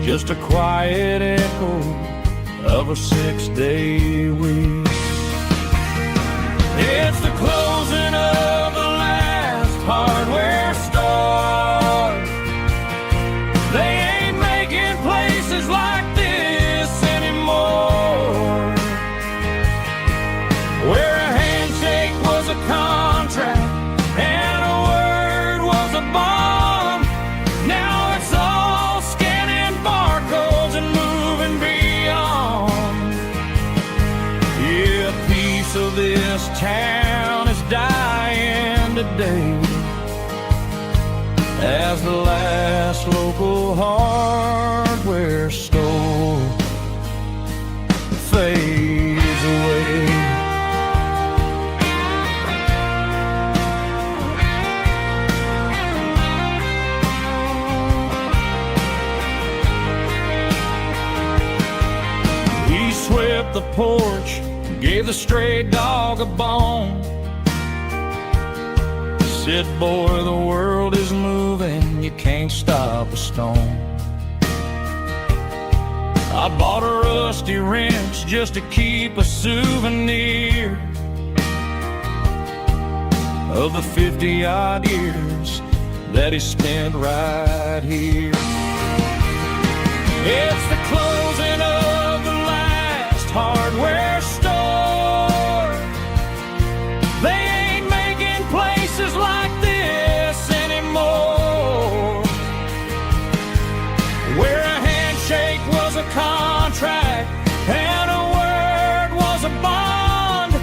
just a quiet echo of a 6-day week. It's the closing of the hardware store. They ain't making places like this anymore, where a handshake was a contract and a word was a bond. Now it's all scanning barcodes and moving beyond. Yeah, a piece of this town is dying today as the last local hardware store fades away. He swept the porch, gave the stray dog a bone, said, boy, the world is moving, you can't stop a stone. I bought a rusty wrench just to keep a souvenir of the 50-odd years that he spent right here. It's the closing of the last hardware store. They ain't making places like this anymore, where a handshake was a contract and a word was a bond.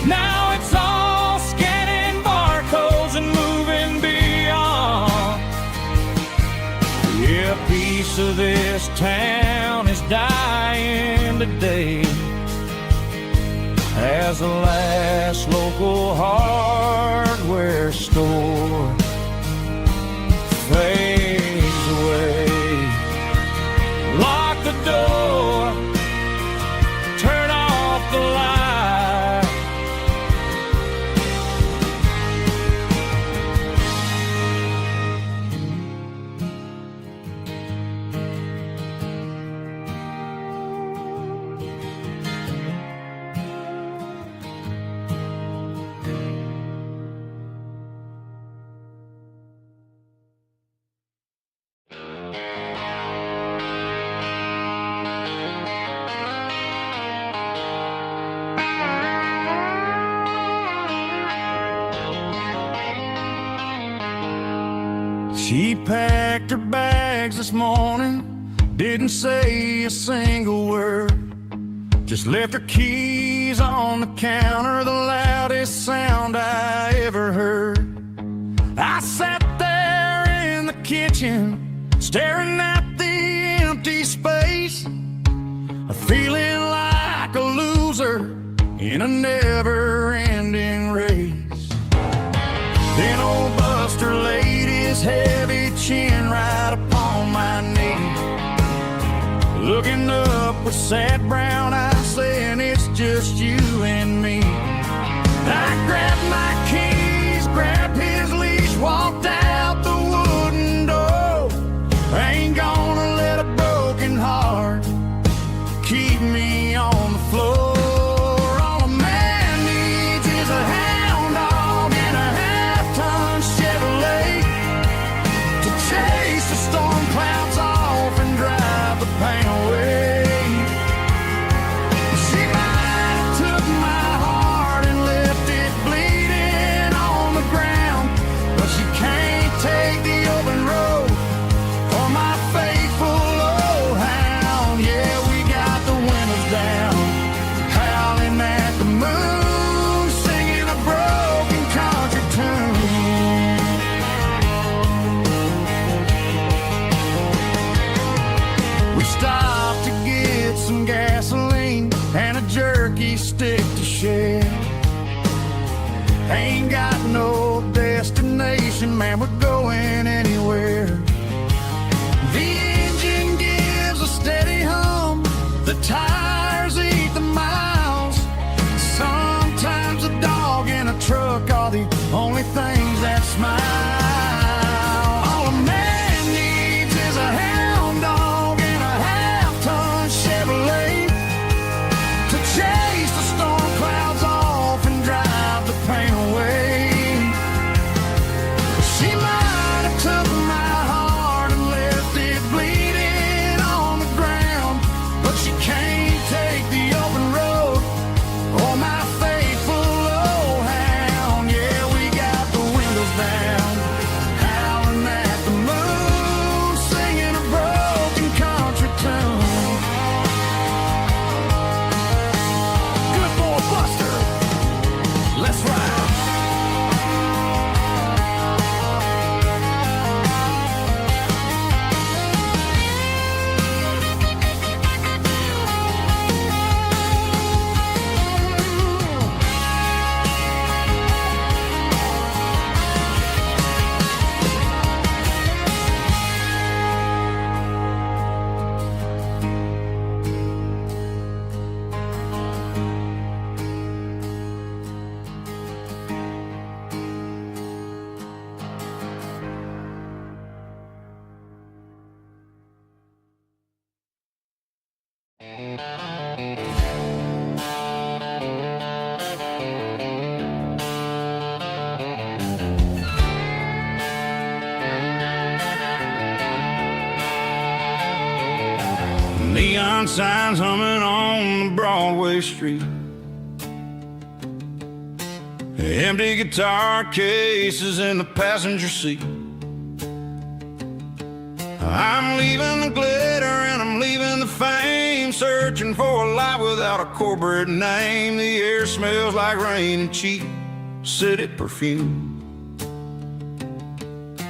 Now it's all scanning barcodes and moving beyond. Yeah, a piece of this town is dying today as the last local hardware store She packed her bags this morning, didn't say a single word, just left her keys on the counter, the loudest sound I ever heard. I sat there in the kitchen, staring at the empty space, feeling like a loser in a never-ending race. Then old Buster laid his heavy chin right upon my knee, looking up with sad brown eyes, saying it's just you and me. I grabbed my keys, grabbed his leash, walked out the wooden door. I ain't gonna let a broken heart keep me on the floor. All a man needs is a hound dog and a half-ton Chevrolet to chase the storm clouds off and drive the pain away. She might have took my heart and left it bleeding on the ground, but she can't take the open road for my faithful old hound. Yeah, we got the windows down, howling at the moon, singing a broken country tune. We stopped to get some gasoline and a jerky stick to share. Ain't got no destination, man, we're going anywhere. The engine gives a steady hum, the tires eat the miles. Sometimes a dog in a truck are the only things that smile. All a man needs is a hound dog and a half-ton Chevrolet to chase the storm clouds off and drive the pain away. She might have took my heart and left it bleeding on the ground, but she can't take the open road or my faithful old hound. Yeah, we got the windows down, howling at the moon, singing a broken country tune. Good boy Buster, let's ride. Neon signs humming on the Broadway street, empty guitar cases in the passenger seat. I'm leaving the glitter and I'm leaving the fame, searching for a life without a corporate name. The air smells like rain and cheap city perfume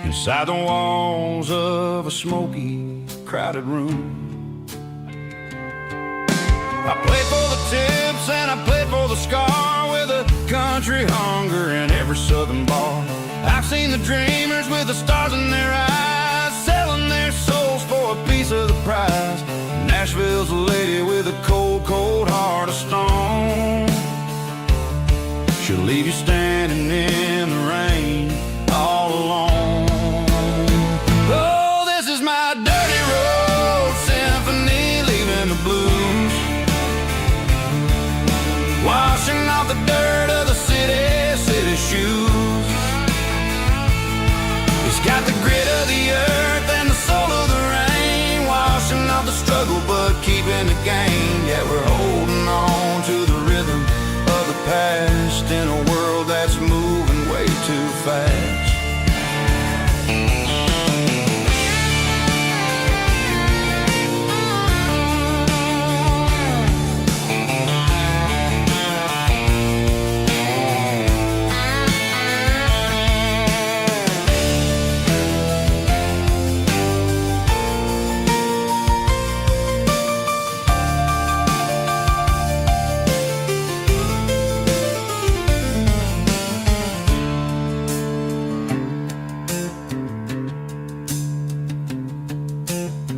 inside the walls of a smoky, crowded room. I played for the tips and I played for the scar, with a country hunger in every southern bar. I've seen the dreamers with the stars in their eyes, selling their souls for a piece of the prize. Nashville's a lady with a cold, cold heart of stone. She'll leave you standing in the rain all alone. Oh, this is my dirty road symphony, leaving the blues, washing off the dirt of the city shoes. It's got the grit of the earth and the soul of the rain, washing off the struggle but keeping the game. Yeah, we're holding on to the rhythm of the past in a world that's moving way too fast.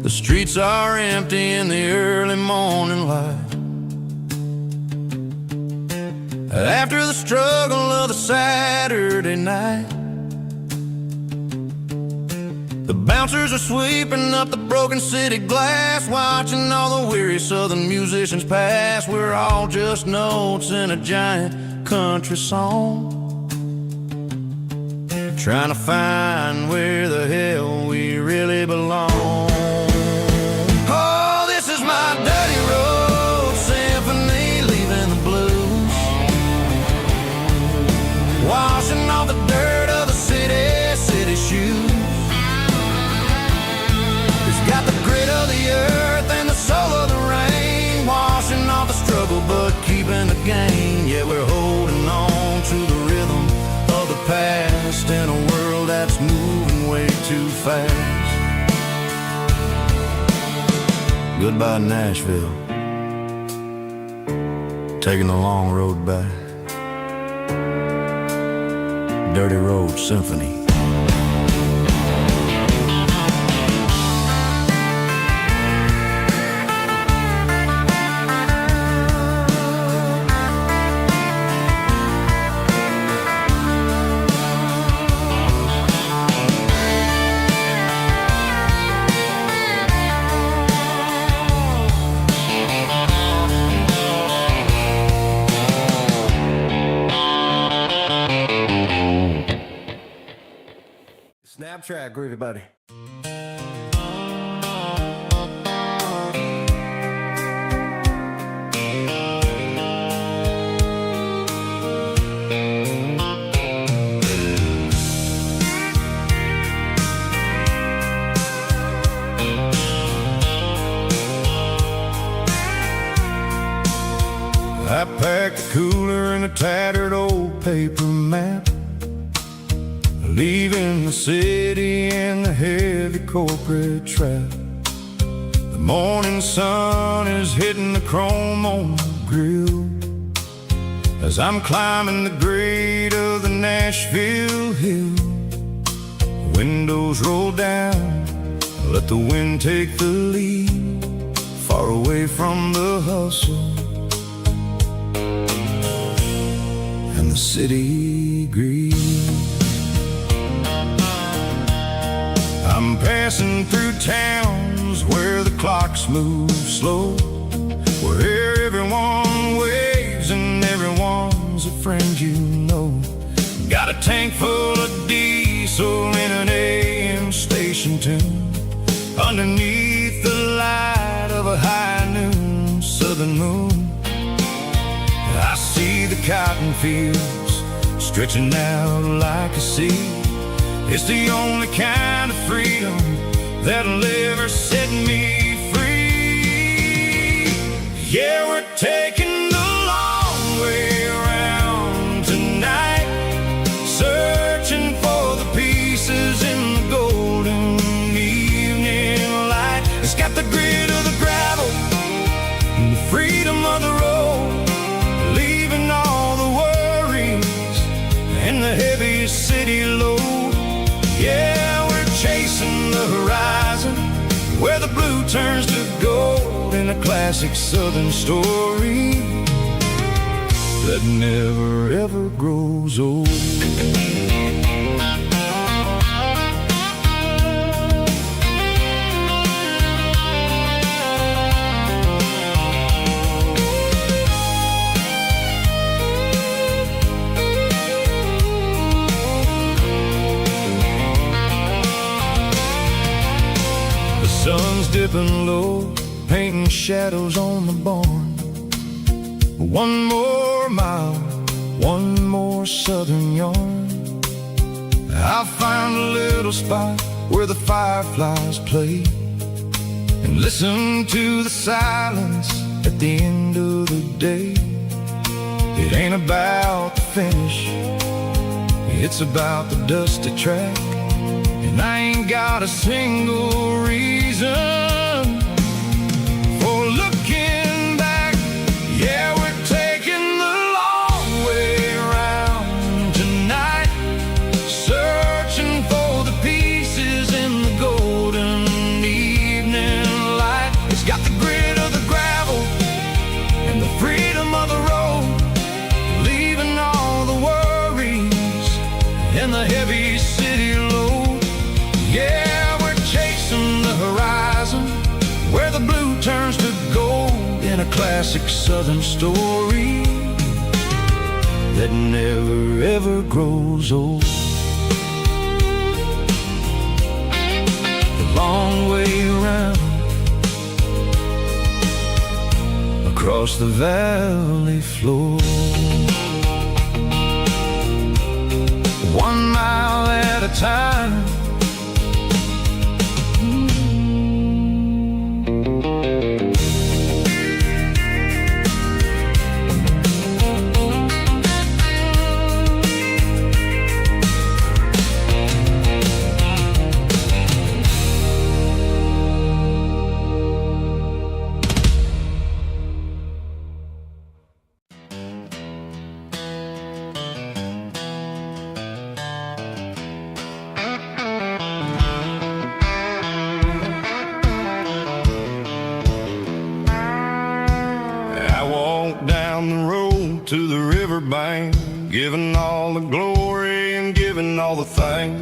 The streets are empty in the early morning light. After the struggle of the Saturday night, the bouncers are sweeping up the broken city glass, watching all the weary southern musicians pass. We're all just notes in a giant country song, trying to find where the hell we really belong. Oh, this is my dirty road symphony, leaving the blues, washing off the dirt of the city shoes. It's got the grit of the earth and the soul of the rain, washing off the struggle but keeping the gain. Yeah, we're holding on to the rhythm of the past in a world that's moving way too fast. Goodbye Nashville, taking the long road back. Dirty Road Symphony. Snap track, groovy buddy. I packed a cooler and a tattered old paper map, leaving the city in the heavy corporate trap. The morning sun is hitting the chrome on the grill as I'm climbing the grade of the Nashville hill. The windows roll down, let the wind take the lead, far away from the hustle and the city greed. I'm passing through towns where the clocks move slow, where everyone waves and everyone's a friend you know. Got a tank full of diesel in an AM station tune, underneath the light of a high noon southern moon. I see the cotton fields stretching out like a sea. It's the only kind of freedom that'll ever set me free. Yeah, we're taking the long way around tonight, searching for the pieces in the golden evening light. It's got the grit of the gravel and the freedom of the road, leaving all the worries and the heavy city load. Yeah, we're chasing the horizon, where the blue turns to gold, in a classic southern story that never ever grows old. Sun's dipping low, painting shadows on the barn. One more mile, one more southern yarn. I'll find a little spot where the fireflies play, and listen to the silence at the end of the day. It ain't about the finish, it's about the dusty track. And I ain't got a single reason for looking back. Yeah, we're taking the long way around tonight, searching for the pieces in the golden evening classic southern story that never ever grows old. The long way around across the valley floor, 1 mile at a time. Down the road to the riverbank, giving all the glory and giving all the thanks.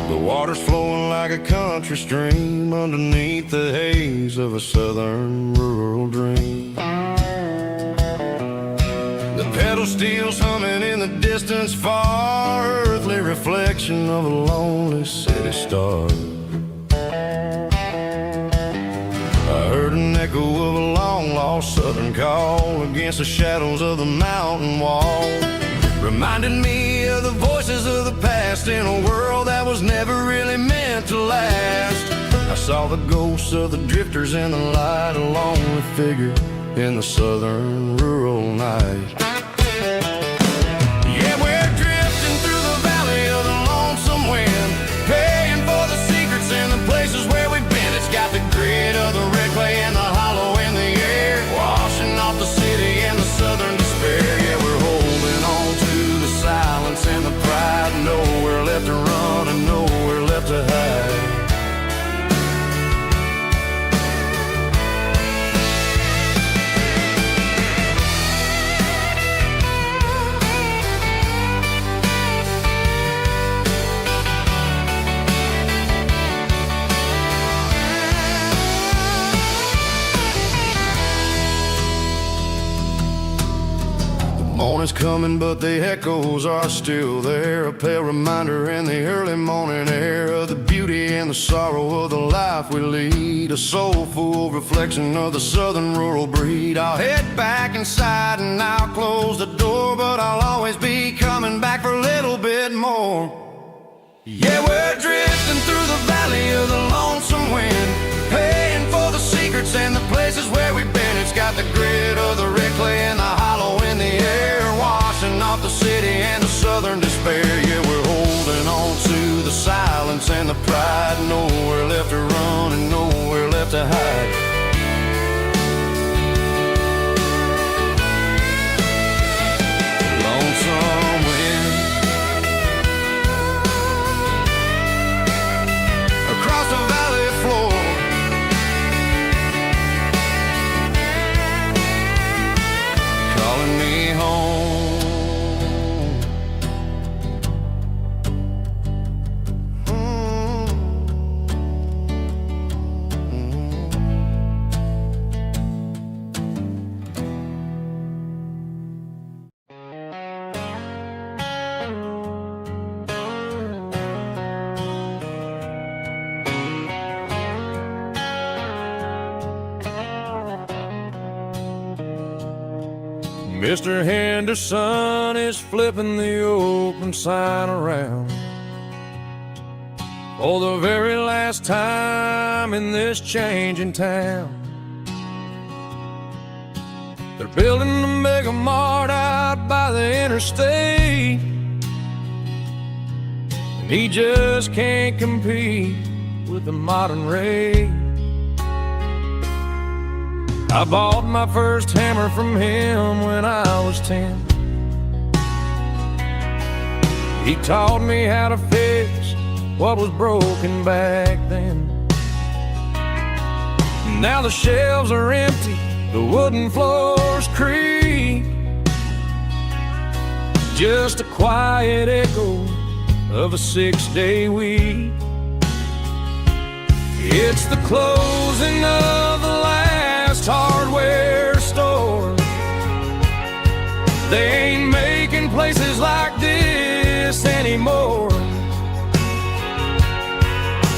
The water's flowing like a country stream underneath the haze of a southern rural dream. The pedal steel's humming in the distance far, earthly reflection of a lonely city star. I heard an echo of a long-lost southern call against the shadows of the mountain wall, reminded me of the voices of the past in a world that was never really meant to last. I saw the ghosts of the drifters in the light, a lonely figure in the southern rural night. Yeah, we're drifting through the valley of the lonesome wind, paying for the secrets and the places where we've been. It's got the grit of the red clay and the hollow in the air, washing off the city and the southern despair. Yeah, we're holding on to the silence and the pride, nowhere left to run and nowhere left to hide. Morning's coming, but the echoes are still there, a pale reminder in the early morning air of the beauty and the sorrow of the life we lead, a soulful reflection of the southern rural breed. I'll head back inside and I'll close the door, but I'll always be coming back for a little bit more. Yeah, we're drifting through the valley of the lonesome wind, paying for the secrets and the places where we've been. It's got the grit of the red clay and the hollow in the air, washing off the city and the southern despair. Yeah, we're holding on to the silence and the pride, nowhere left to run and nowhere left to hide. Lonesome wind across the valley floor, calling me home. Mr. Henderson is flipping the open sign around for the very last time in this changing town. They're building a mega mart out by the interstate, and he just can't compete with the modern rate. I bought my first hammer from him when I was 10. He taught me how to fix what was broken back then. Now the shelves are empty, the wooden floors creak, just a quiet echo of a 6-day week. It's the closing of the last last hardware store. They ain't making places like this anymore,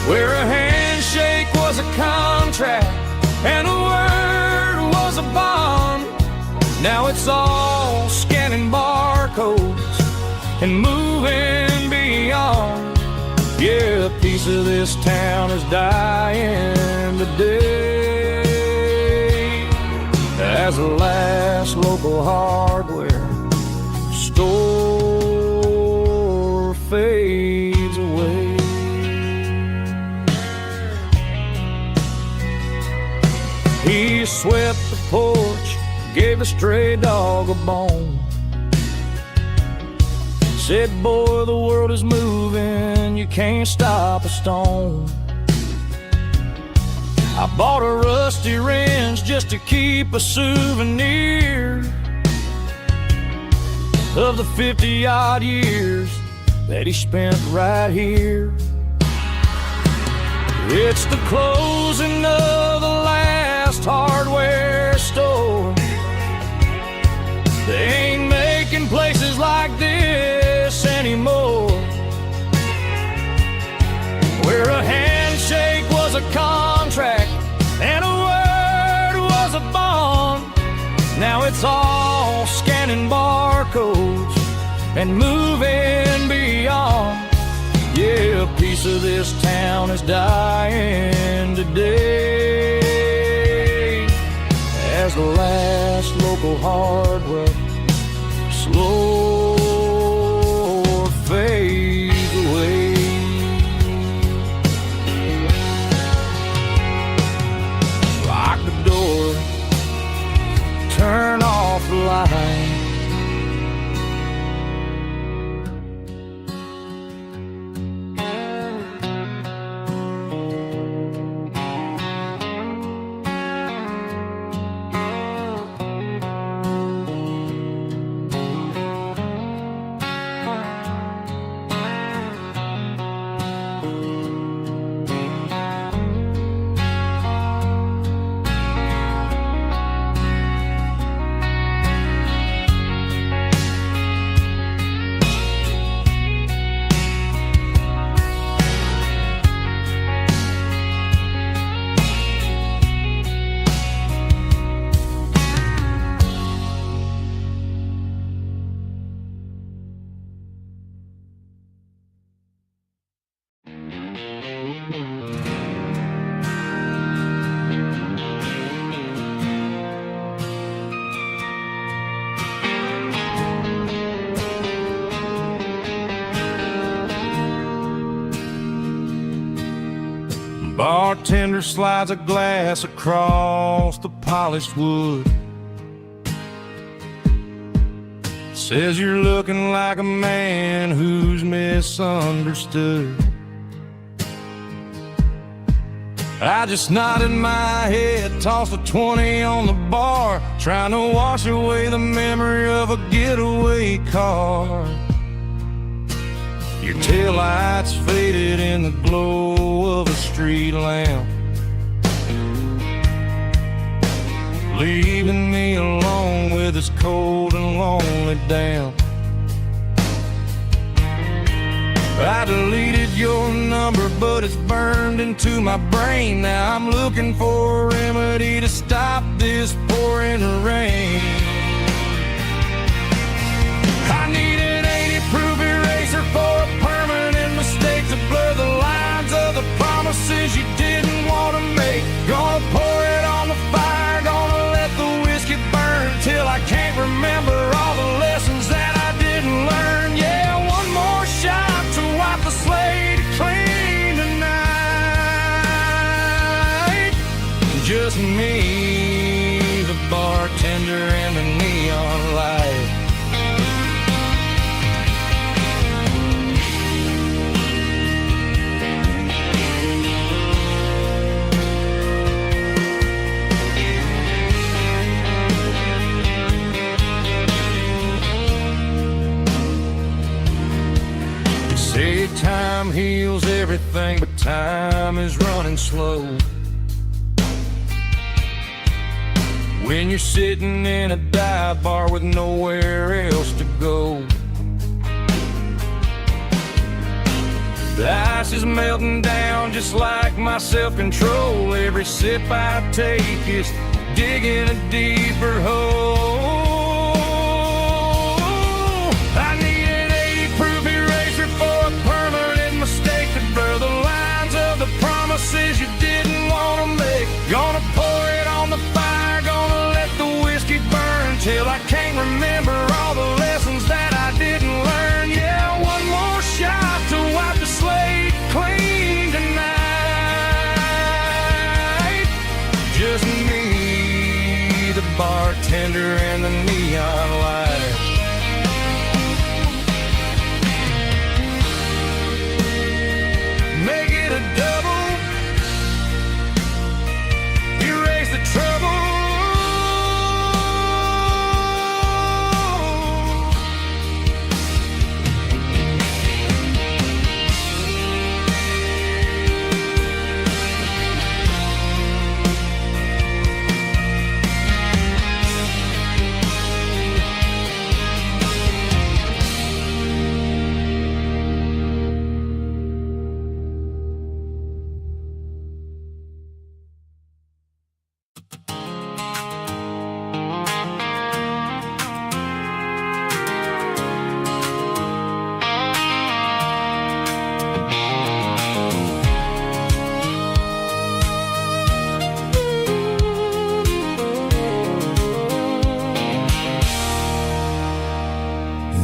where a handshake was a contract and a word was a bond. Now it's all scanning barcodes and moving beyond. Yeah, a piece of this town is dying today as the last local hardware store fades away. He swept the porch, gave the stray dog a bone. Said, boy, the world is moving, you can't stop a stone. I bought a rusty wrench just to keep a souvenir of the 50-odd years that he spent right here. It's the closing of the last hardware store. They ain't making places like this anymore, where a handshake was a contract and a word was a bond. Now it's all scanning barcodes and moving beyond. Yeah, a piece of this town is dying today as the last local hardware slow fades away. Lock the door, turn off the light. Bartender slides a glass across the polished wood. Says you're looking like a man who's misunderstood. I just nodded my head, tossed a 20 on the bar, trying to wash away the memory of a getaway car. Your taillights faded in the glow of a street lamp, leaving me alone with this cold and lonely damp. I deleted your number, but it's burned into my brain. Now I'm looking for a remedy to stop this pouring rain. I need an 80-proof eraser for a permanent mistake to blur the lines of the promises you didn't want to make. Gonna pour it on the fire, gonna let the whiskey burn till I can't remember all the lessons that I didn't learn. Yeah, one more shot to wipe the slate clean tonight. Just me, the bartender, and the neon light. Say time heals everything, but time is running slow. when you're sitting in a dive bar with nowhere else to go. The ice is melting down just like my self-control. Every sip I take is digging a deeper hole. I need an 80-proof eraser for a permanent mistake to blur the lines of the promises you didn't want to make. Gonna pour it on the fire, gonna let the whiskey burn till I can't remember all the lessons that I didn't learn. Yeah, one more shot to wipe the slate clean tonight. Just me, the bartender, and the neon light. Make it a double, erase the trouble.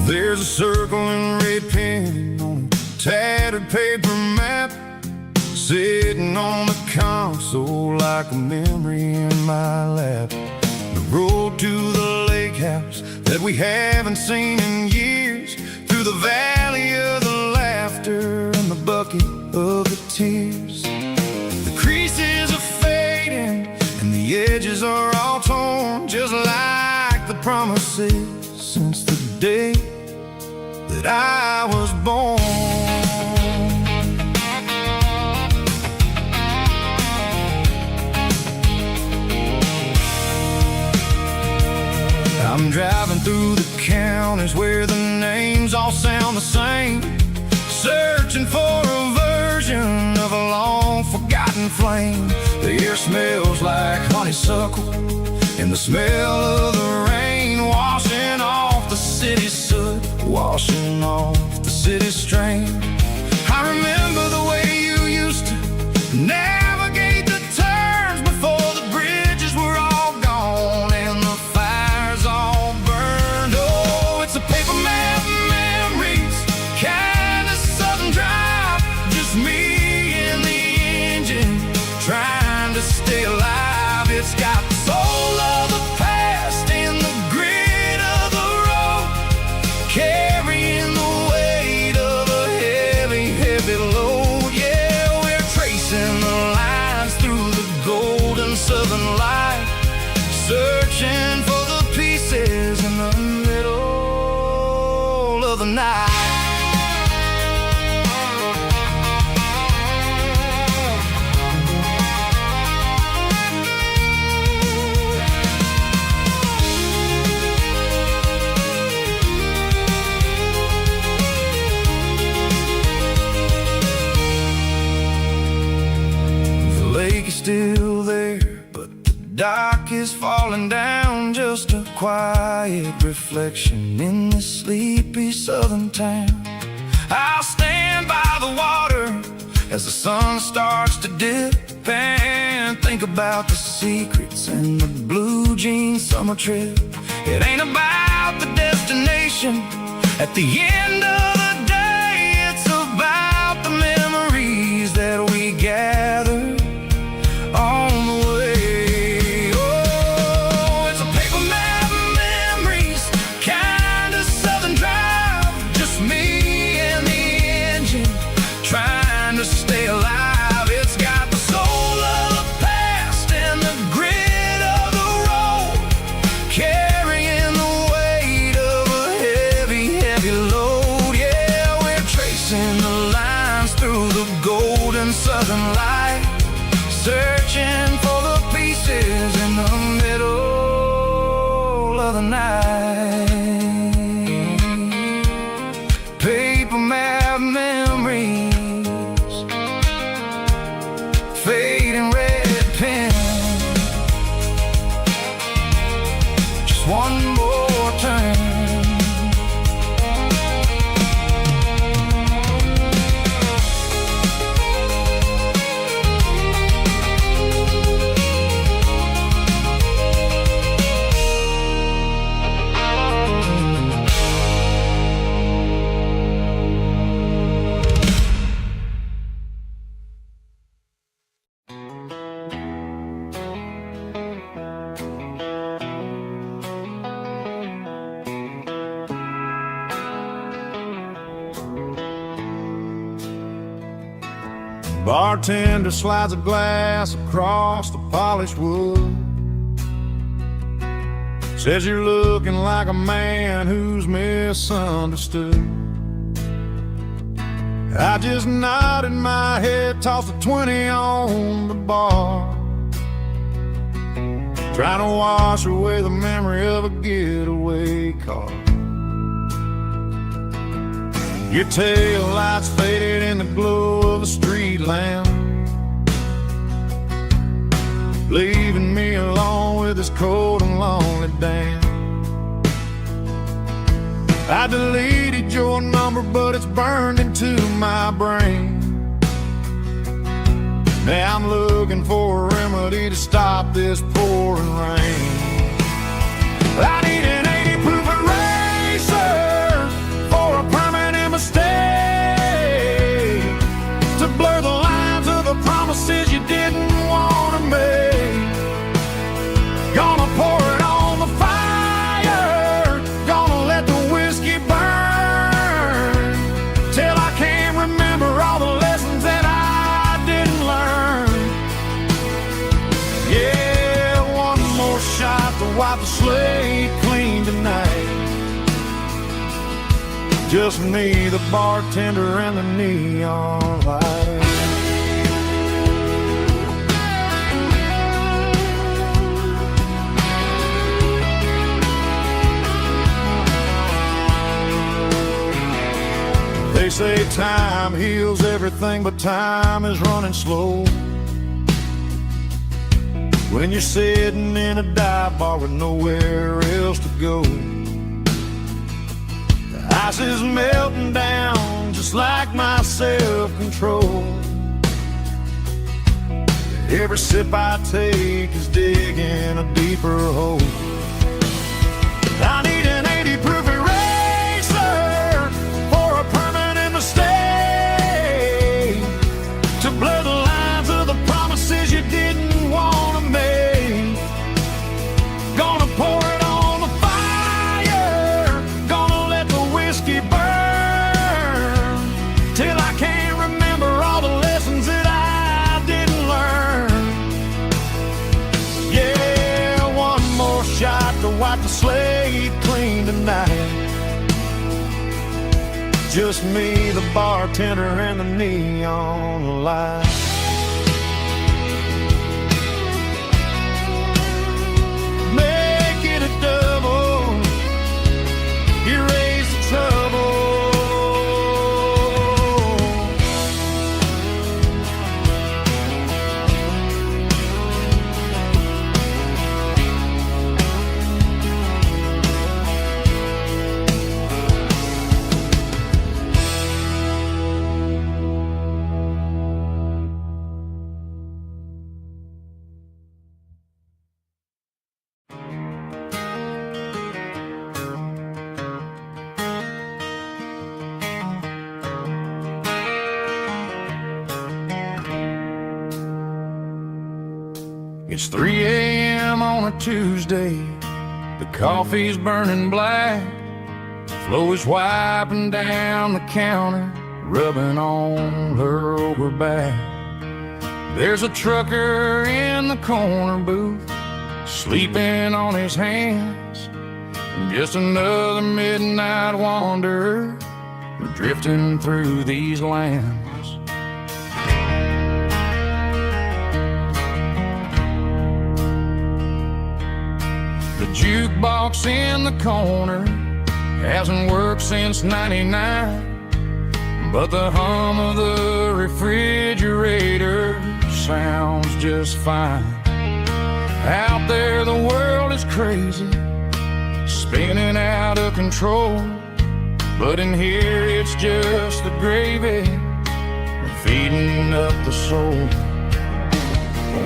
There's a circle in red pen on a tattered paper map, sitting on the console like a memory in my lap. The road to the lake house that we haven't seen in years, through the valley of the laughter and the bucket of the tears. The creases are fading and the edges are all torn, just like the promises since the day that I was born. I'm driving through the counties where the names all sound the same, searching for a version of a long forgotten flame. The air smells like honeysuckle and the smell of the rain washing off the city's soot, washing off the city's strain. I remember the way you used to navigate the turns before the bridges were all gone and the fires all burned. Oh, it's a paper map memories, kind of southern drive, just me and the engine trying to stay alive. It's got the soul of the past and the grit of the road, carrying the weight of a heavy, heavy load. Yeah, we're tracing the lines through the golden southern light, searching for the pieces in the middle of the night. The lake is still there, but the dock is falling down, just a quiet reflection in this sleepy southern town. I'll stand by the water as the sun starts to dip and think about the secrets and the blue jean summer trip. It ain't about the destination at the end of the day, it's about the memories that we gather on the way. Oh, it's a paper map memories, kind of southern drive, just me and the engine trying to stay alive. It's got the soul of the past and the grit of the road, carrying the weight of a heavy, heavy load. Yeah, we're tracing the lines through the golden southern light, searching for the pieces in the middle the night. Paper map memories, fading red pen. Just one more turn. Bartender slides a glass across the polished wood. Says you're looking like a man who's misunderstood. I just nodded my head, tossed a 20 on the bar, trying to wash away the memory of a getaway car. Your tail lights faded in the glow of a street lamp, leaving me alone with this cold and lonely damn. I deleted your number, but it's burned into my brain. Now I'm looking for a remedy to stop this pouring rain. I need an 80 proof eraser for a permanent mistake, to blur the lines of the promises you didn't want to make. Gonna pour it on the fire, gonna let the whiskey burn, till I can't remember all the lessons that I didn't learn. Yeah, one more shot to wipe the slate clean tonight. Just me, the bartender, and the neon light. They say time heals everything, but time is running slow when you're sitting in a dive bar with nowhere else to go. The ice is melting down just like my self-control. Every sip I take is digging a deeper hole. I need an 80 proof eraser for a permanent mistake, to blur the lines of the promises you didn't want to make. Gonna pour it on the fire, gonna let the whiskey burn, till I can't remember all the lessons that I didn't learn. Yeah, one more shot to wipe the slate clean tonight. Just me, the bartender, and the neon light. Make it a double, erase the trouble. It's 3 a.m. on a Tuesday. The coffee's burning black. Flo is wiping down the counter, rubbing on her over back. There's a trucker in the corner booth, sleeping on his hands. And just another midnight wanderer, drifting through these lands. The jukebox in the corner hasn't worked since '99, but the hum of the refrigerator sounds just fine. Out there the world is crazy, spinning out of control, but in here it's just the gravy feeding up the soul.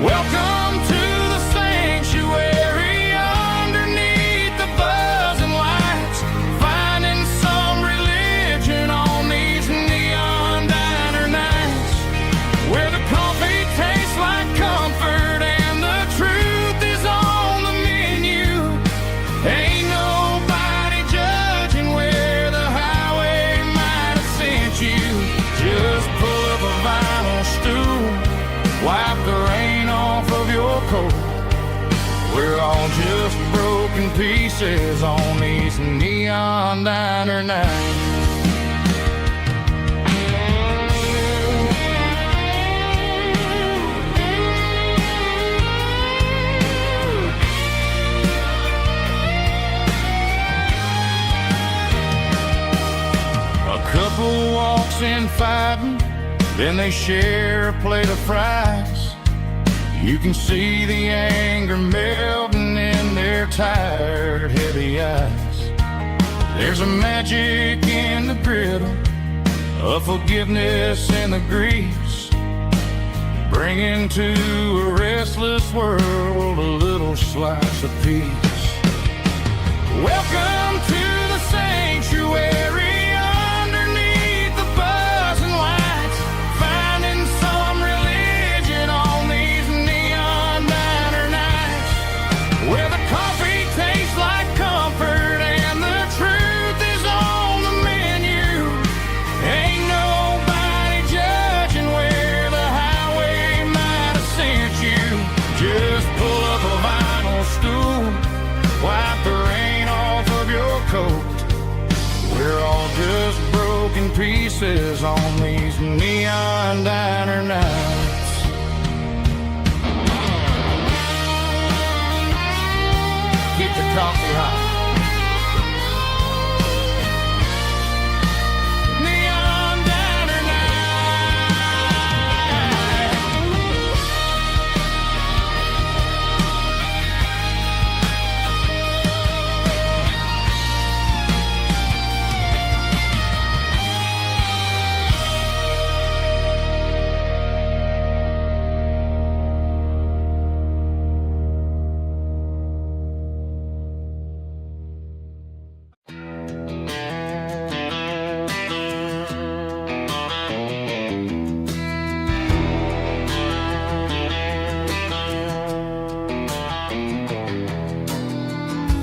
Welcome to the sanctuary underneath the buzzing lights, finding some religion on these neon diner nights, where the coffee tastes like comfort and the truth is on the menu. Ain't nobody judging where the highway might have sent you. Just pull up a vinyl stool, wipe the rain off of your coat. We're all just broken pieces on these neon diner nights. A couple walks in fighting, then they share a plate of fries. You can see the anger melting in their tired, heavy eyes. There's a magic in the griddle, a forgiveness in the grease, bringing to a restless world a little slice of peace. Welcome to the sanctuary underneath the buzzing lights, finding some religion on these neon diner nights, where the coffee tastes like comfort and the truth is on the menu. Ain't nobody judging where the highway might have sent you. Just pull up a vinyl stool, wipe the rain off of your coat. We're all just broken pieces on these neon diner nights. Keep the coffee hot. Neon diner night.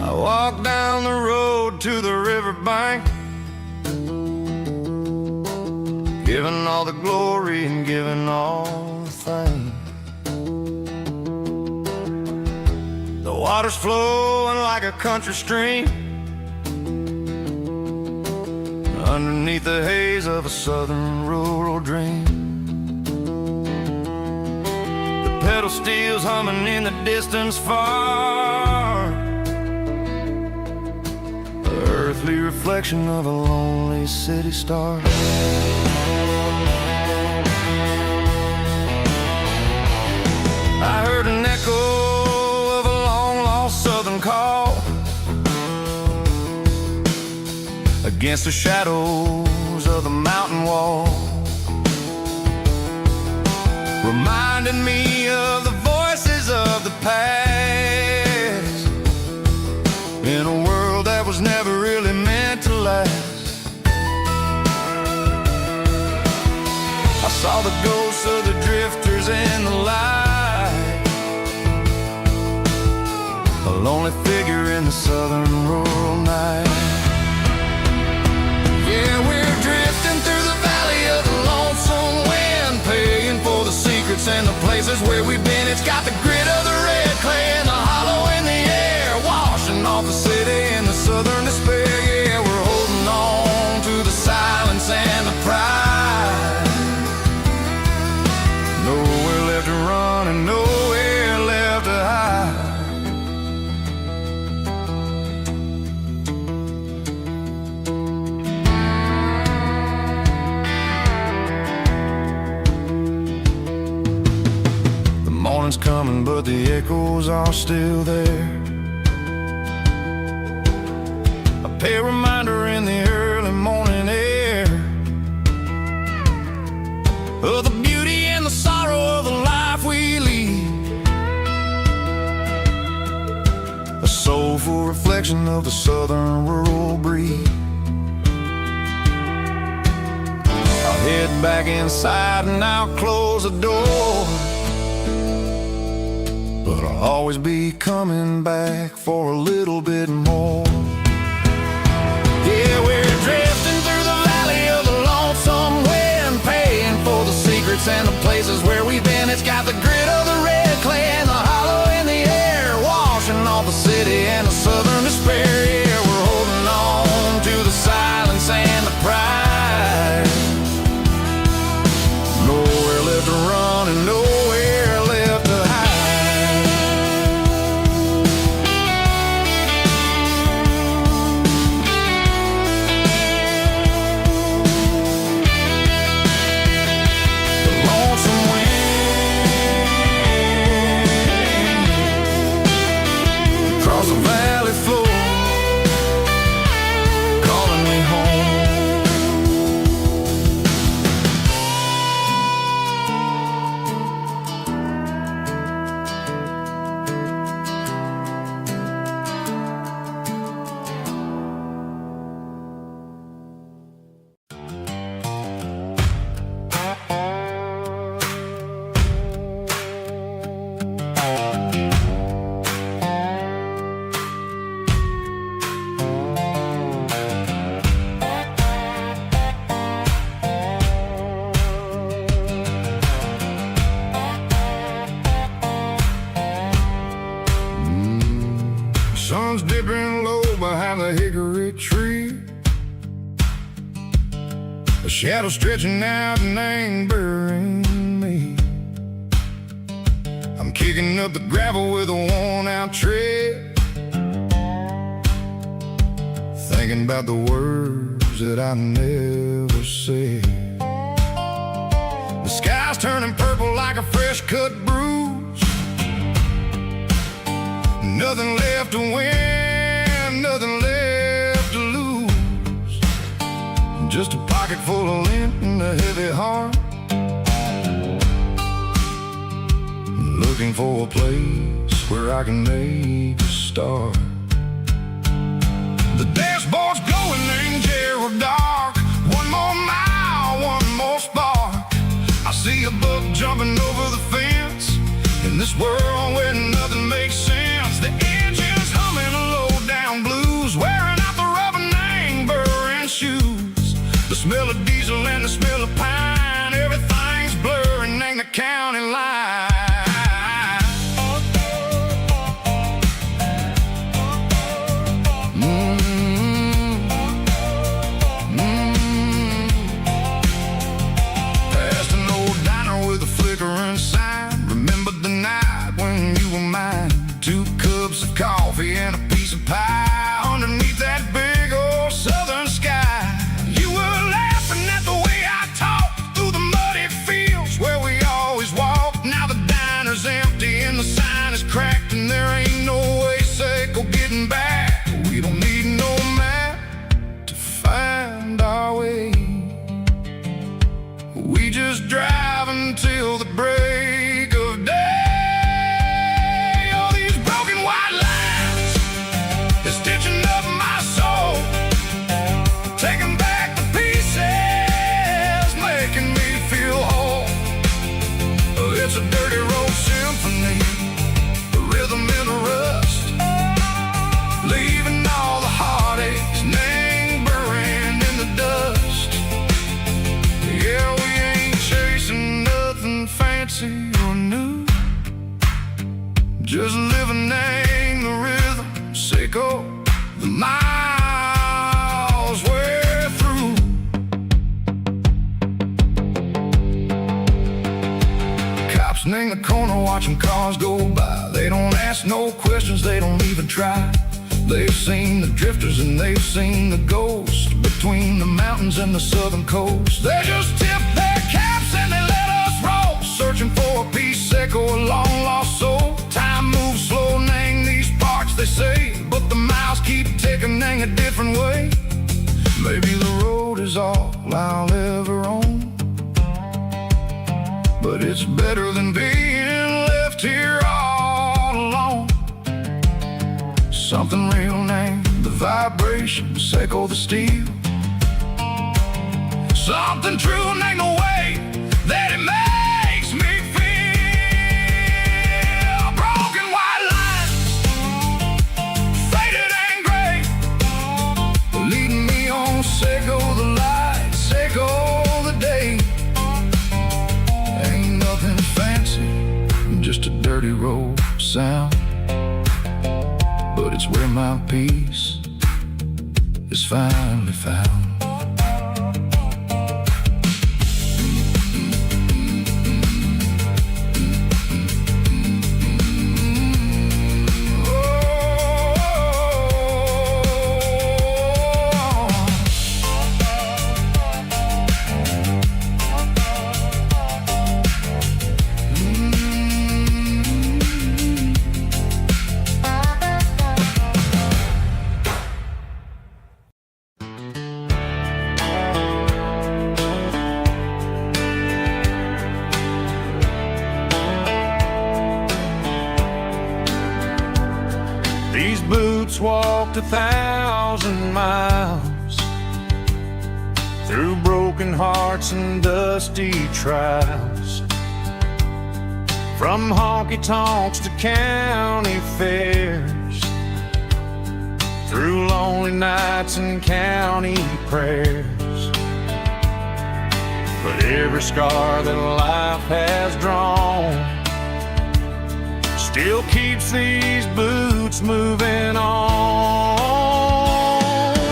I walk down the road to the riverbank, giving all the glory and giving all the thanks. The water's flowing like a country stream underneath the haze of a southern rural dream. The pedal steel's humming in the distance far, earthly reflection of a lonely city star. I heard an echo of a long-lost southern call against the shadows of the mountain wall, reminding me of the voices of the past in a world that was never really meant to last. I saw the ghosts of the drifters in the light, a lonely figure in the southern rural night. Yeah, we're drifting through the valley of the lonesome wind, paying for the secrets and the places where we've been. It's got the grit of the red clay and the hollow in the air, washing off the city and the southern despair. Yeah, we're holding on to the silence and the pride. Nowhere left to run and nowhere left to hide. coming, but the echoes are still there. A pale reminder in the early morning air of the beauty and the sorrow of the life we lead. A soulful reflection of the southern rural breed. I'll head back inside and I'll close the door, but I'll always be coming back for a little bit more. Yeah, we're drifting through the valley of the lonesome wind, paying for the secrets and the places where we've been. It's got the grit of the red clay and the hollow in the air, washing off the city and the southern despair. Yeah, we're holding on to the silence and the pride. Nowhere left to run and nowhere left to hide. The lonesome wind across the valley floor, calling me home. Sun's dipping low behind the hickory tree, a shadow stretching out and angering me. I'm kicking up the gravel with a worn-out tread, thinking about the words that I never said. The sky's turning purple like a fresh-cut bruise. Nothing left to win, nothing left to lose. Just a pocket full of lint and a heavy heart, looking for a place where I can make a start. The dashboard's glowing angel dark. One more mile, one more spark. I see a buck jumping over the fence in this world where nothing makes sense. The engine's humming a low-down blues, wearing out the rubber name burring shoes. The smell of diesel and the smell of pine, everything's blurring, ain't the county line. Past an old diner with a flickering sign. Remember the night when you were mine? 2 cups of coffee and a piece of pie underneath that big old southern sky. You were laughing at the way I talked through the muddy fields where we always walked. Now the diner's empty and the sign is cracked, and there ain't no way safe of getting back. We don't need no map to find our way. We just drive until the break of day. Stitching up my soul, taking back the pieces, making me feel whole. It's a dirty road symphony, the rhythm in the rust, leaving all the heartaches lingering in the dust. Yeah, we ain't chasing nothing fancy or new, just living in the rhythm, sicko. The miles we're through. Cops in the corner watching cars go by. They don't ask no questions, they don't even try. They've seen the drifters and they've seen the ghosts between the mountains and the southern coast. They just tip their caps and they let us roll, searching for a piece, echo, a long lost Maybe the road is all I'll ever own, but it's better than being left here all alone. Something real named the vibrations echo the steel. Something true named the way that it makes me feel. Broken white lines, faded and gray, leading me on, echo the lights, echo the day. Ain't nothing fancy, just a dirty road sound, but it's where my peace is finally found. These boots walked 1,000 miles through broken hearts and dusty trials, from honky-tonks to county fairs, through lonely nights and county prayers. But every scar that life has drawn still keeps these boots moving on.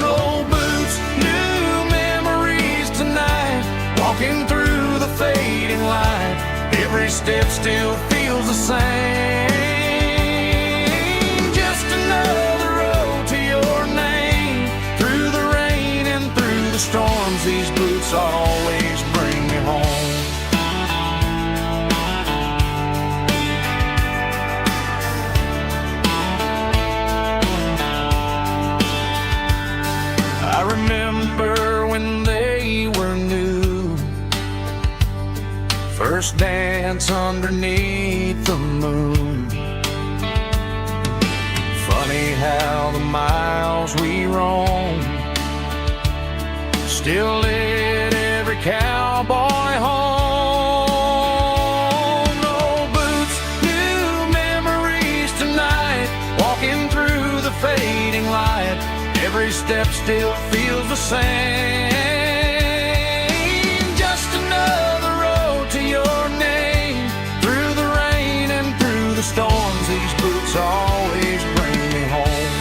Old boots, new memories tonight, walking through the fading light. Every step still feels the same. Just another road to your name. Through the rain and through the storms, these boots always bring me home. I remember when they were new, first dance underneath the moon. Funny how the miles we roam still lit every cowboy home. Old boots, new memories tonight, walking through the fading light. Every step still feels the same. Just another road to your name. Through the rain and through the storms, these boots always bring me home.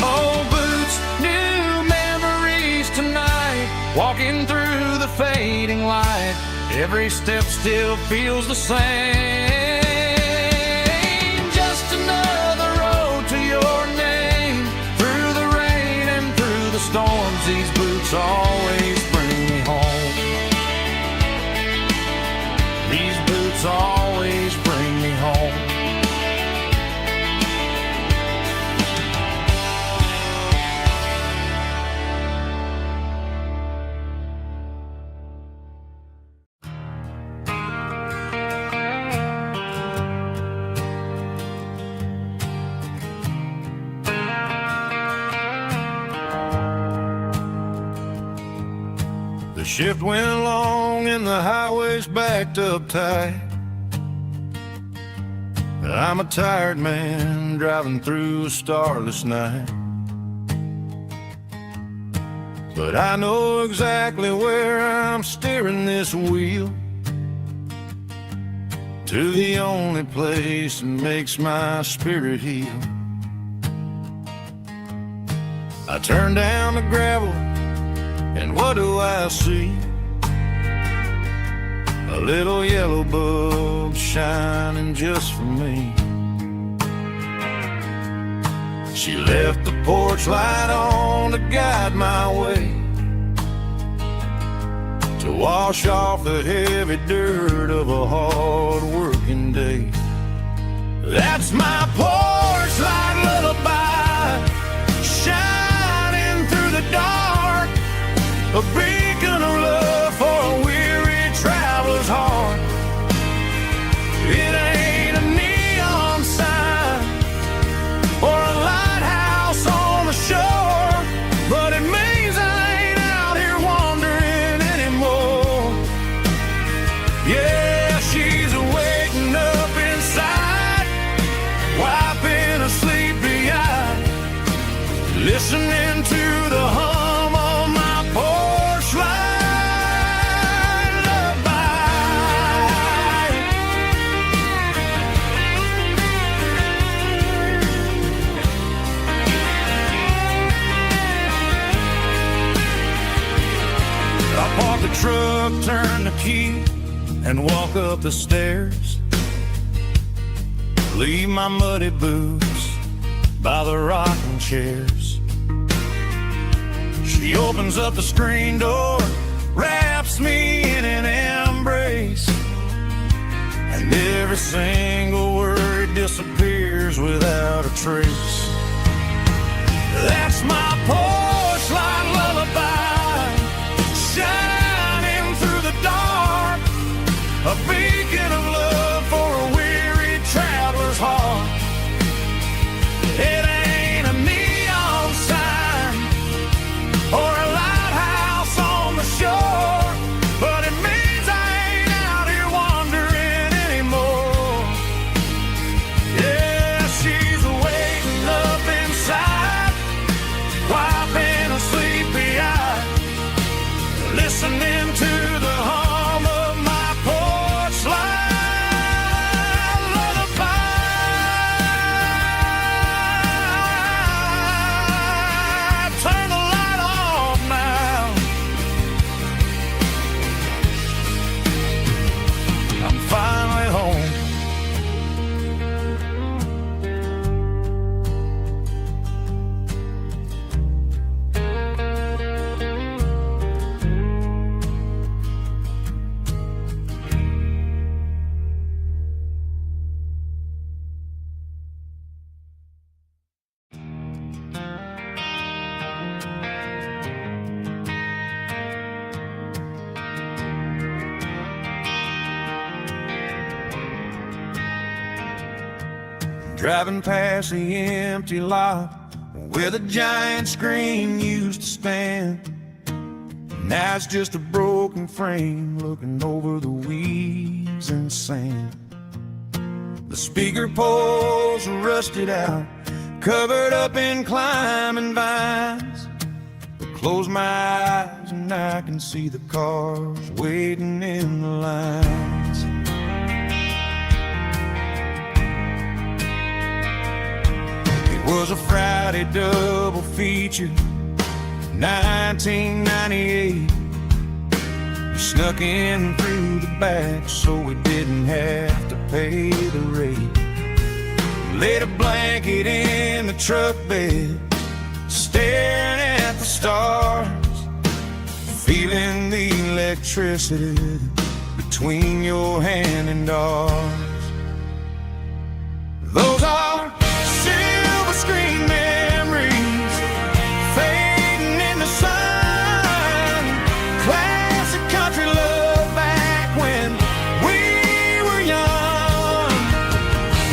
Old boots, new memories tonight, walking through the fading light. Every step still feels the same. Just another road to your name. Through the rain and through the storms, these boots always bring me home. These boots always bring me home. The shift went long and the highway's backed up tight. I'm a tired man driving through a starless night, but I know exactly where I'm steering this wheel, to the only place that makes my spirit heal. I turn down the gravel, and what do I see? A little yellow bulb shining just for me. She left the porch light on to guide my way to to wash off the heavy dirt of a hard working day. That's my porch light lullaby, shining through the dark, a beacon of love for a weary traveler's heart. It ain't a neon sign or a lighthouse on the shore, but it means I ain't out here wandering anymore. Yeah, she's waking up inside, wiping a sleepy eye, listening to the hum of my porch light lullaby. I park the truck, turn the key, and walk up the stairs. Leave my muddy boots by the rocking chairs. She opens up the screen door, wraps me in an embrace, and every single word disappears without a trace. That's my porch light lullaby, shining through the dark, a beacon of love for a weary traveler's heart. It ain't a neon sign or a lighthouse on the shore, but it means I ain't out here wandering anymore. Yeah, she's waking up inside, wiping a sleepy eye, listening to the hum of my porch light lullaby. Turn the light off now. I'm finally home. Driving past the empty lot where the giant screen used to stand. Now it's just a broken frame looking over the weeds and sand. The speaker poles are rusted out, covered up in climbing vines. I close my eyes and I can see the cars waiting in the lines. It was a Friday double feature, 1998. We snuck in through the back so we didn't have to pay the rate. Laid a blanket in the truck bed, staring at the stars, feeling the electricity between your hand and ours. Those are silver screen memories fading in the sun. Classic country love back when we were young.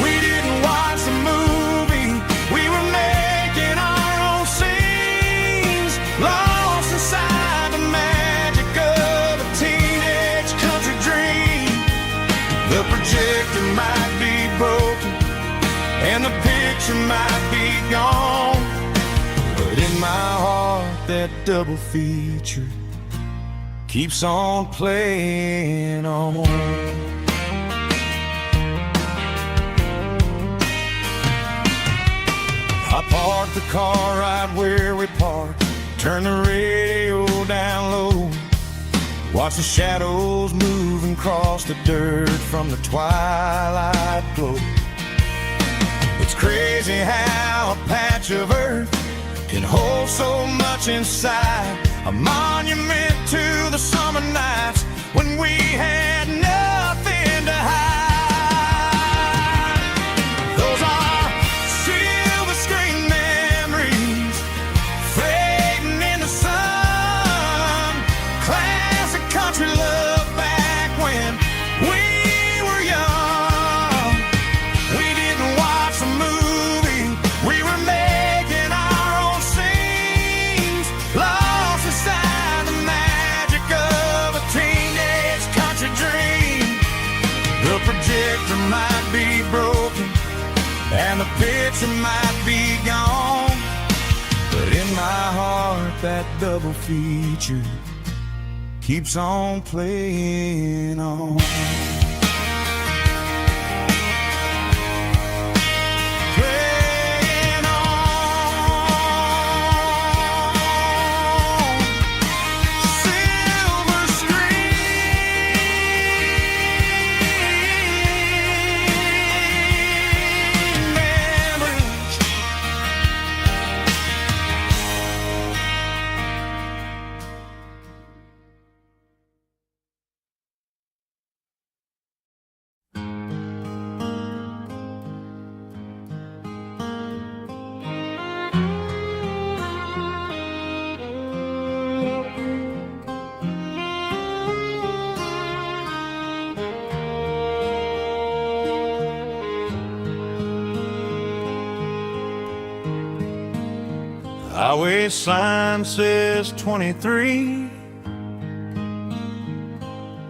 We didn't watch the movie, we were making our own scenes, lost inside the magic of a teenage country dream. The projector might be broken and the picture might be gone, but in my heart that double feature keeps on playing on. I parked the car right where we parked, turn the radio down low, watch the shadows moving across the dirt from the twilight glow. It's crazy how a patch of earth can hold so much inside. a monument to the summer nights when we had nothing to hide. Those are silver screen memories fading in the sun. Classic country love back when we were young. We didn't watch a movie, we were making our own scenes, lost inside the magic of a teenage country dream. The projector might be broken and the picture might be gone, but in my heart that double feature keeps on playing on. Playing on. Silver screen memories. Highway sign says 23,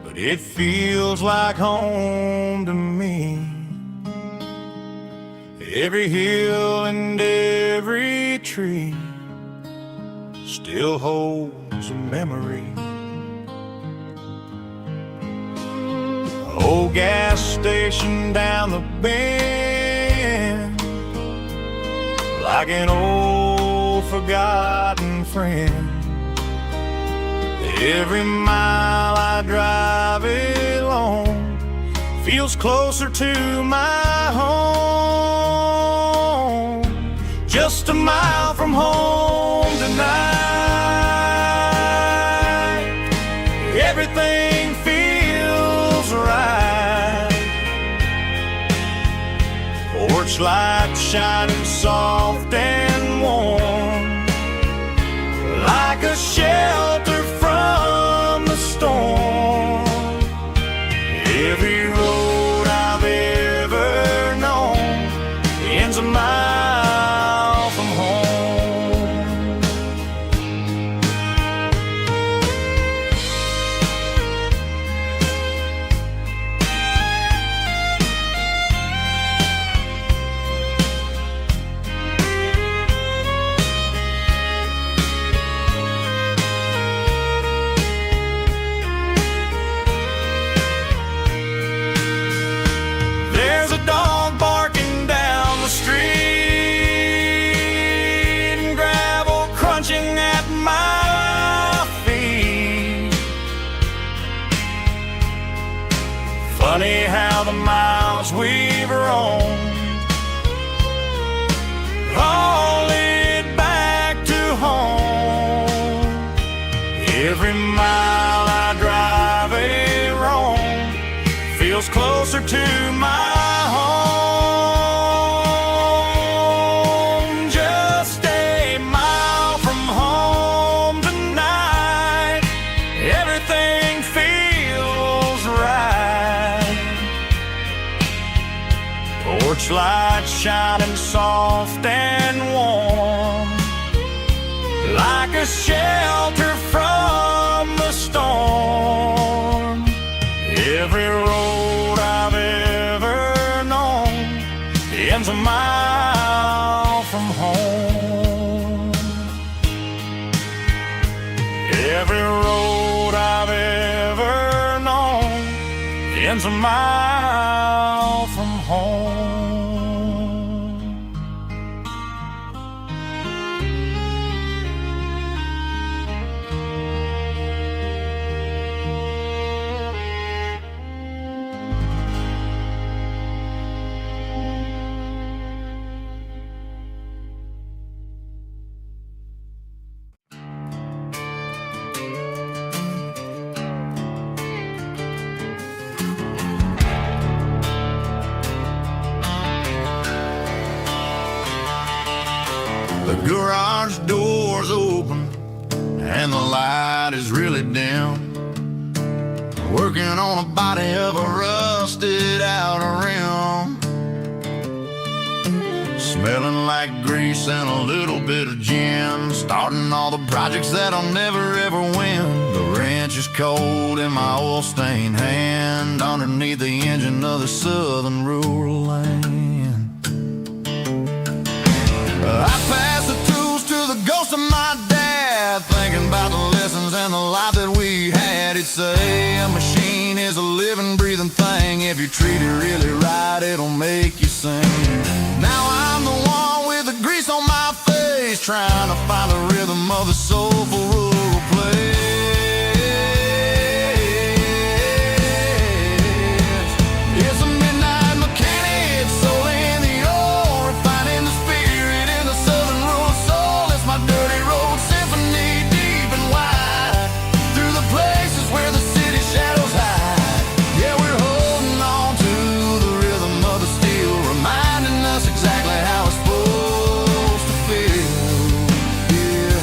but it feels like home to me. Every hill and every tree still holds a memory. Old gas station down the bend, like an old forgotten friend. Every mile I drive it alone feels closer to my home. Just a mile from home tonight, everything feels right. Porch light shining soft and warm, like a shelter from the storm. Every road I've ever known ends a mile from home. There's a dog barking down the street and gravel crunching at my feet. Funny how the miles we've roamed all lead back to home. Every mile I drive a roam feels closer to my home. Just a mile from home tonight, everything feels right. Porch light shining soft and warm, like a shelter from the storm. Every road I've ever known ends a mile from home. Every road I've ever known ends a mile from home. The garage door's open and the light is really dim. Working on a body of a rusted out rim. Smelling like grease and a little bit of gin. Starting all the projects that I'll never ever win. The wrench is cold in my oil-stained hand, underneath the engine of the southern rural land. I pass the tools to the ghost of my dad, thinking about the lessons and the life that we had. He'd say a machine is a living, breathing thing. If you treat it really right, it'll make you sing. Now I'm the one with the grease on my face, trying to find the rhythm of the soulful rural place. It's a midnight mechanic, soul in the ore, refining the spirit in the southern rural soul. It's my dirty road symphony, deep and wide, through the places where the city shadows hide. Yeah, we're holding on to the rhythm of the steel, reminding us exactly how it's supposed to feel. Yeah.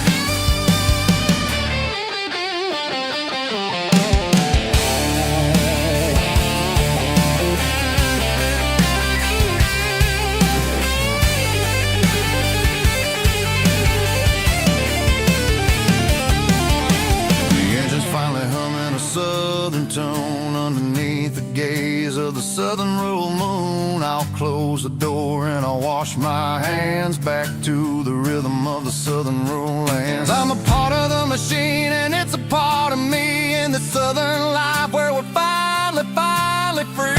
The engine's finally humming a southern tone underneath the gaze of the southern rural moon. I'll close the door and I'll wash my hands, back to the rhythm of the southern rural lands. I'm a part of the machine and it's a part of me in the southern life where we're finally free.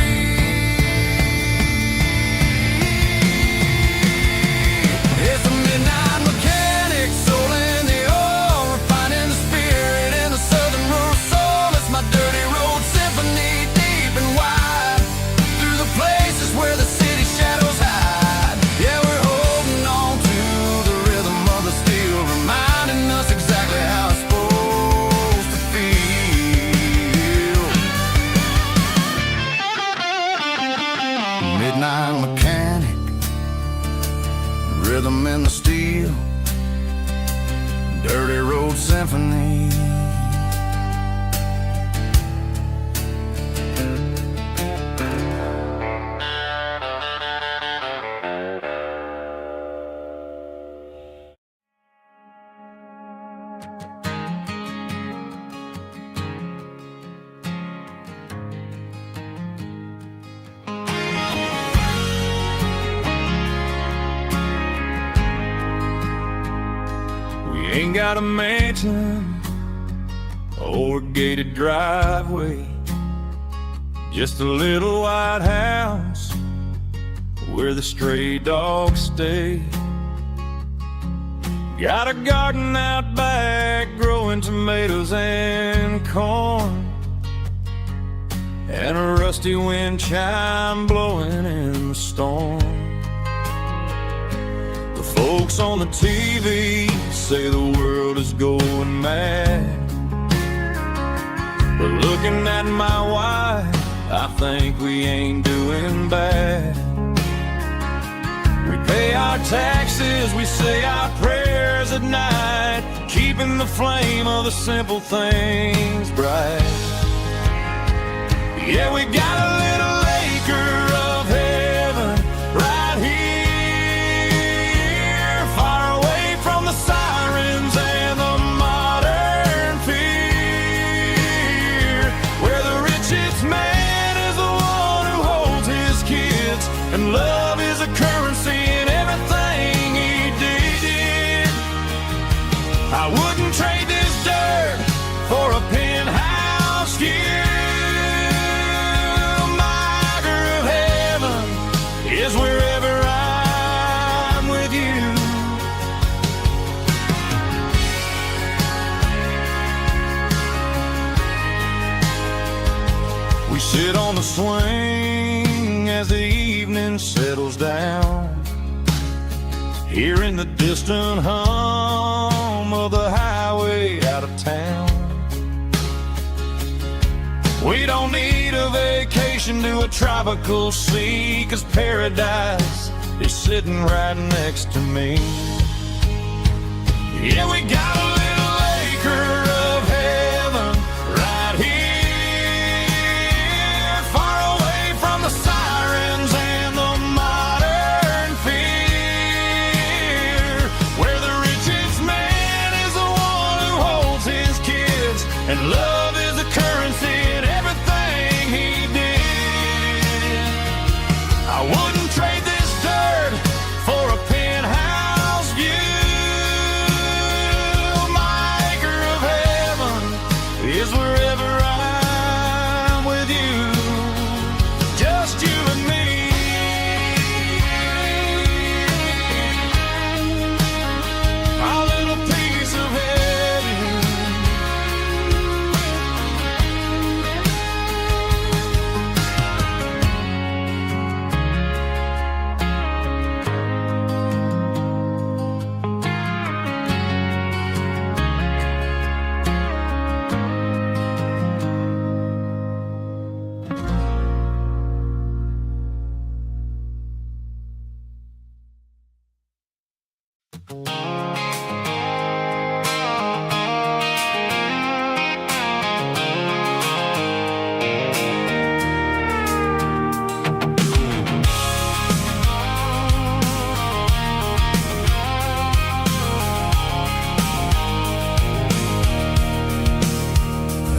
It's a midnight mechanic, soul in the ore, refining the spirit in the southern rural soul. It's my dirty road symphony, deep and wide, through the places where the city shadows hide. Yeah, we're holding on to the rhythm of the steel, reminding us exactly how it's supposed to feel. Midnight mechanic, rhythm in the steel, dirty road symphony. Ain't got a mansion or a gated driveway, just a little white house where the stray dogs stay. Got a garden out back growing tomatoes and corn, and a rusty wind chime blowing in the storm. The folks on the TV say the world is going mad, but looking at my wife, I think we ain't doing bad. We pay our taxes, we say our prayers at night, keeping the flame of the simple things bright. Yeah, we got a little acre of heaven right here, far away from the sirens and the modern fear, where the richest man is the one who holds his kids, and love is a currency in everything he did. I wouldn't trade this dirt for a penthouse view. Is wherever I'm with you. We sit on the swing as the evening settles down, hearing the distant hum of the highway out of town. We don't need a vacation to a tropical sea, 'cause paradise is sitting right next to me. Yeah, we got a little acre of heaven right here, far away from the sirens and the modern fear, where the richest man is the one who holds his kids, and love is the currency in everything he did. I wouldn't trade this dirt for a penthouse view. My acre of heaven is wherever I'm with you, just you and me. Our little piece of heaven.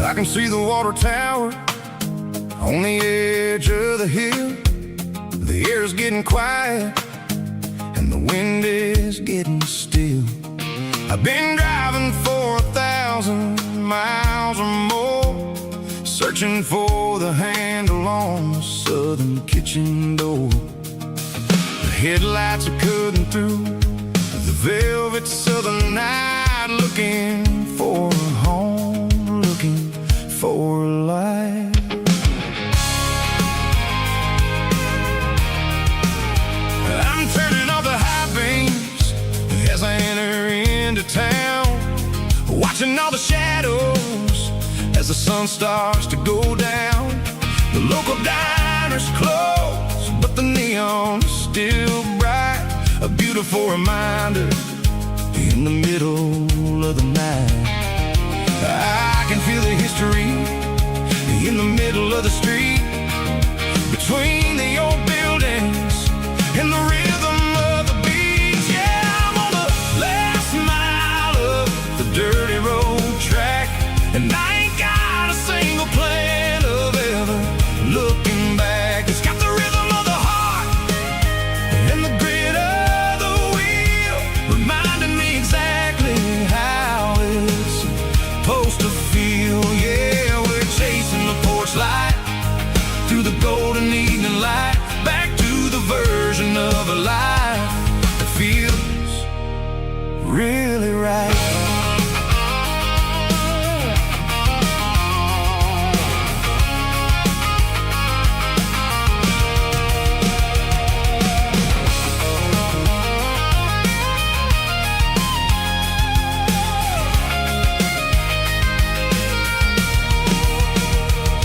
I can see the water tower on the edge of the hill. The air's getting quiet and the wind is getting still. I've been driving for 1,000 miles or more, searching for the handle on the southern kitchen door. The headlights are cutting through the velvet southern night, looking for a home, looking for life. I'm turning off the high beams as I enter into town, watching all the shadows as the sun starts to go down. The local diner's closed, but the neon's still bright, a beautiful reminder in the middle of the night. I can feel the history in the middle of the street, between the old buildings and the rhythm of the beats. Yeah, I'm on the last mile of the dirty road track, and I ain't got a single plan of ever looking back. It's got the rhythm of the heart and the grit of the wheel, reminding me exactly how it's supposed to feel. Yeah, we're chasing the porch light through the golden evening light, back to the version of a life that feels really right.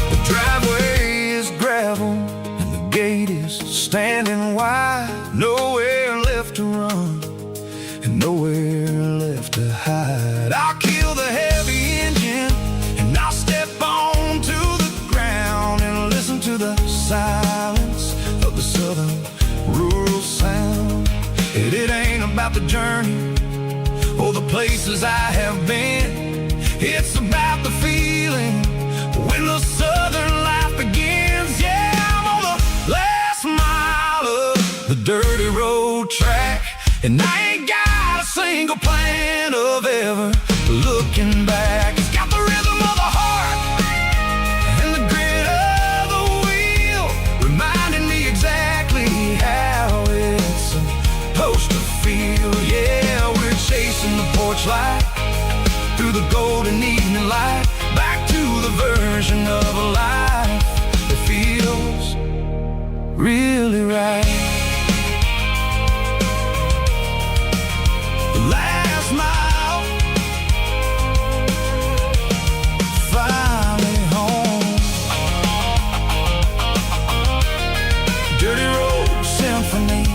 The driveway is gravel and the gate is standing wide, nowhere left to run and nowhere left to hide. I'll kill the heavy engine and I'll step onto the ground and listen to the silence of the southern rural sound. It ain't about the journey or the places I have been, it's about the feeling when the southern life begins. Yeah, I'm on the last mile of the dirty road track, and I ain't got a single plan of ever looking back. It's got the rhythm of the heart and the grit of the wheel, reminding me exactly how it's supposed to feel. Yeah, we're chasing the porch light through the golden evening light, back to the version of a life that feels really right. The last mile, finally home. Dirty road symphony.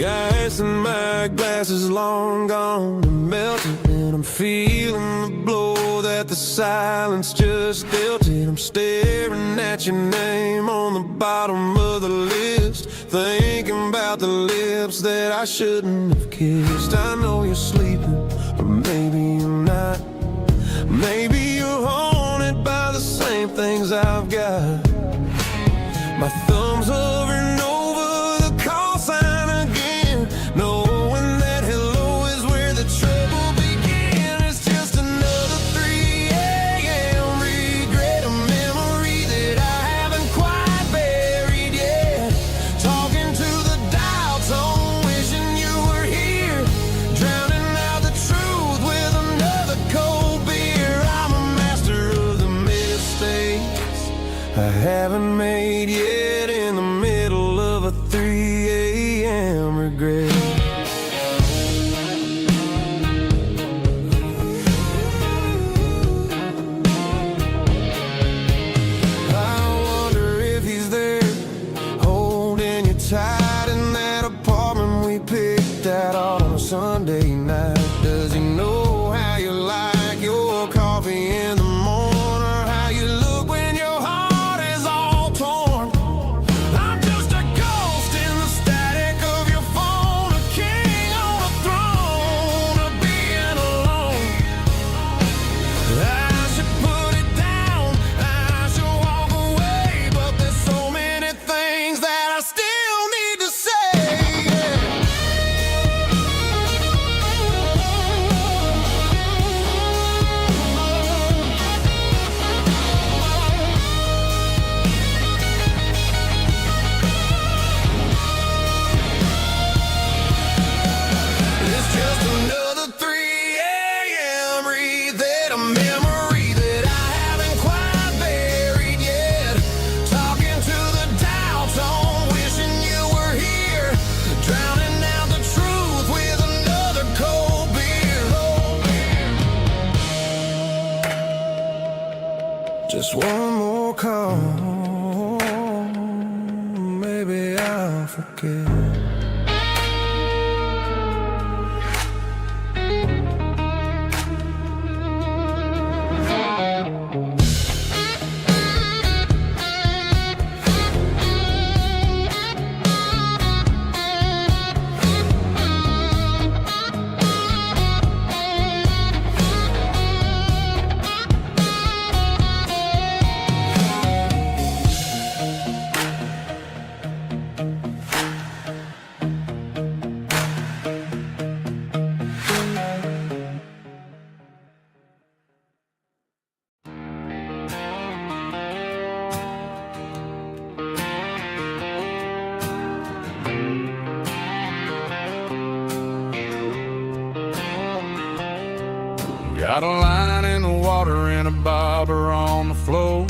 ice in my glass is long gone and melted, and I'm feeling the blow that the silence just dealt it. I'm staring at your name on the bottom of the list, thinking about the lips that I shouldn't have kissed. I know you're sleeping, but maybe you're not. Maybe you're haunted by the same things I've got. My thumb's hovering over the call sign again, knowing that hello is where the trouble began. It's just another 3 a.m. regret, a memory that I haven't quite buried yet. Talking to the dial tone, wishing you were here, drowning out the truth with another cold beer. I'm a master of the mistakes I haven't made yet, in the middle of a 3 a.m. regret. I wonder if he's there, holding you tight in that apartment we picked out on a Sunday night. Does he know how you like your coffee in the morning, or how you look when your heart is all torn? I'm just a ghost in the static of your phone, a king on a throne of being alone. I should put it down, I should walk away, but there's so many things that I still need to say. It's just another 3 a.m. read, a memory that I haven't quite buried yet. Talking to the dial tone, wishing you were here, drowning out the truth with another cold beer. Just one more call, maybe I'll forget. Got a line in the water and a bobber on the floor,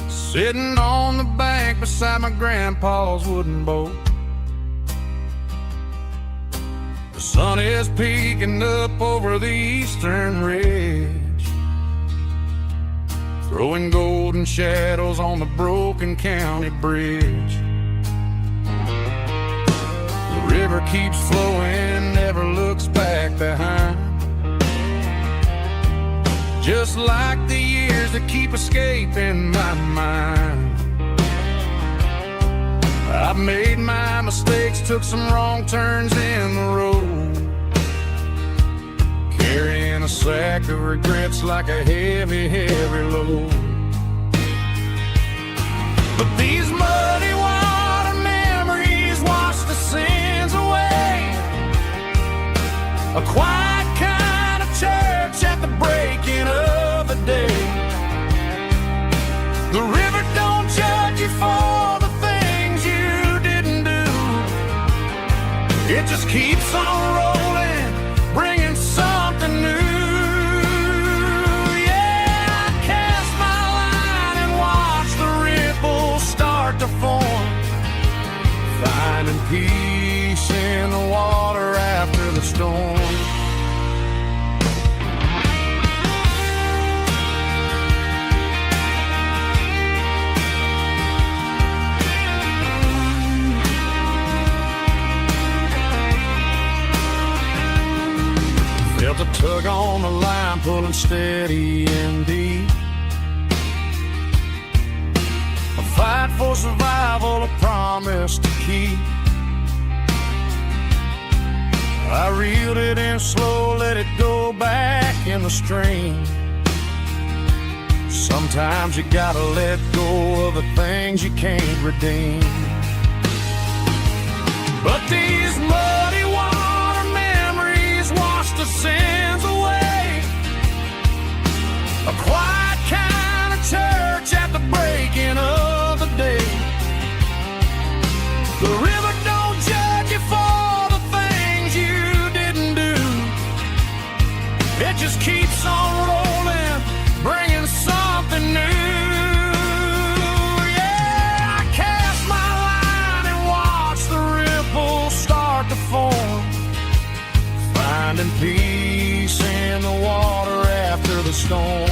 sitting on the bank beside my grandpa's wooden boat. The sun is peeking up over the eastern ridge, throwing golden shadows on the broken county bridge. The river keeps flowing, never looks back behind, just like the years that keep escaping my mind. I've made my mistakes, took some wrong turns in the road, carrying a sack of regrets like a heavy, heavy load. But these muddy water memories wash the sins away. A quiet kind of church at the breaking of the day. The river don't judge you for the things you didn't do. It just keeps on rolling, bringing something new. Yeah, I cast my line and watch the ripples start to form, finding peace in the water after the storm. the tug on the line pulling steady and deep. A fight for survival, a promise to keep. I reeled it in slow, let it go back in the stream. Sometimes you gotta let go of the things you can't redeem. But these muddy water memories wash the sins away. A quiet kind of church at the breaking of the day. The river don't judge you for the things you didn't do. It just keeps on rolling, bringing something new. Yeah, I cast my line and watch the ripples start to form, finding peace in the water after the storm,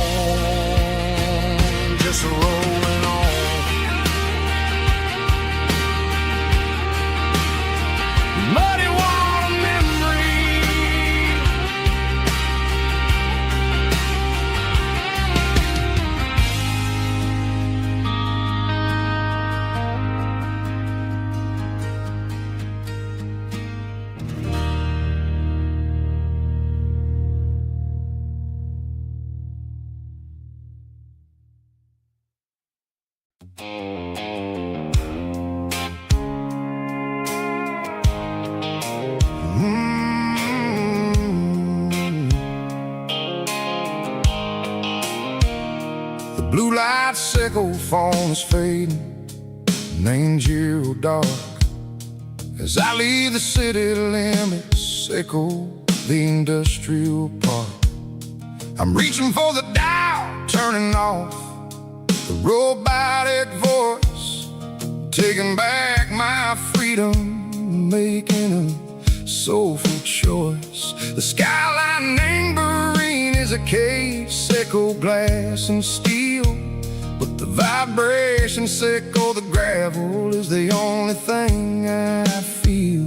just rolling on. Muddy water memory. The blue light sickle phone is fading, named zero dark. As I leave the city limits, echo the industrial park. I'm reaching for the dial, turning off the robotic voice, taking back my freedom, making a soulful choice. The skyline named Bryan is a case, echo glass and steel, but the vibration sickle, the gravel is the only thing I feel.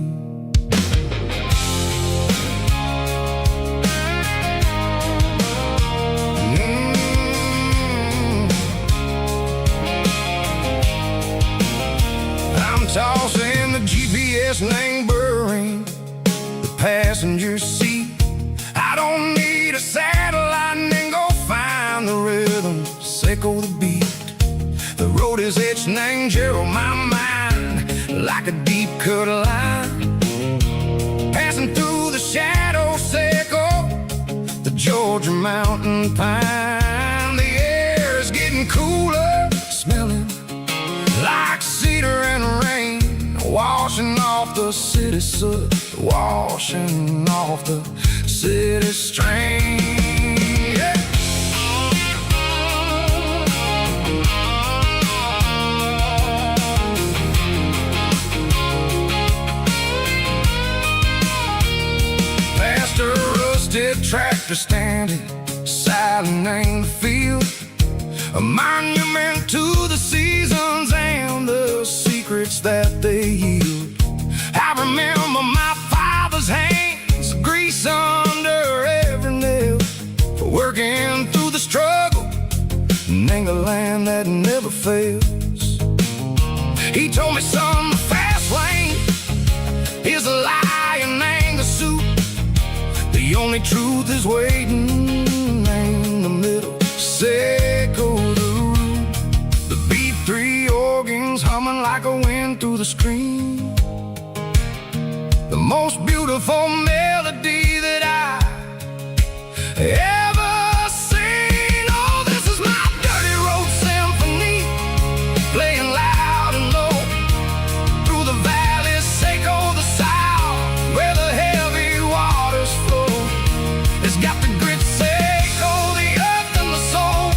I'm tossing the GPS named Bryan, the passenger seat. I don't need a satellite and go find the rhythm, sickle the beat. The road is etched named Gerald, my mind, like a deep cut line. Passing through the shadow sickle, the Georgia mountain pine. The air is getting cooler, smelling like cedar and rain, washing off the city soot, washing off the city strain. Yeah. Past a rusted tractor standing, silent in the field, a monument to the seasons and the secrets that they yield. I remember my father's hands, grease under every nail, for working through the struggle in the land that never fails. He told me, son, the fast lane is a lie and ain't the suit. The only truth is waiting in the middle, sickle the root. The B3 organs humming like a wind through the screen, the most beautiful melody that I ever seen. Oh, this is my dirty road symphony, playing loud and low through the valleys, sickle the south, where the heavy waters flow. It's got the grit, sickle the earth and the soul,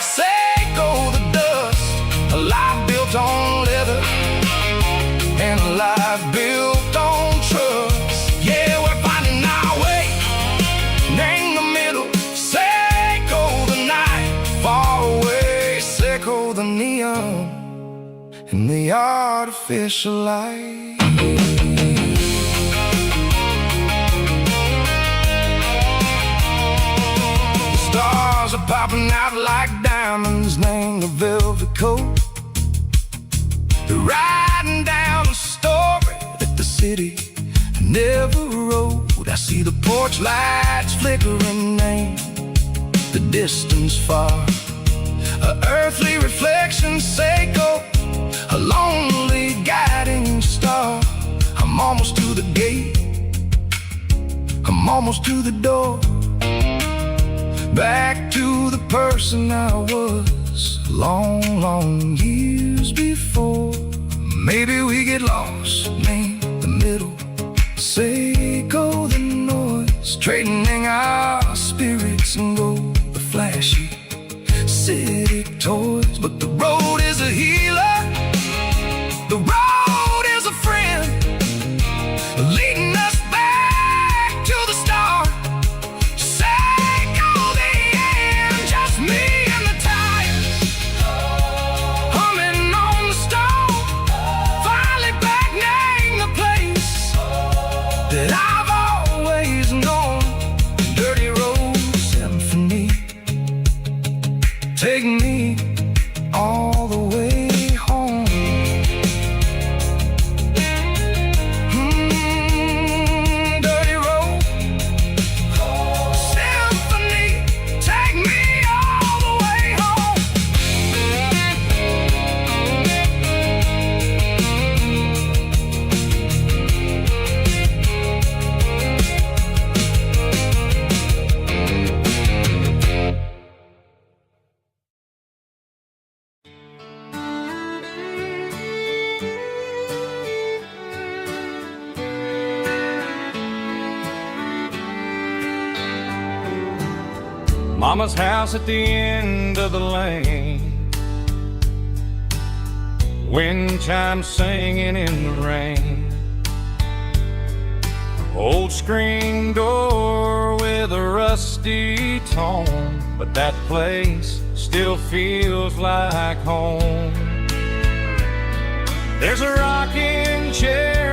sickle the dust, a life built on leather and a life built on trust. Yeah, we're finding our way in the middle, sickle the night, far away, sickle the neon and the artificial light. popping out like diamonds, named a velvet coat. They're riding down a story that the city never wrote. I see the porch lights flickering in the distance far. A earthly reflection, Seiko, a lonely guiding star. I'm almost to the gate, I'm almost to the door. Back to the person I was long, long years before. Maybe we get lost in the middle, Seiko the noise, trading our spirits and go the flashy city toys. But the road is a healer, the road is a friend, leading us back to the start. Seiko the end, just me and the tires, humming on the stove. Finally back, name the place that I've always known. Dirty road symphony, take me all the way home. Dirty road symphony, take me all the way home. Mama's house at the end of the lane, wind chimes singing in the rain. Old screen door with a rusty tone, but that place still feels like home. There's a rocking chair